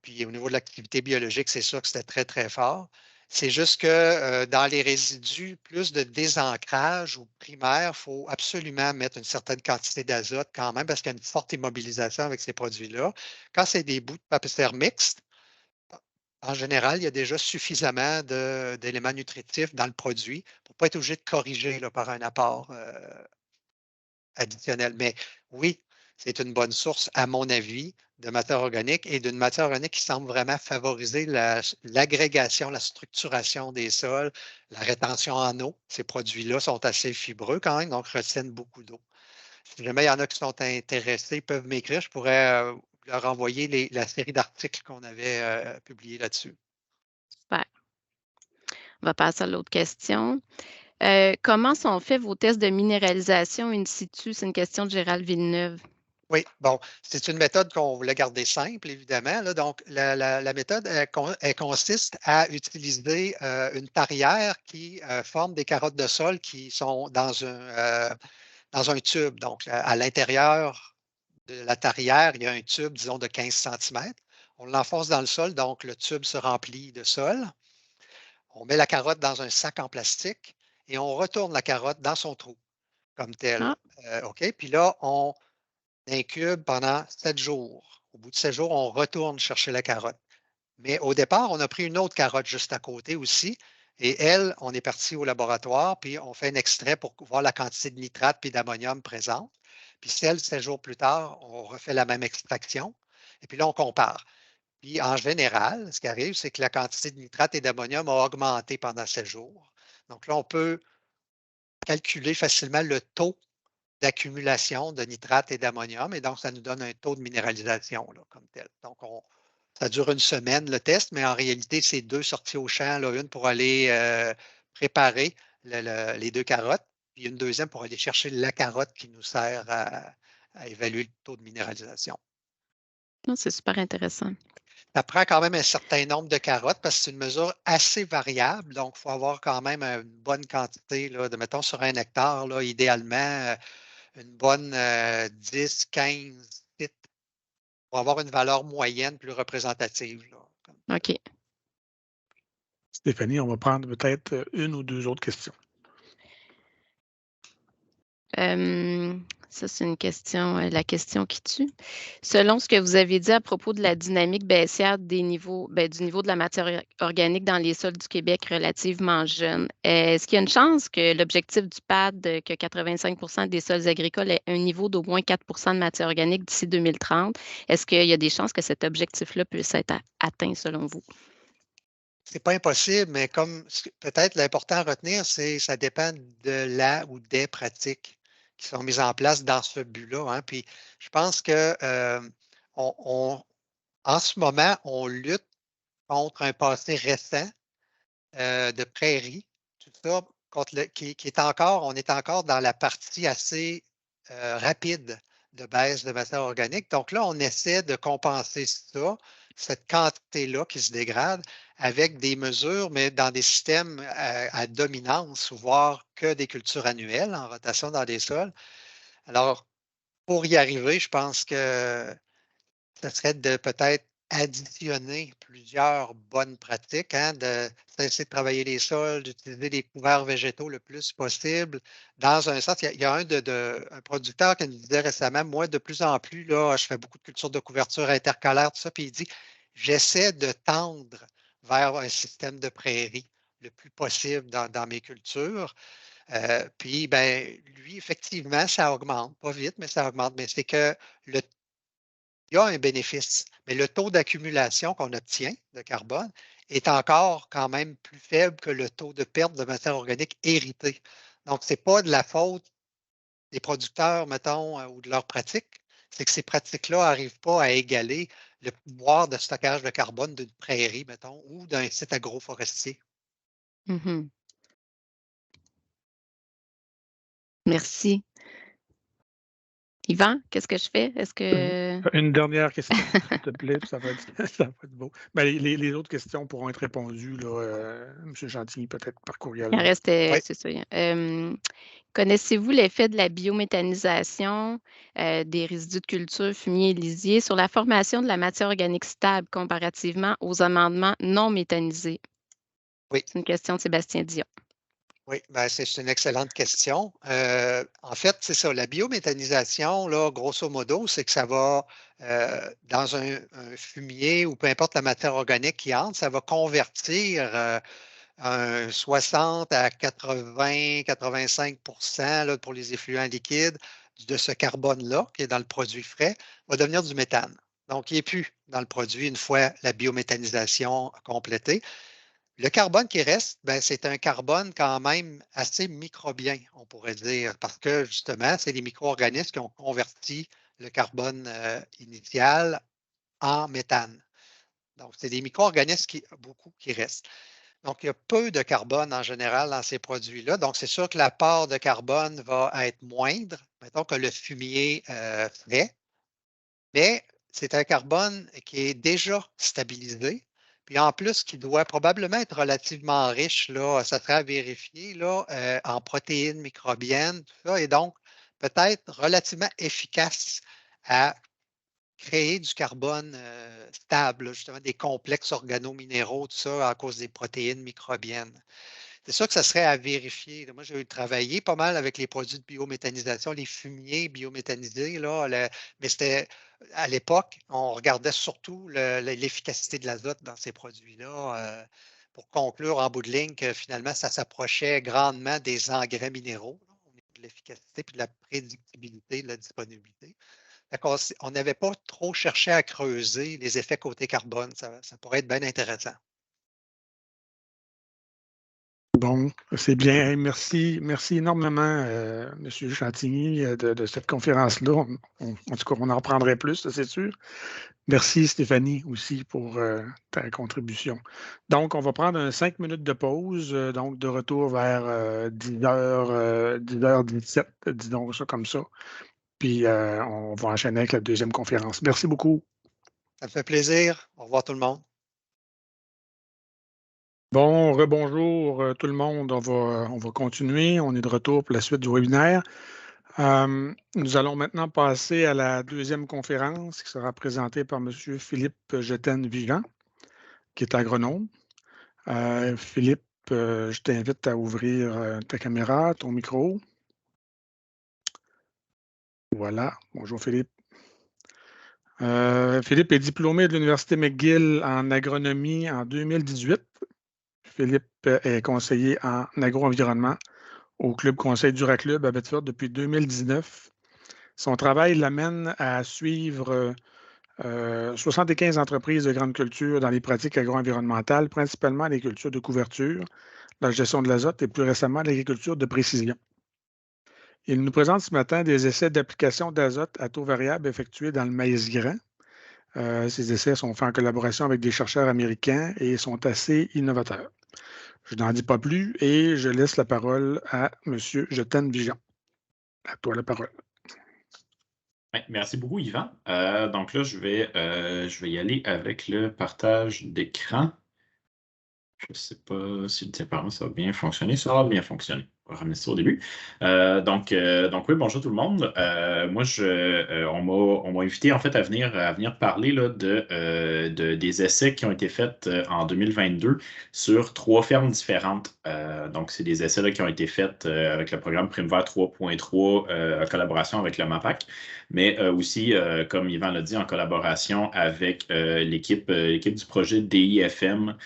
Puis au niveau de l'activité biologique, c'est sûr que c'était très, très fort. C'est juste que dans les résidus, plus de désancrage ou primaire, il faut absolument mettre une certaine quantité d'azote quand même parce qu'il y a une forte immobilisation avec ces produits-là. Quand c'est des bouts de papier mixtes, en général, il y a déjà suffisamment d'éléments nutritifs dans le produit pour ne pas être obligé de corriger là, par un apport additionnel. Mais oui, c'est une bonne source, à mon avis, de matière organique et d'une matière organique qui semble vraiment favoriser l'agrégation, la structuration des sols, la rétention en eau. Ces produits-là sont assez fibreux quand même, donc retiennent beaucoup d'eau. Si jamais il y en a qui sont intéressés, ils peuvent m'écrire. Je pourrais leur envoyer la série d'articles qu'on avait publiés là-dessus. Super. On va passer à l'autre question. Comment sont faits vos tests de minéralisation in situ? C'est une question de Gérald Villeneuve. Oui, bon, c'est une méthode qu'on voulait garder simple, évidemment, là. Donc, la méthode, elle consiste à utiliser une tarière qui forme des carottes de sol qui sont dans un tube. Donc, à l'intérieur de la tarière, il y a un tube, disons, de 15 centimètres. On l'enfonce dans le sol, donc le tube se remplit de sol. On met la carotte dans un sac en plastique et on retourne la carotte dans son trou, comme tel. Ah, OK? Puis là, on incube pendant 7 jours. Au bout de 7 jours, on retourne chercher la carotte. Mais au départ, on a pris une autre carotte juste à côté aussi. Et elle, on est parti au laboratoire, puis on fait un extrait pour voir la quantité de nitrate puis d'ammonium présente. Puis celle, 7 jours plus tard, on refait la même extraction. Et puis là, on compare. Puis en général, ce qui arrive, c'est que la quantité de nitrate et d'ammonium a augmenté pendant 7 jours. Donc là, on peut calculer facilement le taux d'accumulation de nitrate et d'ammonium, et donc ça nous donne un taux de minéralisation là, comme tel. Donc, ça dure une semaine le test, mais en réalité, c'est 2 sorties au champ, là, une pour aller préparer les 2 carottes, puis une deuxième pour aller chercher la carotte qui nous sert à évaluer le taux de minéralisation. non, c'est super intéressant. Ça prend quand même un certain nombre de carottes parce que c'est une mesure assez variable. Donc, il faut avoir quand même une bonne quantité, là, mettons, sur un hectare, là, idéalement, une bonne 10, 15 titres pour avoir une valeur moyenne plus représentative, là. OK. Stéphanie, on va prendre peut-être une ou deux autres questions. Ça, c'est une question, la question qui tue. Selon ce que vous avez dit à propos de la dynamique baissière des niveaux, du niveau de la matière organique dans les sols du Québec relativement jeunes, est-ce qu'il y a une chance que l'objectif du PAD, que 85 des sols agricoles aient un niveau d'au moins 4 de matière organique d'ici 2030? Est-ce qu'il y a des chances que cet objectif-là puisse être atteint selon vous? C'est pas impossible, mais comme peut-être l'important à retenir, c'est ça dépend de la ou des pratiques qui sont mises en place dans ce but-là, hein. Puis je pense que en ce moment, on lutte contre un passé récent de prairies, tout ça, qui est encore, on est encore dans la partie assez rapide de baisse de matière organique. Donc là, on essaie de compenser ça, cette quantité-là qui se dégrade, avec des mesures, mais dans des systèmes à dominance, ou voire que des cultures annuelles en rotation dans des sols. Alors, pour y arriver, je pense que ce serait de peut-être additionner plusieurs bonnes pratiques, hein, de cesser de travailler les sols, d'utiliser les couverts végétaux le plus possible. Dans un sens, il y a un producteur qui nous disait récemment, moi, de plus en plus, là, je fais beaucoup de cultures de couverture intercalaire, tout ça, puis il dit, j'essaie de tendre vers un système de prairies le plus possible dans mes cultures. Puis, ben, lui, effectivement, ça augmente, pas vite, mais ça augmente. Mais c'est que il y a un bénéfice, mais le taux d'accumulation qu'on obtient de carbone est encore quand même plus faible que le taux de perte de matière organique héritée. Donc, ce n'est pas de la faute des producteurs, mettons, ou de leurs pratiques, c'est que ces pratiques-là n'arrivent pas à égaler le pouvoir de stockage de carbone d'une prairie, mettons, ou d'un site agroforestier. Mhm. Merci. Yvan, qu'est-ce que je fais? Est-ce que. Une dernière question, s'il te plaît, puis ça va être beau. Ben, les autres questions pourront être répondues, là, M. Chantilly, peut-être par courriel. Il en reste, Oui. c'est ça. Connaissez-vous l'effet de la biométhanisation des résidus de culture, fumier et lisier sur la formation de la matière organique stable comparativement aux amendements non méthanisés? Oui. C'est une question de Sébastien Dion. Oui, ben, c'est une excellente question. En fait, c'est ça, la biométhanisation, là, grosso modo, c'est que ça va, dans un fumier ou peu importe la matière organique qui entre, ça va convertir un 60 à 80, 85 là, pour les effluents liquides de ce carbone-là, qui est dans le produit frais, va devenir du méthane. Donc, il n'est plus dans le produit une fois la biométhanisation complétée. Le carbone qui reste, ben, c'est un carbone quand même assez microbien, on pourrait dire, parce que justement, c'est les micro-organismes qui ont converti le carbone initial en méthane. Donc, c'est des micro-organismes beaucoup qui restent. Donc, il y a peu de carbone en général dans ces produits-là. Donc, c'est sûr que la part de carbone va être moindre, mettons que le fumier frais, mais c'est un carbone qui est déjà stabilisé. Puis en plus, qui doit probablement être relativement riche, là, ça serait à vérifier, là, en protéines microbiennes, tout ça, et donc peut-être relativement efficace à créer du carbone stable, justement des complexes organominéraux, tout ça, à cause des protéines microbiennes. C'est sûr que ça serait à vérifier. Moi, j'ai travaillé pas mal avec les produits de biométhanisation, les fumiers biométhanisés, là, mais c'était à l'époque, on regardait surtout l'efficacité de l'azote dans ces produits-là pour conclure en bout de ligne que finalement, ça s'approchait grandement des engrais minéraux, là, au niveau de l'efficacité et de la prédictibilité de la disponibilité. On n'avait pas trop cherché à creuser les effets côté carbone. Ça pourrait être bien intéressant. Bon, c'est bien. Merci énormément, M. Chantilly, de cette conférence-là. En tout cas, on en reprendrait plus, ça, c'est sûr. Merci, Stéphanie, aussi, pour ta contribution. Donc, on va prendre 5 minutes de pause, donc de retour vers 10h17, disons ça comme ça. Puis, on va enchaîner avec la deuxième conférence. Merci beaucoup. Ça me fait plaisir. Au revoir tout le monde. Bon, rebonjour tout le monde. On va continuer. On est de retour pour la suite du webinaire. Nous allons maintenant passer à la deuxième conférence qui sera présentée par M. Philippe Jetten-Vigan, qui est agronome. Philippe, je t'invite à ouvrir ta caméra, ton micro. Voilà. Bonjour Philippe. Philippe est diplômé de l'Université McGill en agronomie en 2018. Philippe est conseiller en agro-environnement au Club Conseil Duraclub à Bedford depuis 2019. Son travail l'amène à suivre 75 entreprises de grande culture dans les pratiques agro-environnementales, principalement les cultures de couverture, la gestion de l'azote et plus récemment l'agriculture de précision. Il nous présente ce matin des essais d'application d'azote à taux variable effectués dans le maïs grain. Ces essais sont faits en collaboration avec des chercheurs américains et sont assez innovateurs. Je n'en dis pas plus et je laisse la parole à M. Jetten-Vigan. À toi la parole. Ouais, merci beaucoup, Yvan. Donc là, je vais y aller avec le partage d'écran. Je ne sais pas si le séparant, ça va bien fonctionner. Ça va bien fonctionner. On va ramener ça au début. Donc oui, bonjour tout le monde. Moi, on m'a invité en fait à venir parler là, des essais qui ont été faits en 2022 sur 3 fermes différentes. Donc, c'est des essais là, qui ont été faits avec le programme Primevert 3.3 en collaboration avec le MAPAC, mais aussi, comme Yvan l'a dit, en collaboration avec l'équipe du projet DIFM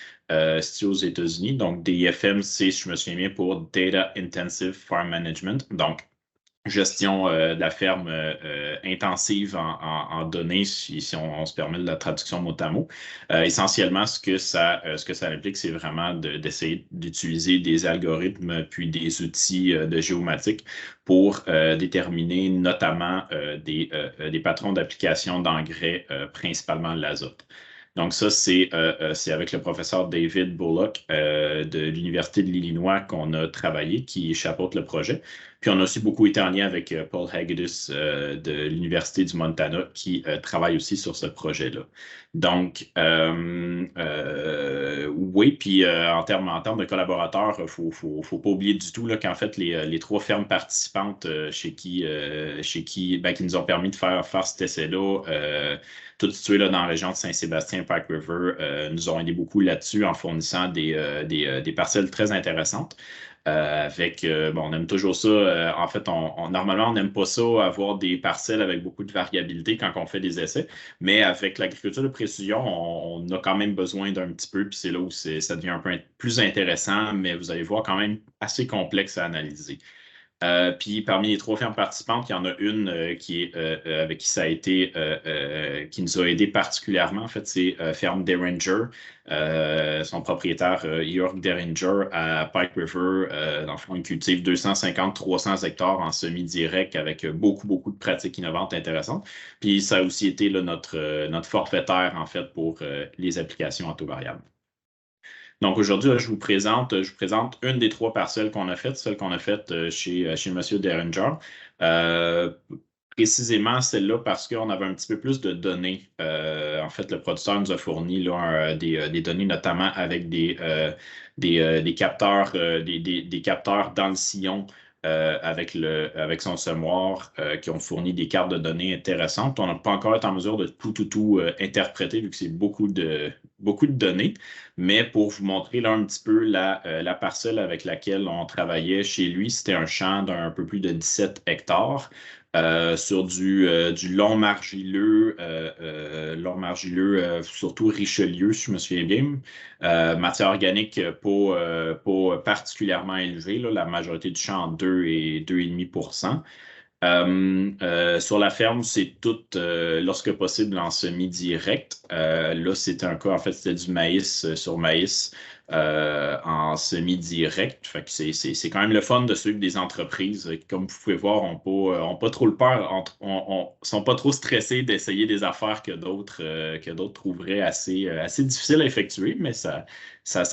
situé aux États-Unis. Donc, DIFM, c'est, si je me souviens bien, pour Data Intensive Farm Management. Donc, gestion de la ferme intensive en données, si on se permet de la traduction mot à mot. Essentiellement, ce que ça implique, c'est vraiment d'essayer d'utiliser des algorithmes puis des outils de géomatique pour déterminer notamment des patrons d'application d'engrais, principalement l'azote. Donc ça, c'est avec le professeur David Bullock de l'Université de l'Illinois qu'on a travaillé, qui chapeaute le projet. Puis on a aussi beaucoup été en lien avec Paul Hagedis de l'Université du Montana qui travaille aussi sur ce projet-là. Donc, oui, puis en termes de collaborateurs, il ne faut pas oublier du tout qu'en fait, les 3 fermes participantes chez qui nous ont permis de faire cet essai-là, toutes situées là, dans la région de Saint-Sébastien, Pike River, nous ont aidé beaucoup là-dessus en fournissant des parcelles très intéressantes. On aime toujours ça. En fait, normalement, on n'aime pas ça, avoir des parcelles avec beaucoup de variabilité quand on fait des essais, mais avec l'agriculture de précision, on a quand même besoin d'un petit peu, puis c'est là où ça devient un peu plus intéressant, mais vous allez voir quand même assez complexe à analyser. Puis parmi les 3 fermes participantes, il y en a une qui est avec qui ça a été qui nous a aidé particulièrement. En fait, c'est ferme Derringer. Son propriétaire Jörg Derringer à Pike River. Dans le fond, il cultive 250-300 hectares en semi-direct avec beaucoup de pratiques innovantes intéressantes. Puis ça a aussi été là, notre forfaitaire en fait pour les applications en taux variable. Donc aujourd'hui, je vous présente une des 3 parcelles qu'on a faites, celle qu'on a faite chez M. Derringer. Précisément celle-là parce qu'on avait un petit peu plus de données. En fait, le producteur nous a fourni là, des données, notamment avec des capteurs, des capteurs dans le sillon avec son semoir qui ont fourni des cartes de données intéressantes. On n'a pas encore été en mesure de tout interpréter vu que c'est beaucoup de données. Mais pour vous montrer là un petit peu la parcelle avec laquelle on travaillait chez lui, c'était un champ d'un peu plus de 17 hectares. Sur du long argileux, surtout Richelieu, si je me souviens bien. Matière organique pas particulièrement élevée, là, la majorité du champ 2 et 2,5%. Sur la ferme, c'est tout, lorsque possible, en semi-direct. Là, c'était un cas, en fait, c'était du maïs sur maïs en semi-direct. Fait que c'est quand même le fun de suivre des entreprises qui, comme vous pouvez voir, ont pas trop le peur, sont pas trop stressés d'essayer des affaires que d'autres trouveraient assez difficiles à effectuer, mais ça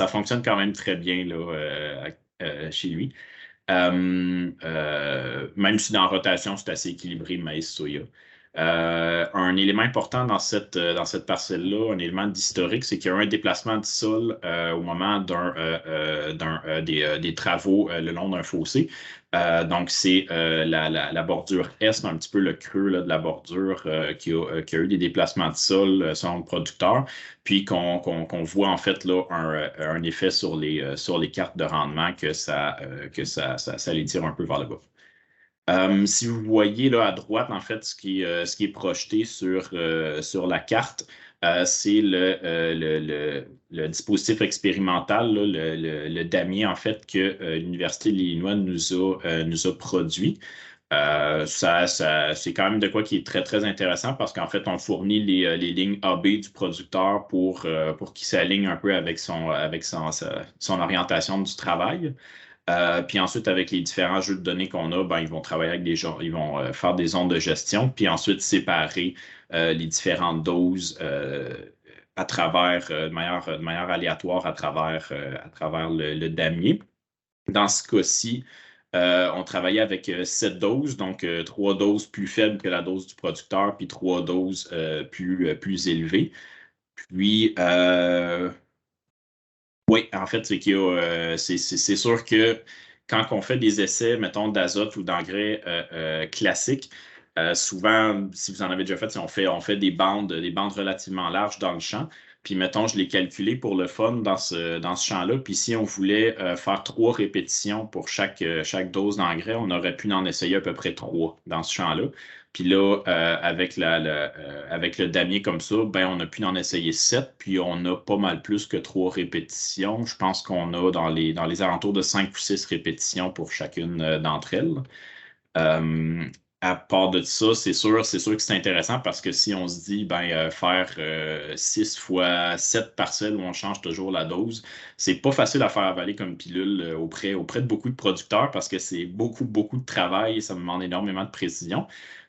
fonctionne quand même très bien là, chez lui. Même si dans la rotation, c'est assez équilibré, maïs-soya. Un élément important dans cette parcelle-là, un élément d'historique, c'est qu'il y a eu un déplacement de sol au moment des travaux le long d'un fossé. Donc, c'est la bordure est, un petit peu le creux là, de la bordure qui a eu des déplacements de sol selon le producteur, puis qu'on voit en fait là un effet sur les cartes de rendement que ça les tire un peu vers le bas. Si vous voyez là à droite, en fait, ce qui est projeté sur la carte, c'est le dispositif expérimental, là, le damier, en fait, que l'Université de l'Illinois nous a produit. C'est quand même de quoi qui est très, très intéressant parce qu'en fait, on fournit les lignes AB du producteur pour qu'il s'aligne un peu avec son orientation du travail. Puis ensuite, avec les différents jeux de données qu'on a, ils vont travailler avec ils vont faire des ondes de gestion, puis ensuite séparer les différentes doses à travers, de manière aléatoire à travers le damier. Dans ce cas-ci, on travaillait avec 7 doses, donc 3 doses plus faibles que la dose du producteur, puis 3 doses plus élevées. Puis, oui, en fait, c'est sûr que quand on fait des essais, mettons, d'azote ou d'engrais classiques, souvent, si vous en avez déjà fait, on fait des bandes relativement larges dans le champ. Puis, mettons, je l'ai calculé pour le fun dans ce champ-là. Puis, si on voulait faire 3 répétitions pour chaque dose d'engrais, on aurait pu en essayer à peu près 3 dans ce champ-là. Puis là, avec le damier comme ça, ben, on a pu en essayer 7, puis on a pas mal plus que 3 répétitions. Je pense qu'on a dans les alentours de 5 ou 6 répétitions pour chacune d'entre elles. À part de ça, c'est sûr que c'est intéressant parce que si on se dit faire 6 fois 7 parcelles où on change toujours la dose, c'est pas facile à faire avaler comme pilule auprès de beaucoup de producteurs parce que c'est beaucoup de travail et ça me demande énormément de précision.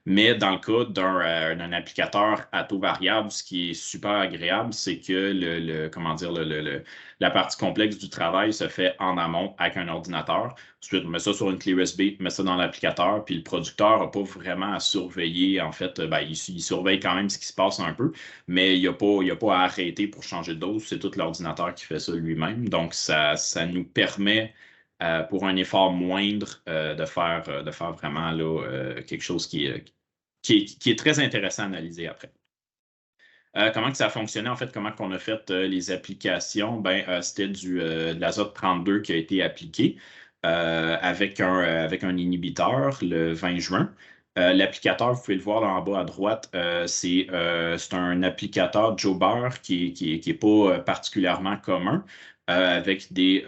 Mais dans le cas d'un applicateur à taux variable, ce qui est super agréable, c'est que la partie complexe du travail se fait en amont avec un ordinateur. Ensuite, on met ça sur une clé USB, on met ça dans l'applicateur, puis le producteur n'a pas vraiment à surveiller. En fait, il surveille quand même ce qui se passe un peu, mais il n'y a pas à arrêter pour changer de dose. C'est tout l'ordinateur qui fait ça lui-même. Donc, ça nous permet, pour un effort moindre, de faire vraiment là, quelque chose qui est très intéressant à analyser après. Comment que ça a fonctionné? En fait, comment qu'on a fait les applications? C'était de l'azote 32 qui a été appliqué avec un inhibiteur le 20 juin. L'applicateur, vous pouvez le voir là en bas à droite, c'est un applicateur Jobber qui est pas particulièrement commun. Avec des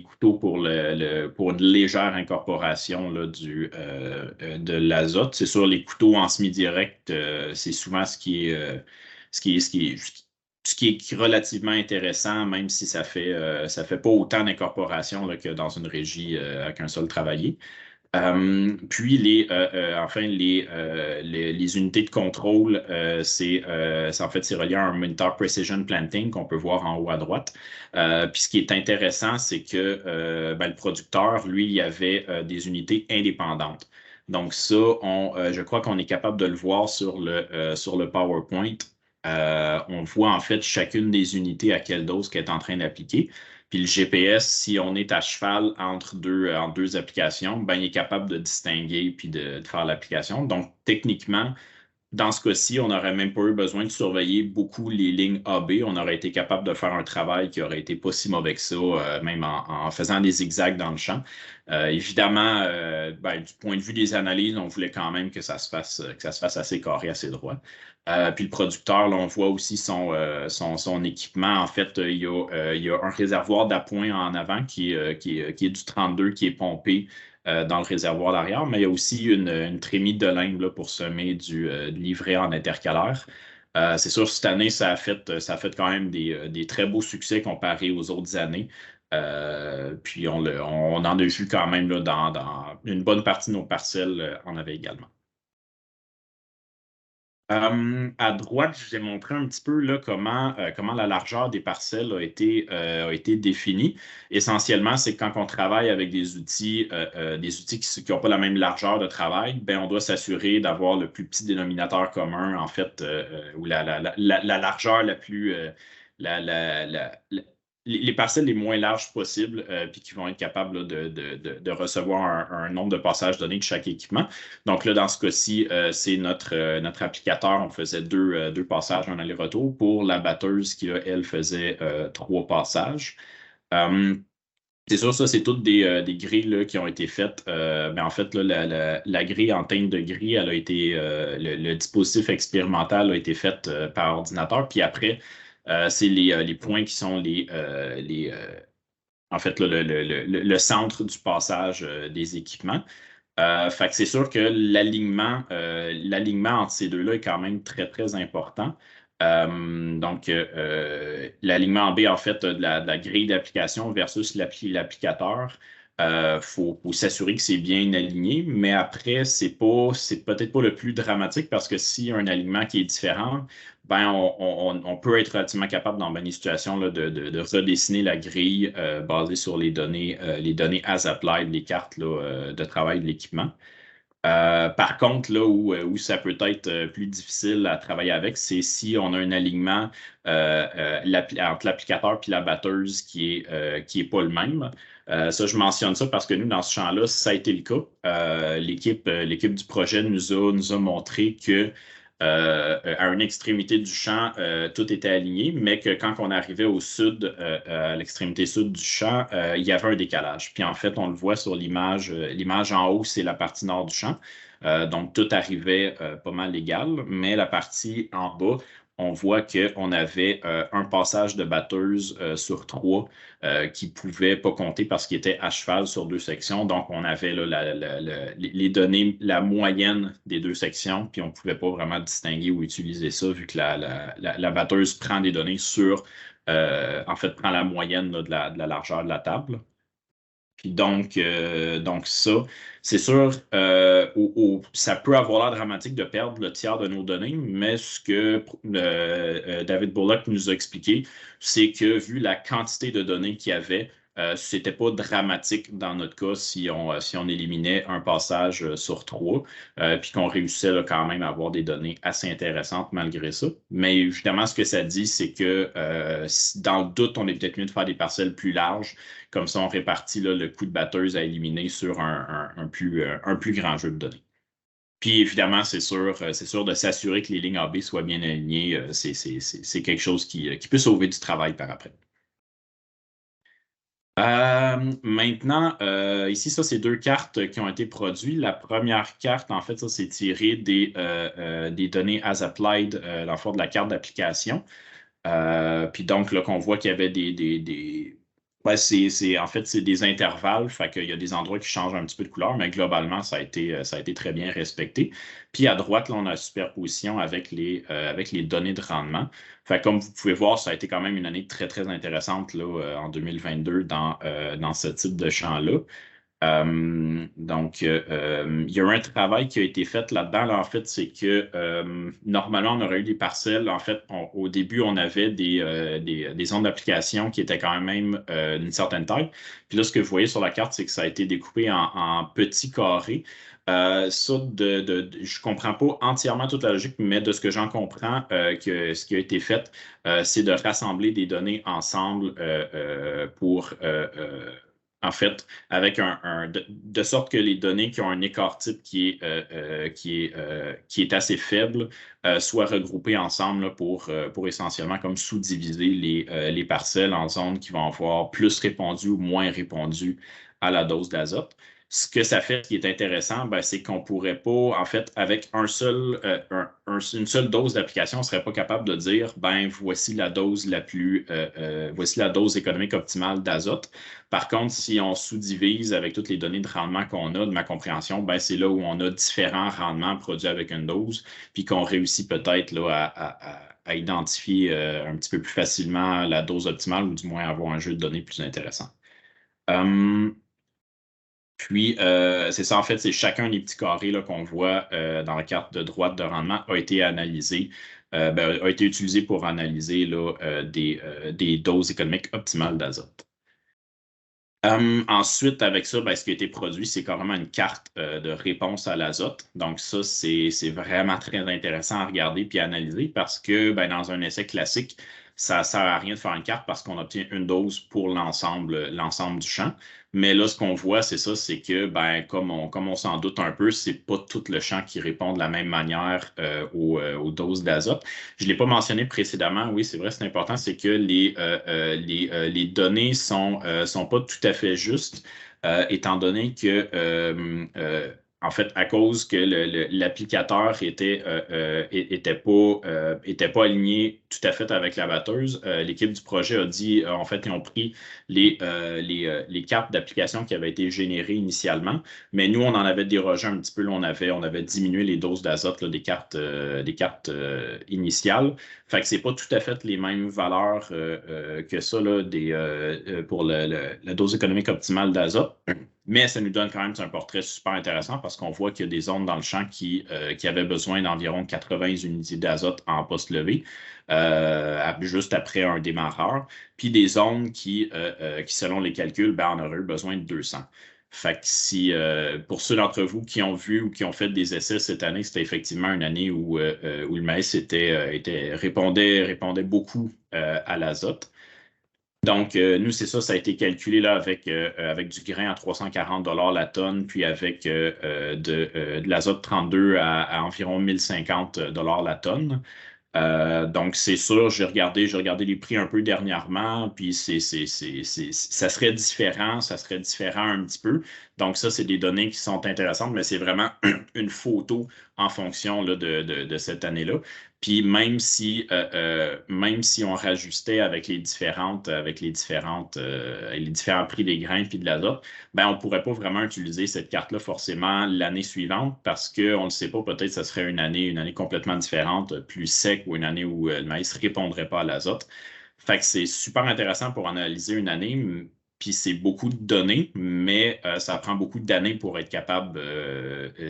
couteaux pour une légère incorporation là, de l'azote. C'est sûr, les couteaux en semi-direct, c'est souvent ce qui est relativement intéressant, même si ça fait pas autant d'incorporation que dans une régie avec un sol travaillé. Puis les unités de contrôle, c'est relié à un monitor Precision Planting qu'on peut voir en haut à droite. Puis ce qui est intéressant, c'est que le producteur, lui, il avait des unités indépendantes. Donc ça, je crois qu'on est capable de le voir sur le PowerPoint. On voit en fait chacune des unités à quelle dose qu'elle est en train d'appliquer. Puis le GPS, si on est à cheval entre deux applications, il est capable de distinguer puis de faire l'application. Donc, techniquement, dans ce cas-ci, on n'aurait même pas eu besoin de surveiller beaucoup les lignes AB. On aurait été capable de faire un travail qui aurait été pas si mauvais que ça, même en faisant des zigzags dans le champ. Évidemment, du point de vue des analyses, on voulait quand même que ça se fasse assez carré, assez droit. Puis le producteur, là, on voit aussi son équipement. En fait, il y a un réservoir d'appoint en avant qui est du 32 qui est pompé dans le réservoir d'arrière, mais il y a aussi une trémie de limbe là, pour semer du livret en intercalaire. C'est sûr, cette année, ça a fait quand même des très beaux succès comparés aux autres années. Puis on en a vu quand même là, dans une bonne partie de nos parcelles en avait également. À droite, je vous ai montré un petit peu là, comment la largeur des parcelles a été définie. Essentiellement, c'est que quand on travaille avec des outils qui n'ont pas la même largeur de travail, on doit s'assurer d'avoir le plus petit dénominateur commun, en fait, ou la largeur la plus les parcelles les moins larges possibles, puis qui vont être capables là, de recevoir un nombre de passages donnés de chaque équipement. Donc là, dans ce cas-ci, c'est notre applicateur. On faisait deux passages en aller-retour. Pour la batteuse qui, elle, faisait 3 passages. C'est sûr, ça, c'est toutes des grilles là, qui ont été faites. En fait, là, la grille en teinte de grille, elle a été le dispositif expérimental a été fait par ordinateur. Puis après, c'est les points qui sont en fait, le centre du passage des équipements. Fait que c'est sûr que l'alignement entre ces deux-là est quand même très, très important. Donc, l'alignement en B, en fait, de la grille d'application versus l'applicateur. Faut s'assurer que c'est bien aligné, mais après, c'est peut-être pas le plus dramatique parce que s'il y a un alignement qui est différent, on peut être relativement capable dans une situation là, de redessiner la grille basée sur les données as applied, les cartes là, de travail de l'équipement. Par contre, là où ça peut être plus difficile à travailler avec, c'est si on a un alignement entre l'applicateur et la batteuse qui est pas le même. Ça, je mentionne ça parce que nous, dans ce champ-là, ça a été le cas. L'équipe du projet nous a montré que à une extrémité du champ, tout était aligné, mais que quand on arrivait au sud, à l'extrémité sud du champ, il y avait un décalage. Puis en fait, on le voit sur l'image. L'image en haut, c'est la partie nord du champ. Donc, tout arrivait pas mal légal, mais la partie en bas, on voit qu'on avait un passage de batteuse sur 3 qui ne pouvait pas compter parce qu'il était à cheval sur 2 sections. Donc, on avait là, les données, la moyenne des 2 sections, puis on ne pouvait pas vraiment distinguer ou utiliser ça vu que la batteuse prend des données sur, en fait, prend la moyenne là, de la largeur de la table. Puis donc ça, c'est sûr, ça peut avoir l'air dramatique de perdre le tiers de nos données, mais ce que David Bullock nous a expliqué, c'est que vu la quantité de données qu'il y avait, c'était pas dramatique dans notre cas si on éliminait un passage sur 3, puis qu'on réussissait là, quand même à avoir des données assez intéressantes malgré ça. Mais évidemment, ce que ça dit, c'est que dans le doute, on est peut-être mieux de faire des parcelles plus larges. Comme ça, on répartit là, le coût de batteuse à éliminer sur un plus grand jeu de données. Puis évidemment, c'est sûr de s'assurer que les lignes AB soient bien alignées. C'est quelque chose qui peut sauver du travail par après. Maintenant, ici, ça, c'est 2 cartes qui ont été produites. La première carte, en fait, ça, c'est tiré des données as applied, dans le fond de la carte d'application. Puis donc, là, qu'on voit qu'il y avait en fait, c'est des intervalles, fait qu'il y a des endroits qui changent un petit peu de couleur, mais globalement, ça a été très bien respecté. Puis à droite, là, on a la superposition avec les données de rendement. Fait comme vous pouvez voir, ça a été quand même une année très, très intéressante là, en 2022 dans ce type de champ-là. Donc, il y a eu un travail qui a été fait là-dedans. Là, en fait, c'est que normalement, on aurait eu des parcelles. En fait, au début, on avait des zones d'application qui étaient quand même d'une certaine taille. Puis là, ce que vous voyez sur la carte, c'est que ça a été découpé en petits carrés. Ça, je comprends pas entièrement toute la logique, mais de ce que j'en comprends, ce qui a été fait, c'est de rassembler des données ensemble pour en fait, avec de sorte que les données qui ont un écart type qui est assez faible soient regroupées ensemble là, pour essentiellement comme sous-diviser les parcelles en zones qui vont avoir plus répondu ou moins répondu à la dose d'azote. Ce que ça fait, ce qui est intéressant, ben, c'est qu'on ne pourrait pas, en fait, avec une seule dose d'application, on ne serait pas capable de dire, ben, voici la dose voici la dose économique optimale d'azote. Par contre, si on sous-divise avec toutes les données de rendement qu'on a, de ma compréhension, ben, c'est là où on a différents rendements produits avec une dose, puis qu'on réussit peut-être là, à identifier un petit peu plus facilement la dose optimale ou du moins avoir un jeu de données plus intéressant. Puis, c'est ça, en fait, c'est chacun des petits carrés qu'on voit dans la carte de droite de rendement a été analysé, a été utilisé pour analyser là, des doses économiques optimales d'azote. Ensuite, avec ça, ce qui a été produit, c'est carrément une carte de réponse à l'azote. Donc, ça, c'est vraiment très intéressant à regarder puis à analyser parce que dans un essai classique, ça ne sert à rien de faire une carte parce qu'on obtient une dose pour l'ensemble du champ. Mais là, ce qu'on voit, c'est ça, c'est que, comme on s'en doute un peu, c'est pas tout le champ qui répond de la même manière aux doses d'azote. Je ne l'ai pas mentionné précédemment, oui, c'est vrai, c'est important, c'est que les données sont pas tout à fait justes, étant donné que en fait, à cause que l'applicateur était pas aligné tout à fait avec la batteuse, l'équipe du projet a dit, en fait, ils ont pris les cartes d'application qui avaient été générées initialement, mais nous, on en avait dérogé un petit peu. Là, on avait diminué les doses d'azote des cartes initiales. Fait que c'est pas tout à fait les mêmes valeurs que ça là, pour la dose économique optimale d'azote. Mais ça nous donne quand même un portrait super intéressant parce qu'on voit qu'il y a des zones dans le champ qui avaient besoin d'environ 80 unités d'azote en poste levé, juste après un démarreur, puis des zones qui selon les calculs, on aurait eu besoin de 200. Fait que si, pour ceux d'entre vous qui ont vu ou qui ont fait des essais cette année, c'était effectivement une année où le maïs répondait beaucoup à l'azote. Donc, nous, c'est ça, ça a été calculé là, avec du grain à 340 $ la tonne, puis avec de l'azote 32 à environ 1050 $ la tonne. Donc, c'est sûr, j'ai regardé les prix un peu dernièrement, puis ça serait différent un petit peu. Donc, ça, c'est des données qui sont intéressantes, mais c'est vraiment une photo en fonction là, de cette année-là. Puis même si on rajustait avec les différents prix des grains puis de l'azote, ben on ne pourrait pas vraiment utiliser cette carte-là forcément l'année suivante parce qu'on ne sait pas, peut-être que ça serait une année complètement différente, plus sec ou une année où le maïs ne répondrait pas à l'azote. Fait que c'est super intéressant pour analyser une année, puis c'est beaucoup de données, mais ça prend beaucoup d'années pour être capable.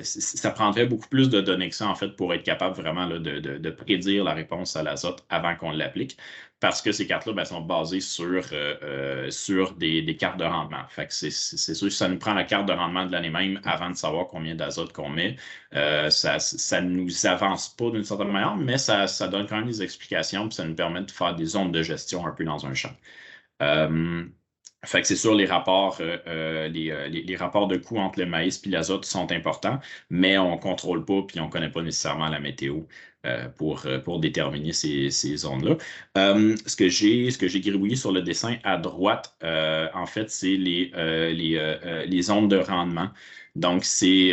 Ça prendrait beaucoup plus de données que ça, en fait, pour être capable vraiment là, de prédire la réponse à l'azote avant qu'on l'applique, parce que ces cartes-là ben, sont basées sur des cartes de rendement. Fait que c'est sûr que ça nous prend la carte de rendement de l'année même avant de savoir combien d'azote qu'on met. Ça ne nous avance pas d'une certaine manière, mais ça donne quand même des explications, puis ça nous permet de faire des zones de gestion un peu dans un champ. Fait que c'est sûr, les rapports de coût entre le maïs et l'azote sont importants, mais on ne contrôle pas puis on ne connaît pas nécessairement la météo pour déterminer ces zones-là. Ce que j'ai gribouillé sur le dessin à droite, en fait, c'est les zones de rendement. Donc, c'est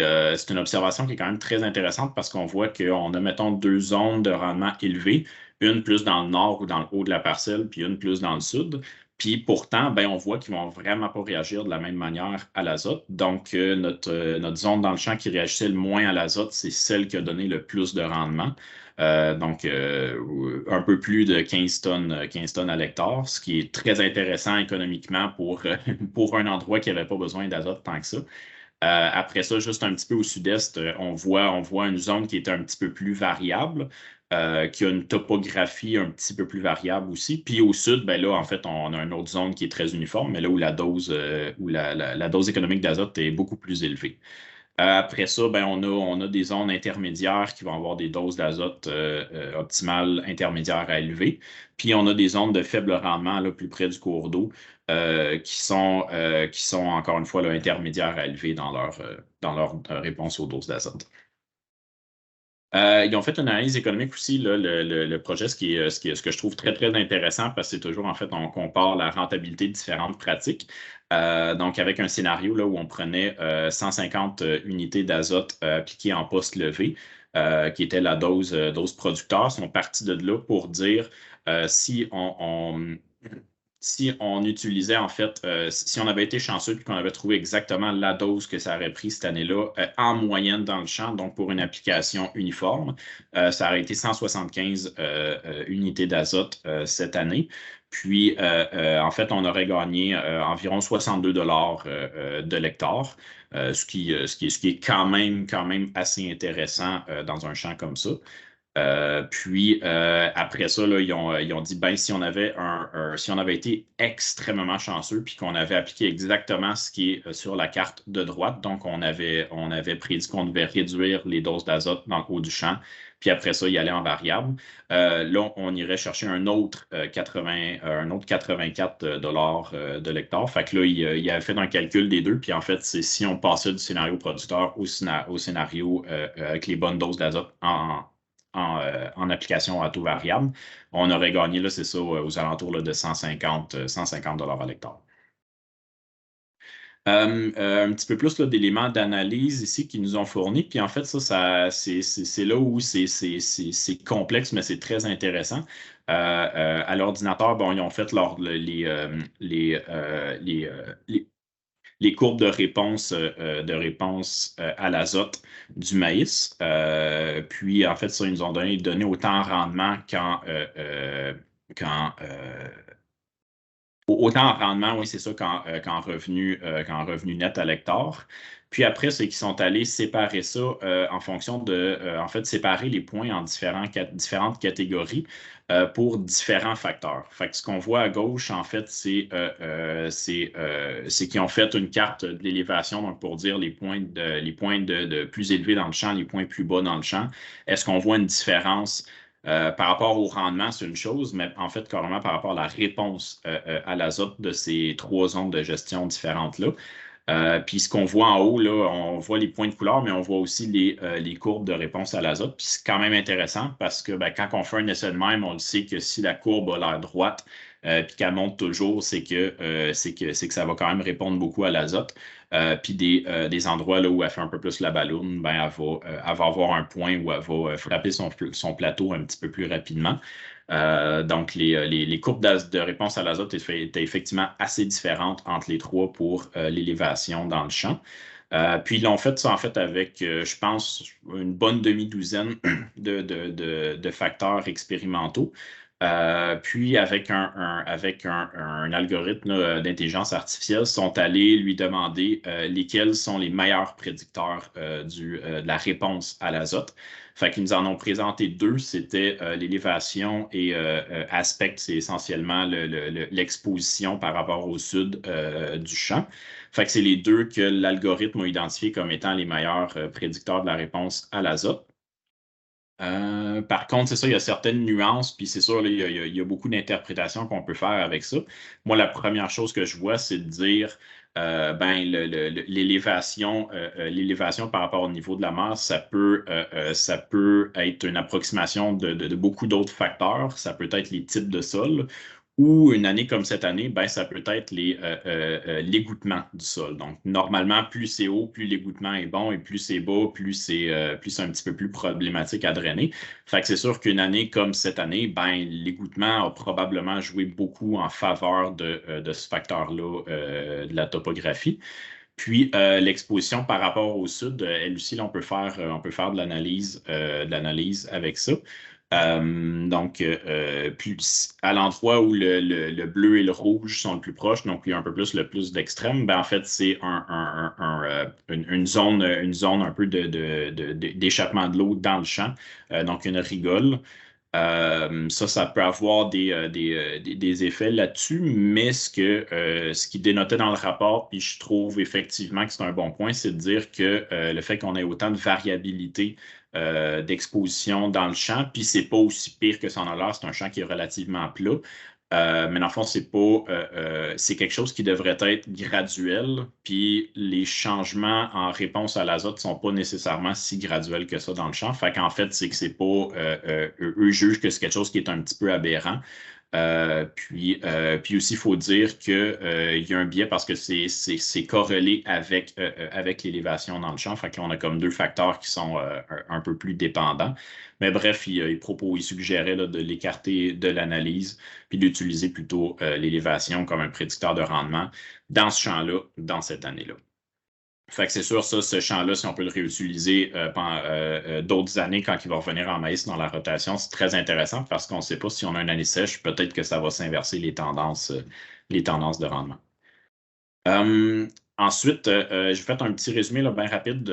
une observation qui est quand même très intéressante parce qu'on voit qu'on a, mettons, 2 zones de rendement élevées, une plus dans le nord ou dans le haut de la parcelle, puis une plus dans le sud. Puis pourtant, ben, on voit qu'ils ne vont vraiment pas réagir de la même manière à l'azote. Donc, notre zone dans le champ qui réagissait le moins à l'azote, c'est celle qui a donné le plus de rendement. Donc, un peu plus de 15 tonnes à l'hectare, ce qui est très intéressant économiquement pour un endroit qui n'avait pas besoin d'azote tant que ça. Après ça, juste un petit peu au sud-est, on voit une zone qui est un petit peu plus variable, qui a une topographie un petit peu plus variable aussi. Puis au sud, ben là, en fait, on a une autre zone qui est très uniforme, mais là où la dose économique d'azote est beaucoup plus élevée. Après ça, ben, on a des zones intermédiaires qui vont avoir des doses d'azote optimales intermédiaires à élevées. Puis on a des zones de faible rendement là, plus près du cours d'eau qui sont encore une fois là, intermédiaires à élevées dans leur réponse aux doses d'azote. Ils ont fait une analyse économique aussi, là, le projet, ce que je trouve très, très intéressant, parce que c'est toujours, en fait, on compare la rentabilité de différentes pratiques. Donc, avec un scénario là, où on prenait 150 unités d'azote appliquées en poste levé, qui était la dose producteur, sont partis de là pour dire si on utilisait, en fait, si on avait été chanceux et qu'on avait trouvé exactement la dose que ça aurait pris cette année-là en moyenne dans le champ, donc pour une application uniforme, ça aurait été 175 unités d'azote cette année. Puis, en fait, on aurait gagné environ 62 $ de l'hectare, ce qui est quand même assez intéressant dans un champ comme ça. Puis après ça, là, ils ont dit ben si on avait été extrêmement chanceux puis qu'on avait appliqué exactement ce qui est sur la carte de droite, donc on avait prédit qu'on devait réduire les doses d'azote dans le haut du champ, puis après ça, y aller en variable. Là, on irait chercher un autre 84 $ de l'hectare. Fait que là, il avait fait un calcul des deux, puis en fait, c'est si on passait du scénario producteur au scénario avec les bonnes doses d'azote en application à taux variable, on aurait gagné, là, c'est ça, aux alentours là, de 150 $ à l'hectare. Un petit peu plus d'éléments d'analyse ici qui nous ont fournis. Puis en fait, c'est là où c'est complexe, mais c'est très intéressant. À l'ordinateur, bon, ils ont fait les courbes de réponse à l'azote du maïs. Puis, en fait, ça, ils nous ont donné autant en rendement autant en rendement, oui, c'est ça, qu'en revenu net à l'hectare. Puis après, c'est qu'ils sont allés séparer ça en fonction en fait, séparer les points en différentes catégories pour différents facteurs. Fait que ce qu'on voit à gauche, en fait, c'est qu'ils ont fait une carte de l'élévation, donc pour dire les points de plus élevés dans le champ, les points plus bas dans le champ. Est-ce qu'on voit une différence Par rapport au rendement, c'est une chose, mais en fait, carrément par rapport à la réponse à l'azote de ces 3 zones de gestion différentes-là. Puis ce qu'on voit en haut, là, on voit les points de couleur, mais on voit aussi les courbes de réponse à l'azote. Puis c'est quand même intéressant parce que quand on fait un essai de même, on le sait que si la courbe a l'air droite, puis qu'elle monte toujours, c'est que ça va quand même répondre beaucoup à l'azote. Puis des endroits là, où elle fait un peu plus la balloune, elle va avoir un point où elle va frapper son plateau un petit peu plus rapidement. Donc, les courbes de réponse à l'azote étaient effectivement assez différentes entre les 3 pour l'élévation dans le champ. Puis, ils l'ont fait ça, en fait, avec, je pense, une bonne demi-douzaine de facteurs expérimentaux. Puis, avec un algorithme d'intelligence artificielle, sont allés lui demander lesquels sont les meilleurs prédicteurs de la réponse à l'azote. Fait qu'ils nous en ont présenté 2, c'était l'élévation et aspect, c'est essentiellement l'exposition par rapport au sud du champ. Fait que c'est les 2 que l'algorithme a identifiés comme étant les meilleurs prédicteurs de la réponse à l'azote. Par contre, c'est ça, il y a certaines nuances, puis c'est sûr, là, il y a beaucoup d'interprétations qu'on peut faire avec ça. Moi, la première chose que je vois, c'est de dire l'élévation par rapport au niveau de la mer, ça peut être une approximation de beaucoup d'autres facteurs. Ça peut être les types de sol. Ou une année comme cette année, ça peut être l'égouttement du sol. Donc, normalement, plus c'est haut, plus l'égouttement est bon, et plus c'est bas, plus c'est un petit peu plus problématique à drainer. Fait que c'est sûr qu'une année comme cette année, l'égouttement a probablement joué beaucoup en faveur de ce facteur-là de la topographie. Puis l'exposition par rapport au sud, elle aussi, là, on peut faire de l'analyse avec ça. Donc, puis à l'endroit où le bleu et le rouge sont le plus proches, donc il y a un peu plus le plus d'extrême, en fait, c'est une zone un peu d'échappement de l'eau dans le champ, donc une rigole. Ça peut avoir des effets là-dessus, mais ce qui dénotait dans le rapport, puis je trouve effectivement que c'est un bon point, c'est de dire que le fait qu'on ait autant de variabilité d'exposition dans le champ, puis c'est pas aussi pire que ça en a l'air, c'est un champ qui est relativement plat. Mais dans le fond, c'est quelque chose qui devrait être graduel, puis les changements en réponse à l'azote ne sont pas nécessairement si graduels que ça dans le champ. Fait qu'en fait, c'est que c'est pas. Eux jugent que c'est quelque chose qui est un petit peu aberrant. Puis aussi, il faut dire qu'il y a un biais parce que c'est corrélé avec l'élévation dans le champ. Fait que là, on a comme 2 facteurs qui sont un peu plus dépendants. Mais bref, il suggérait là, de l'écarter de l'analyse puis d'utiliser plutôt l'élévation comme un prédicteur de rendement dans ce champ-là, dans cette année-là. Fait que c'est sûr, ça, ce champ-là, si on peut le réutiliser pendant d'autres années quand il va revenir en maïs dans la rotation, c'est très intéressant parce qu'on ne sait pas si on a une année sèche, peut-être que ça va s'inverser les tendances de rendement. Ensuite, j'ai fait un petit résumé là, bien rapide.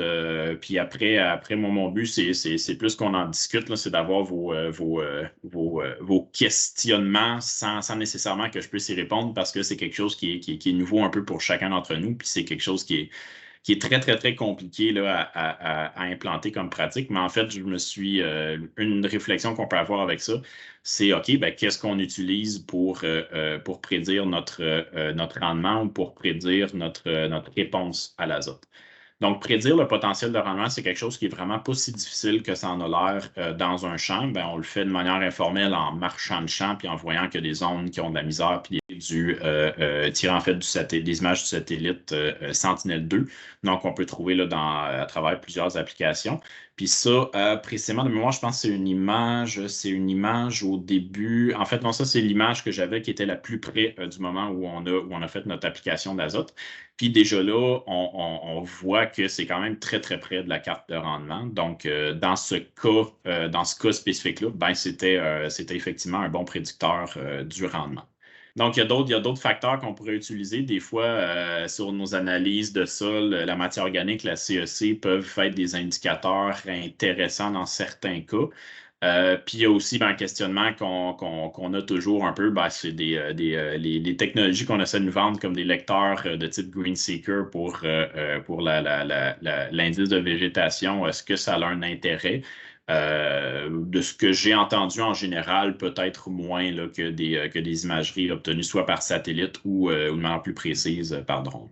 Puis après mon but, c'est plus qu'on en discute, là, c'est d'avoir vos questionnements sans nécessairement que je puisse y répondre parce que c'est quelque chose qui est nouveau un peu pour chacun d'entre nous. Puis c'est quelque chose qui est très, très, très compliqué là, à implanter comme pratique. Mais en fait, une réflexion qu'on peut avoir avec ça, c'est OK, qu'est-ce qu'on utilise pour prédire notre rendement ou pour prédire notre réponse à l'azote? Donc, prédire le potentiel de rendement, c'est quelque chose qui est vraiment pas si difficile que ça en a l'air dans un champ. On le fait de manière informelle en marchant le champ puis en voyant que des zones qui ont de la misère puis tirant en fait des images du satellite Sentinel-2. Donc, on peut trouver là, à travers plusieurs applications. Puis ça, précisément de mémoire, je pense que c'est une image au début. En fait, non, ça, c'est l'image que j'avais qui était la plus près du moment où on a fait notre application d'azote. Puis déjà là, on voit que c'est quand même très, très près de la carte de rendement. Donc, dans ce cas spécifique-là, c'était effectivement un bon prédicteur du rendement. Donc, il y a d'autres facteurs qu'on pourrait utiliser. Des fois, sur nos analyses de sol, la matière organique, la CEC, peuvent être des indicateurs intéressants dans certains cas. Puis, il y a aussi un questionnement qu'on a toujours un peu, c'est les technologies qu'on essaie de nous vendre comme des lecteurs de type GreenSeeker pour l'indice de végétation. Est-ce que ça a un intérêt? De ce que j'ai entendu en général, peut-être moins là, que des imageries obtenues soit par satellite ou de manière plus précise par drone.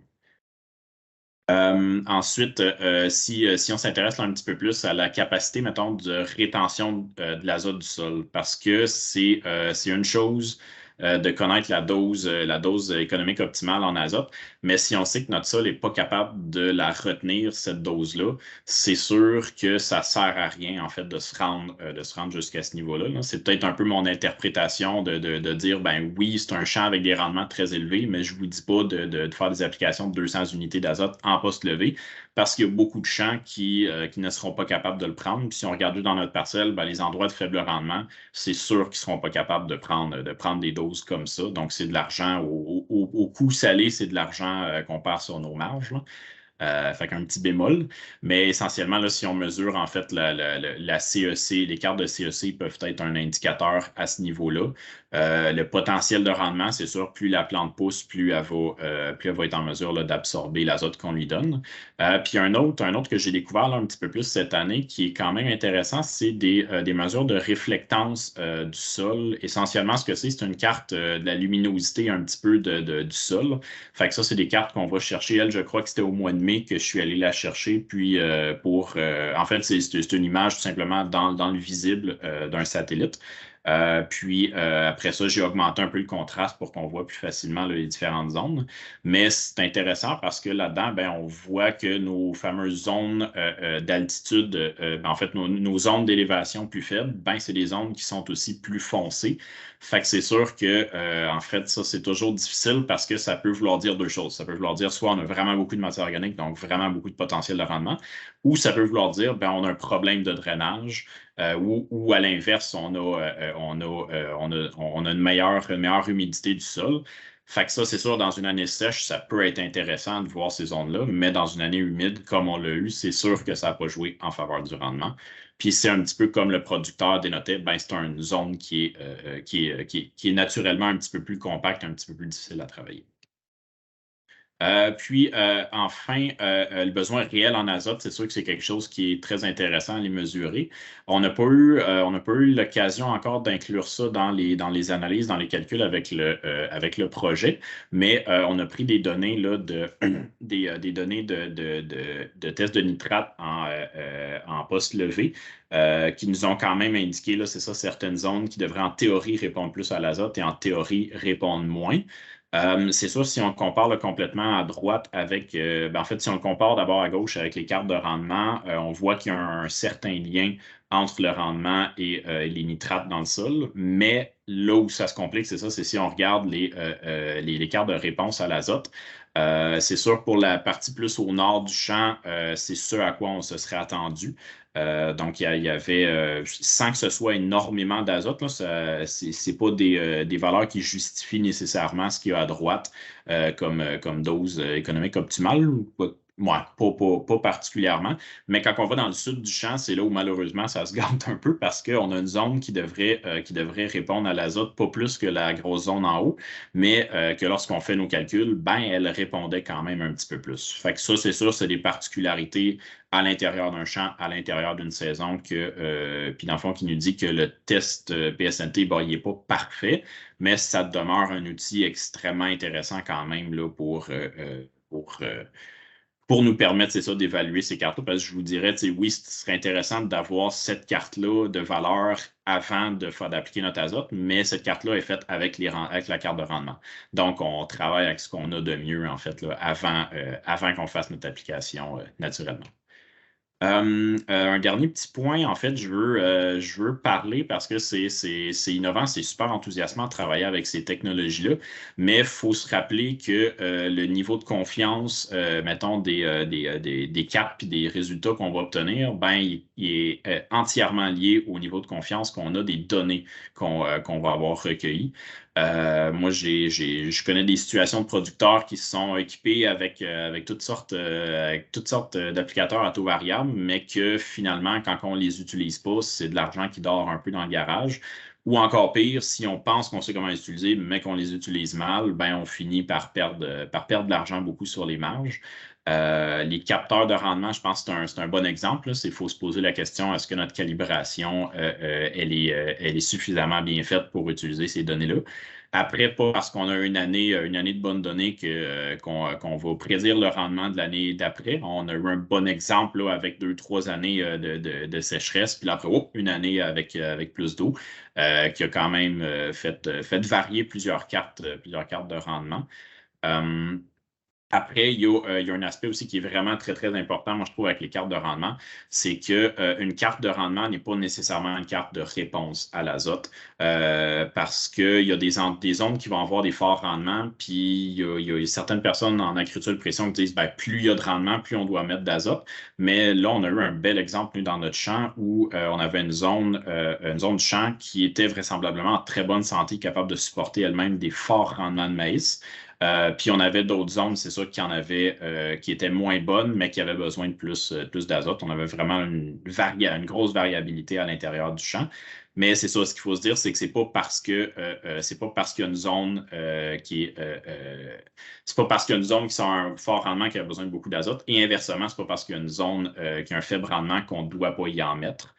Ensuite, si on s'intéresse un petit peu plus à la capacité, mettons, de rétention de l'azote du sol, parce que c'est une chose de connaître la dose économique optimale en azote, mais si on sait que notre sol n'est pas capable de la retenir, cette dose-là, c'est sûr que ça sert à rien, en fait, de se rendre jusqu'à ce niveau-là. Là. C'est peut-être un peu mon interprétation de dire, ben oui, c'est un champ avec des rendements très élevés, mais je ne vous dis pas de faire des applications de 200 unités d'azote en poste levé, parce qu'il y a beaucoup de champs qui ne seront pas capables de le prendre. Puis si on regarde dans notre parcelle, ben, les endroits de faible rendement, c'est sûr qu'ils ne seront pas capables de prendre des doses comme ça. Donc, c'est de l'argent au coût salé, c'est de l'argent qu'on perd sur nos marges. Là. Fait qu'un petit bémol. Mais essentiellement, là, si on mesure en fait la CEC, les cartes de CEC peuvent être un indicateur à ce niveau-là. Le potentiel de rendement, c'est sûr, plus la plante pousse, plus elle va être en mesure d'absorber l'azote qu'on lui donne. Puis un autre que j'ai découvert là, un petit peu plus cette année, qui est quand même intéressant, c'est des mesures de réflectance du sol. Essentiellement, ce que c'est une carte de la luminosité un petit peu du sol. Fait que ça, c'est des cartes qu'on va chercher. Elle, je crois que c'était au mois de mai que je suis allé la chercher. Puis en fait, c'est une image tout simplement dans le visible d'un satellite. Puis après ça, j'ai augmenté un peu le contraste pour qu'on voit plus facilement là, les différentes zones. Mais c'est intéressant parce que là-dedans, ben, on voit que nos fameuses zones d'altitude, en fait, nos zones d'élévation plus faibles, ben, c'est des zones qui sont aussi plus foncées. Fait que c'est sûr que, en fait, ça, c'est toujours difficile parce que ça peut vouloir dire deux choses. Ça peut vouloir dire soit on a vraiment beaucoup de matière organique, donc vraiment beaucoup de potentiel de rendement, ou ça peut vouloir dire, ben, on a un problème de drainage. Ou à l'inverse, on a une meilleure humidité du sol. Fait que ça, c'est sûr, dans une année sèche, ça peut être intéressant de voir ces zones-là, mais dans une année humide, comme on l'a eu, c'est sûr que ça n'a pas joué en faveur du rendement. Puis c'est un petit peu comme le producteur dénotait, ben, c'est une zone qui est naturellement un petit peu plus compacte, un petit peu plus difficile à travailler. Puis, enfin, le besoin réel en azote, c'est sûr que c'est quelque chose qui est très intéressant à les mesurer. On n'a pas eu l'occasion encore d'inclure ça dans les analyses, dans les calculs avec le projet, mais on a pris des données là, des données de tests de nitrate en poste levé qui nous ont quand même indiqué, là, c'est ça, certaines zones qui devraient en théorie répondre plus à l'azote et en théorie répondre moins. C'est sûr, si on compare là, complètement à droite avec, en fait, si on compare d'abord à gauche avec les cartes de rendement, on voit qu'il y a un certain lien entre le rendement et les nitrates dans le sol. Mais là où ça se complique, c'est ça, c'est si on regarde les cartes de réponse à l'azote. C'est sûr, pour la partie plus au nord du champ, c'est ce à quoi on se serait attendu. Donc, il y avait, sans que ce soit énormément d'azote, ce n'est pas des valeurs qui justifient nécessairement ce qu'il y a à droite comme dose économique optimale. Pas particulièrement. Mais quand on va dans le sud du champ, c'est là où malheureusement ça se gâte un peu parce qu'on a une zone qui devrait répondre à l'azote pas plus que la grosse zone en haut, mais que lorsqu'on fait nos calculs, ben, elle répondait quand même un petit peu plus. Fait que ça, c'est sûr, c'est des particularités à l'intérieur d'un champ, à l'intérieur d'une saison, puis dans le fond, qui nous dit que le test PSNT, il n'est pas parfait, mais ça demeure un outil extrêmement intéressant quand même là, pour nous permettre, c'est ça, d'évaluer ces cartes-là, parce que je vous dirais, oui, ce serait intéressant d'avoir cette carte-là de valeur avant d'appliquer notre azote, mais cette carte-là est faite avec la carte de rendement. Donc, on travaille avec ce qu'on a de mieux, en fait, là, avant qu'on fasse notre application naturellement. Un dernier petit point, en fait, je veux parler parce que c'est innovant, c'est super enthousiasmant de travailler avec ces technologies-là, mais il faut se rappeler que le niveau de confiance, mettons, des cartes et des résultats qu'on va obtenir, ben, il est entièrement lié au niveau de confiance qu'on a des données qu'on va avoir recueillies. Moi, je connais des situations de producteurs qui se sont équipés avec toutes sortes d'applicateurs à taux variable, mais que finalement, quand on les utilise pas, c'est de l'argent qui dort un peu dans le garage. Ou encore pire, si on pense qu'on sait comment les utiliser, mais qu'on les utilise mal, ben on finit par perdre de l'argent beaucoup sur les marges. Les capteurs de rendement, je pense que c'est un bon exemple. Il faut se poser la question, est-ce que notre calibration, elle est suffisamment bien faite pour utiliser ces données-là? Après, pas parce qu'on a une année de bonnes données qu'on va prédire le rendement de l'année d'après. On a eu un bon exemple là, avec 2-3 années de sécheresse, puis là, après, une année avec plus d'eau, qui a quand même fait varier plusieurs cartes de rendement. Après, il y a un aspect aussi qui est vraiment très, très important, moi, je trouve, avec les cartes de rendement, c'est qu'une carte de rendement n'est pas nécessairement une carte de réponse à l'azote, parce qu'il y a des zones qui vont avoir des forts rendements, puis il y a certaines personnes en agriculture de pression qui disent ben, plus il y a de rendement, plus on doit mettre d'azote. Mais là, on a eu un bel exemple nous, dans notre champ où on avait une zone de champ qui était vraisemblablement en très bonne santé, capable de supporter elle-même des forts rendements de maïs. Puis on avait d'autres zones, c'est sûr qu'il y en avait qui étaient moins bonnes, mais qui avaient besoin de plus d'azote. On avait vraiment une grosse variabilité à l'intérieur du champ. Mais c'est ça, ce qu'il faut se dire, c'est que c'est pas parce qu'il y a une zone c'est pas parce qu'il y a une zone qui a un fort rendement qui a besoin de beaucoup d'azote. Et inversement, c'est pas parce qu'il y a une zone qui a un faible rendement qu'on ne doit pas y en mettre.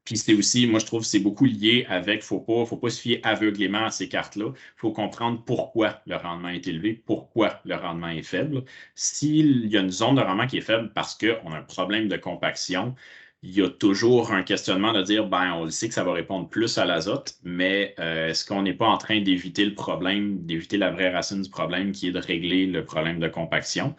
Puis c'est aussi, moi je trouve, c'est beaucoup lié avec, faut pas se fier aveuglément à ces cartes-là. Il faut comprendre pourquoi le rendement est élevé, pourquoi le rendement est faible. S'il y a une zone de rendement qui est faible parce qu'on a un problème de compaction, il y a toujours un questionnement de dire, ben, on le sait que ça va répondre plus à l'azote, mais est-ce qu'on n'est pas en train d'éviter le problème, d'éviter la vraie racine du problème qui est de régler le problème de compaction?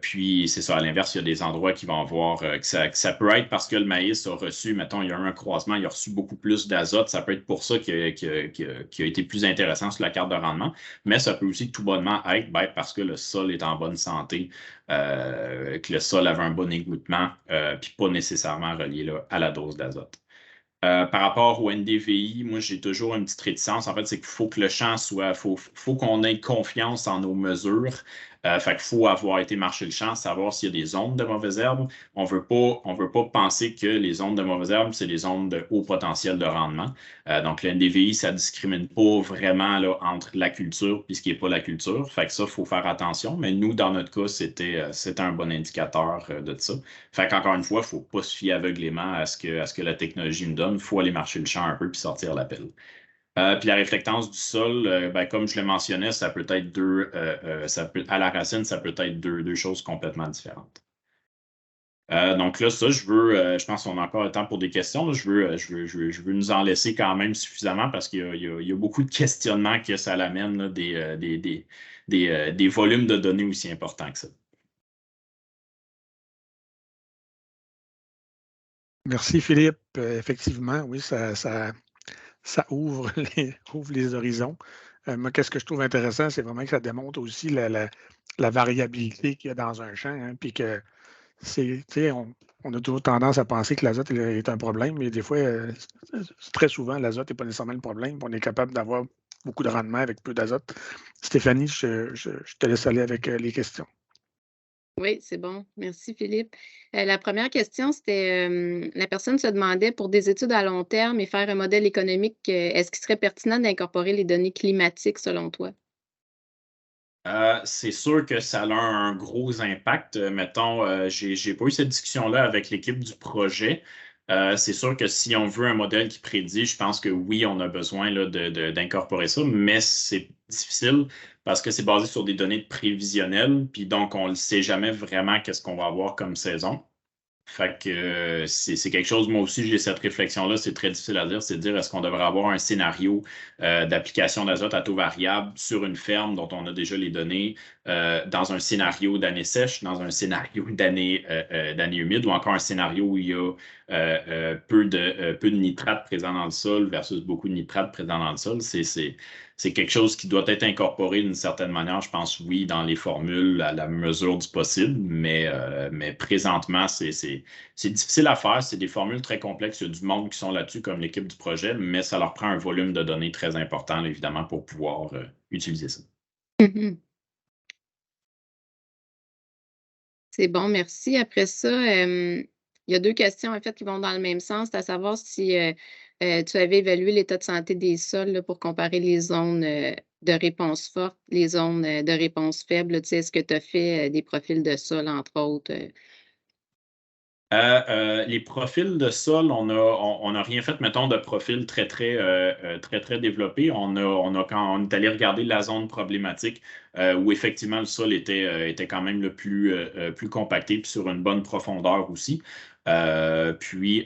Puis, c'est ça, à l'inverse, il y a des endroits qui vont avoir que ça peut être parce que le maïs a reçu, mettons, il y a eu un croisement, il a reçu beaucoup plus d'azote. Ça peut être pour ça qu'il a été plus intéressant sur la carte de rendement. Mais ça peut aussi tout bonnement être parce que le sol est en bonne santé, que le sol avait un bon égouttement, puis pas nécessairement relié là, à la dose d'azote. Par rapport au NDVI, moi, j'ai toujours une petite réticence. En fait, c'est qu'il faut que le champ faut qu'on ait confiance en nos mesures. Fait qu'il faut avoir été marcher le champ, savoir s'il y a des zones de mauvaises herbes. On veut pas penser que les zones de mauvaises herbes, c'est des zones de haut potentiel de rendement. Donc, le NDVI, ça discrimine pas vraiment là, entre la culture et ce qui n'est pas la culture. Fait que ça, il faut faire attention. Mais nous, dans notre cas, c'était un bon indicateur de ça. Fait qu'encore une fois, il ne faut pas se fier aveuglément à ce que la technologie nous donne. Il faut aller marcher le champ un peu puis sortir l'appel. Puis la réflectance du sol, comme je le mentionnais, ça peut être à la racine, ça peut être deux choses complètement différentes. Donc là, ça, je pense qu'on a encore le temps pour des questions. Là. Je veux nous en laisser quand même suffisamment parce qu'il y a beaucoup de questionnements que ça l'amène, là, des volumes de données aussi importants que ça. Merci, Philippe. Effectivement, oui, ça ouvre les horizons. Moi, qu'est-ce que je trouve intéressant, c'est vraiment que ça démontre aussi la variabilité qu'il y a dans un champ, hein, puis que on a toujours tendance à penser que l'azote est un problème, mais des fois, très souvent, l'azote n'est pas nécessairement le problème. On est capable d'avoir beaucoup de rendement avec peu d'azote. Stéphanie, je te laisse aller avec les questions. Oui, c'est bon. Merci, Philippe. La première question, c'était la personne se demandait pour des études à long terme et faire un modèle économique, est-ce qu'il serait pertinent d'incorporer les données climatiques selon toi? C'est sûr que ça a un gros impact. Mettons, j'ai pas eu cette discussion-là avec l'équipe du projet. C'est sûr que si on veut un modèle qui prédit, je pense que oui, on a besoin là, d'incorporer ça, mais c'est difficile parce que c'est basé sur des données prévisionnelles, puis donc on ne sait jamais vraiment qu'est-ce qu'on va avoir comme saison. Fait que c'est quelque chose, moi aussi, j'ai cette réflexion-là, c'est très difficile à dire, c'est de dire est-ce qu'on devrait avoir un scénario d'application d'azote à taux variable sur une ferme dont on a déjà les données, dans un scénario d'année sèche, dans un scénario d'année humide, ou encore un scénario où il y a peu de nitrates présents dans le sol versus beaucoup de nitrates présents dans le sol. C'est quelque chose qui doit être incorporé d'une certaine manière, je pense, oui, dans les formules à la mesure du possible, mais présentement, c'est difficile à faire. C'est des formules très complexes. Il y a du monde qui sont là-dessus, comme l'équipe du projet, mais ça leur prend un volume de données très important, là, évidemment, pour pouvoir utiliser ça. C'est bon, merci. Après ça, il y a deux questions, en fait, qui vont dans le même sens, à savoir si tu avais évalué l'état de santé des sols là, pour comparer les zones de réponse forte, les zones de réponse faible? Est-ce que tu as fait des profils de sol, entre autres? Les profils de sol, on a rien fait, mettons, de profil très développé. Quand on est allé regarder la zone problématique, où effectivement le sol était quand même le plus compacté, puis sur une bonne profondeur aussi. Puis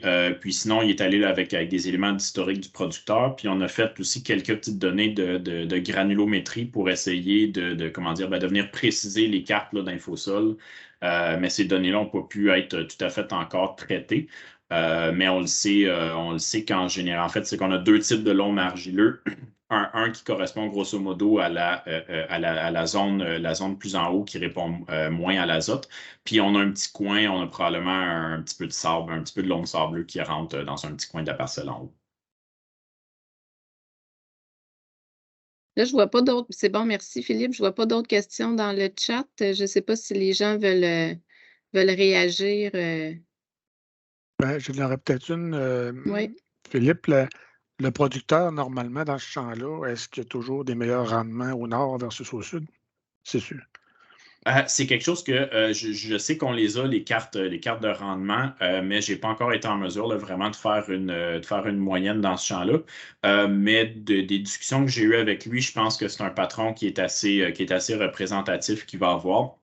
sinon, il est allé là avec des éléments d'historique du producteur. Puis on a fait aussi quelques petites données de granulométrie pour essayer de venir préciser les cartes là, d'infosol. Mais ces données-là n'ont pas pu être tout à fait encore traitées. Mais on le sait qu'en général, en fait, c'est qu'on a deux types de loam argileux. Un qui correspond grosso modo à la zone plus en haut qui répond moins à l'azote. Puis on a un petit coin, on a probablement un petit peu de sable, un petit peu de loam sableux qui rentre dans un petit coin de la parcelle en haut. Là, je vois pas d'autres. C'est bon, merci Philippe. Je vois pas d'autres questions dans le chat. Je ne sais pas si les gens veulent réagir. Ben, j'en aurais peut-être une. Oui. Philippe, le producteur, normalement, dans ce champ-là, est-ce qu'il y a toujours des meilleurs rendements au nord versus au sud? C'est sûr. C'est quelque chose que je sais qu'on les a, les cartes de rendement, mais je n'ai pas encore été en mesure là, vraiment de faire une moyenne dans ce champ-là. Mais des discussions que j'ai eues avec lui, je pense que c'est un patron qui est assez représentatif qu'il va avoir.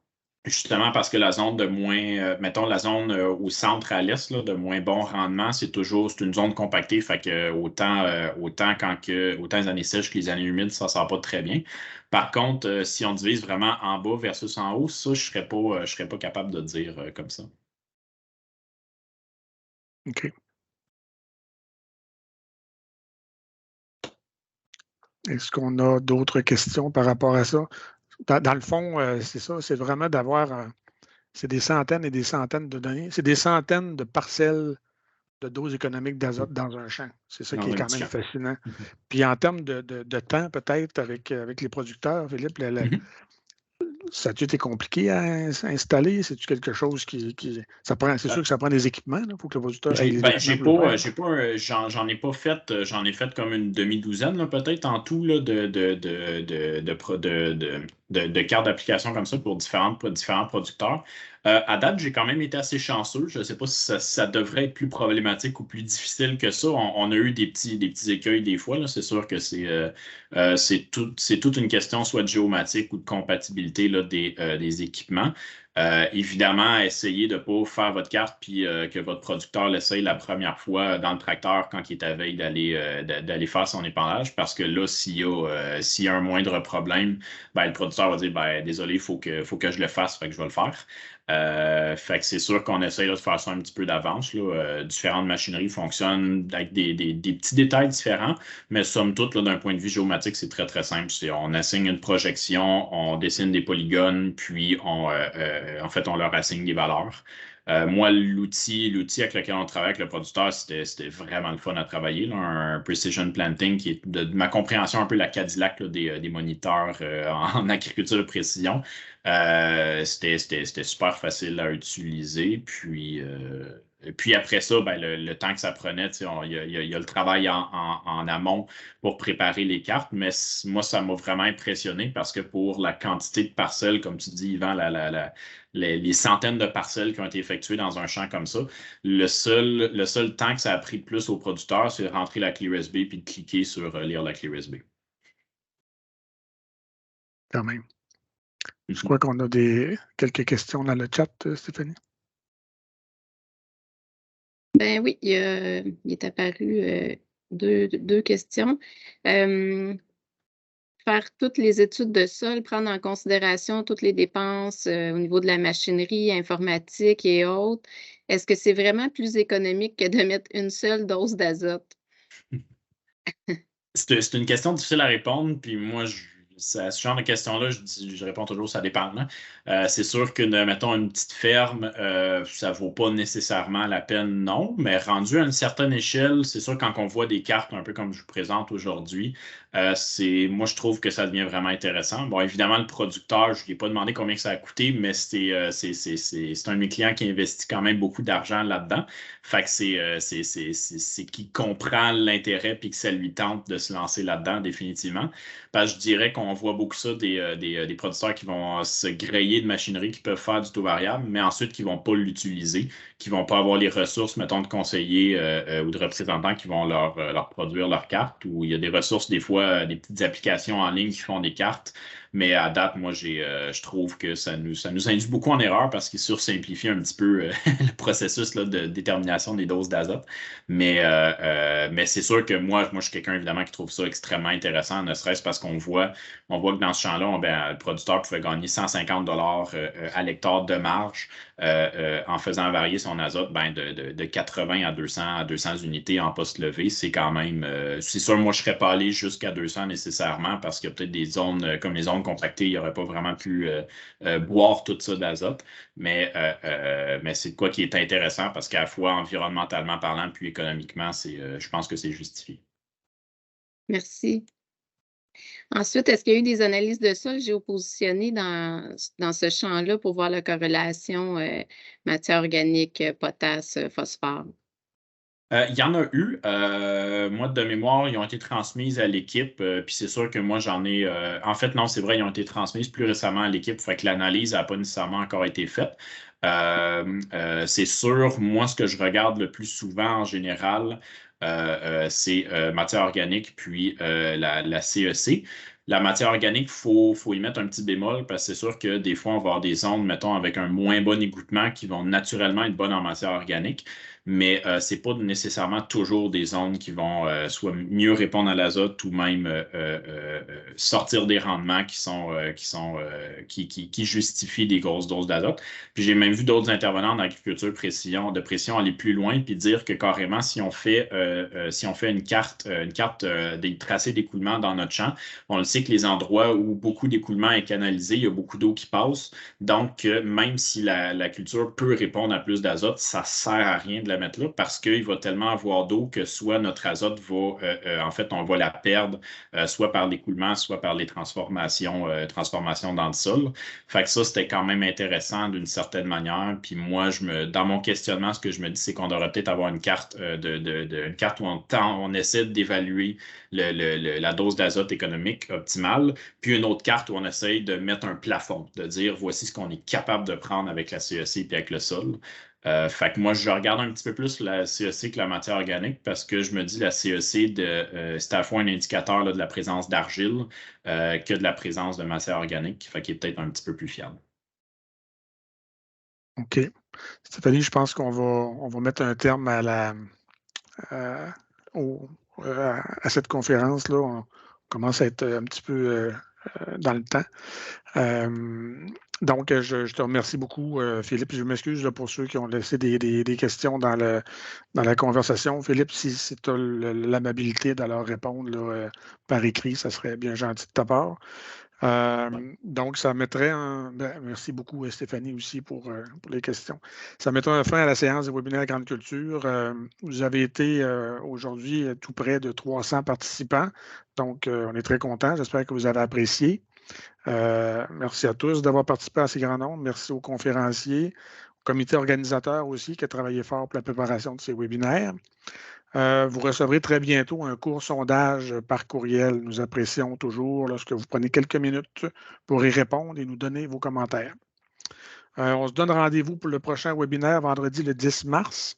Justement parce que la zone de moins, mettons la zone au centre à l'est, là, de moins bon rendement, c'est une zone compactée. Fait que autant les années sèches que les années humides, ça ne sort pas très bien. Par contre, si on divise vraiment en bas versus en haut, ça, je ne serais pas capable de dire comme ça. OK. Est-ce qu'on a d'autres questions par rapport à ça? Dans le fond, c'est ça, c'est vraiment d'avoir, c'est des centaines et des centaines de données, c'est des centaines de parcelles de doses économiques d'azote dans un champ. C'est ça qui est quand même fascinant. Puis en termes de temps, peut-être, avec les producteurs, Philippe, ça a-tu été compliqué à installer? C'est-tu quelque chose c'est sûr que ça prend des équipements. Il faut que le producteur ait les équipements pour le faire. J'en ai pas fait, j'en ai fait comme une demi-douzaine, là, peut-être en tout là, de cartes d'application comme ça pour différents producteurs. À date, j'ai quand même été assez chanceux. Je ne sais pas si ça devrait être plus problématique ou plus difficile que ça. On a eu des petits écueils des fois. C'est sûr que c'est toute une question soit de géomatique ou de compatibilité là, des équipements. Évidemment, essayez de ne pas faire votre carte puis que votre producteur l'essaye la première fois dans le tracteur quand il est à veille d'aller faire son épandage, parce que là, s'il y a un moindre problème, ben, le producteur va dire ben, désolé, il faut que je le fasse, fait que je vais le faire. Fait que c'est sûr qu'on essaye là, de faire ça un petit peu d'avance. Différentes machineries fonctionnent avec des petits détails différents, mais somme toute, d'un point de vue géomatique, c'est très, très simple. On assigne une projection, on dessine des polygones, puis en fait, on leur assigne des valeurs. Moi, l'outil avec lequel on travaille avec le producteur, c'était vraiment le fun à travailler. Là, un Precision Planting qui est de ma compréhension un peu la Cadillac là, des moniteurs en agriculture de précision. C'était super facile à utiliser. Puis après ça, ben, le temps que ça prenait, il y a le travail en amont pour préparer les cartes, mais moi, ça m'a vraiment impressionné parce que pour la quantité de parcelles, comme tu dis, Yvan, les centaines de parcelles qui ont été effectuées dans un champ comme ça, le seul temps que ça a pris de plus au producteur, c'est de rentrer la clé USB puis de cliquer sur lire la clé USB. Quand même. Je crois qu'on a quelques questions dans le chat, Stéphanie. Ben oui, il est apparu deux questions. Faire toutes les études de sol, prendre en considération toutes les dépenses au niveau de la machinerie, informatique et autres, est-ce que c'est vraiment plus économique que de mettre une seule dose d'azote? C'est une question difficile à répondre, puis moi, ce genre de questions-là, je réponds toujours, ça dépend. C'est sûr que, mettons, une petite ferme, ça ne vaut pas nécessairement la peine, non, mais rendu à une certaine échelle, c'est sûr quand on voit des cartes un peu comme je vous présente aujourd'hui, moi, je trouve que ça devient vraiment intéressant. Bon, évidemment, le producteur, je ne lui ai pas demandé combien que ça a coûté, mais c'est un de mes clients qui investit quand même beaucoup d'argent là-dedans. Fait que c'est qui comprend l'intérêt puis que ça lui tente de se lancer là-dedans, définitivement. Parce que je dirais qu'on voit beaucoup ça des producteurs qui vont se grayer de machinerie qui peuvent faire du taux variable, mais ensuite qui ne vont pas l'utiliser, qui ne vont pas avoir les ressources, mettons, de conseillers ou de représentants qui vont leur produire leurs cartes, ou il y a des ressources, des fois, des petites applications en ligne qui font des cartes. Mais à date, moi, je trouve que ça nous induit beaucoup en erreur parce qu'il sursimplifie un petit peu le processus là, de détermination des doses d'azote. Mais c'est sûr que moi, je suis quelqu'un, évidemment, qui trouve ça extrêmement intéressant, ne serait-ce parce qu'on voit que dans ce champ-là, le producteur pouvait gagner 150 $ à l'hectare de marge en faisant varier son azote de 80 à 200 unités en poste levé. C'est quand même, c'est sûr, moi, je ne serais pas allé jusqu'à 200 nécessairement parce qu'il y a peut-être des zones comme les zones compactées, il n'y aurait pas vraiment pu boire tout ça d'azote. Mais c'est quoi qui est intéressant parce qu'à la fois environnementalement parlant puis économiquement, je pense que c'est justifié. Merci. Ensuite, est-ce qu'il y a eu des analyses de sol géopositionnées dans ce champ-là pour voir la corrélation matière organique, potasse, phosphore? Il y en a eu. Moi, de mémoire, ils ont été transmises à l'équipe. Puis c'est sûr que moi, j'en ai. En fait, non, c'est vrai, ils ont été transmises plus récemment à l'équipe. Fait que l'analyse n'a pas nécessairement encore été faite. C'est sûr, moi, ce que je regarde le plus souvent en général, c'est matière organique puis la CEC. La matière organique, il faut y mettre un petit bémol parce que c'est sûr que des fois, on va avoir des zones, mettons, avec un moins bon égouttement qui vont naturellement être bonnes en matière organique. Mais ce n'est pas nécessairement toujours des zones qui vont soit mieux répondre à l'azote ou même sortir des rendements qui justifient des grosses doses d'azote. Puis j'ai même vu d'autres intervenants en agriculture de pression aller plus loin puis dire que carrément, si on fait une carte des tracés d'écoulement dans notre champ, on le sait que les endroits où beaucoup d'écoulement est canalisé, il y a beaucoup d'eau qui passe. Donc, même si la culture peut répondre à plus d'azote, ça ne sert à rien de la mettre là parce qu'il va tellement avoir d'eau que soit notre azote va, en fait, on va la perdre soit par l'écoulement, soit par les transformations dans le sol. Fait que ça, c'était quand même intéressant d'une certaine manière. Puis moi, dans mon questionnement, ce que je me dis, c'est qu'on devrait peut-être avoir une carte une carte où on essaie d'évaluer la dose d'azote économique optimale, puis une autre carte où on essaye de mettre un plafond, de dire voici ce qu'on est capable de prendre avec la CEC et avec le sol. Fait que moi, je regarde un petit peu plus la CEC que la matière organique parce que je me dis la CEC, c'est à la fois un indicateur là, de la présence d'argile que de la présence de matière organique, fait qu'il est peut-être un petit peu plus fiable. OK. Stéphanie, je pense qu'on va mettre un terme à cette conférence-là. On commence à être un petit peu dans le temps. Donc, je te remercie beaucoup, Philippe. Je m'excuse pour ceux qui ont laissé des questions dans la conversation. Philippe, si tu as l'amabilité de leur répondre là, par écrit, ça serait bien gentil de ta part. Donc, ça mettrait merci beaucoup, Stéphanie, aussi pour les questions. Ça mettrait un fin à la séance de webinaire Grande Culture. Vous avez été aujourd'hui tout près de 300 participants. Donc, on est très contents. J'espère que vous avez apprécié. Merci à tous d'avoir participé à ces grands nombres. Merci aux conférenciers, au comité organisateur aussi qui a travaillé fort pour la préparation de ces webinaires. Vous recevrez très bientôt un court sondage par courriel. Nous apprécions toujours lorsque vous prenez quelques minutes pour y répondre et nous donner vos commentaires. On se donne rendez-vous pour le prochain webinaire vendredi le 10 mars.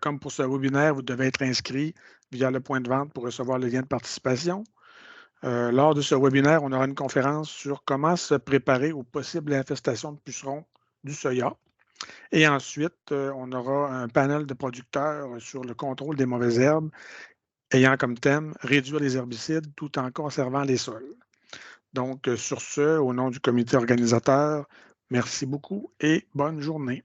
Comme pour ce webinaire, vous devez être inscrit via le point de vente pour recevoir le lien de participation. Lors de ce webinaire, on aura une conférence sur comment se préparer aux possibles infestations de pucerons du soya. Et ensuite, on aura un panel de producteurs sur le contrôle des mauvaises herbes, ayant comme thème réduire les herbicides tout en conservant les sols. Donc, sur ce, au nom du comité organisateur, merci beaucoup et bonne journée.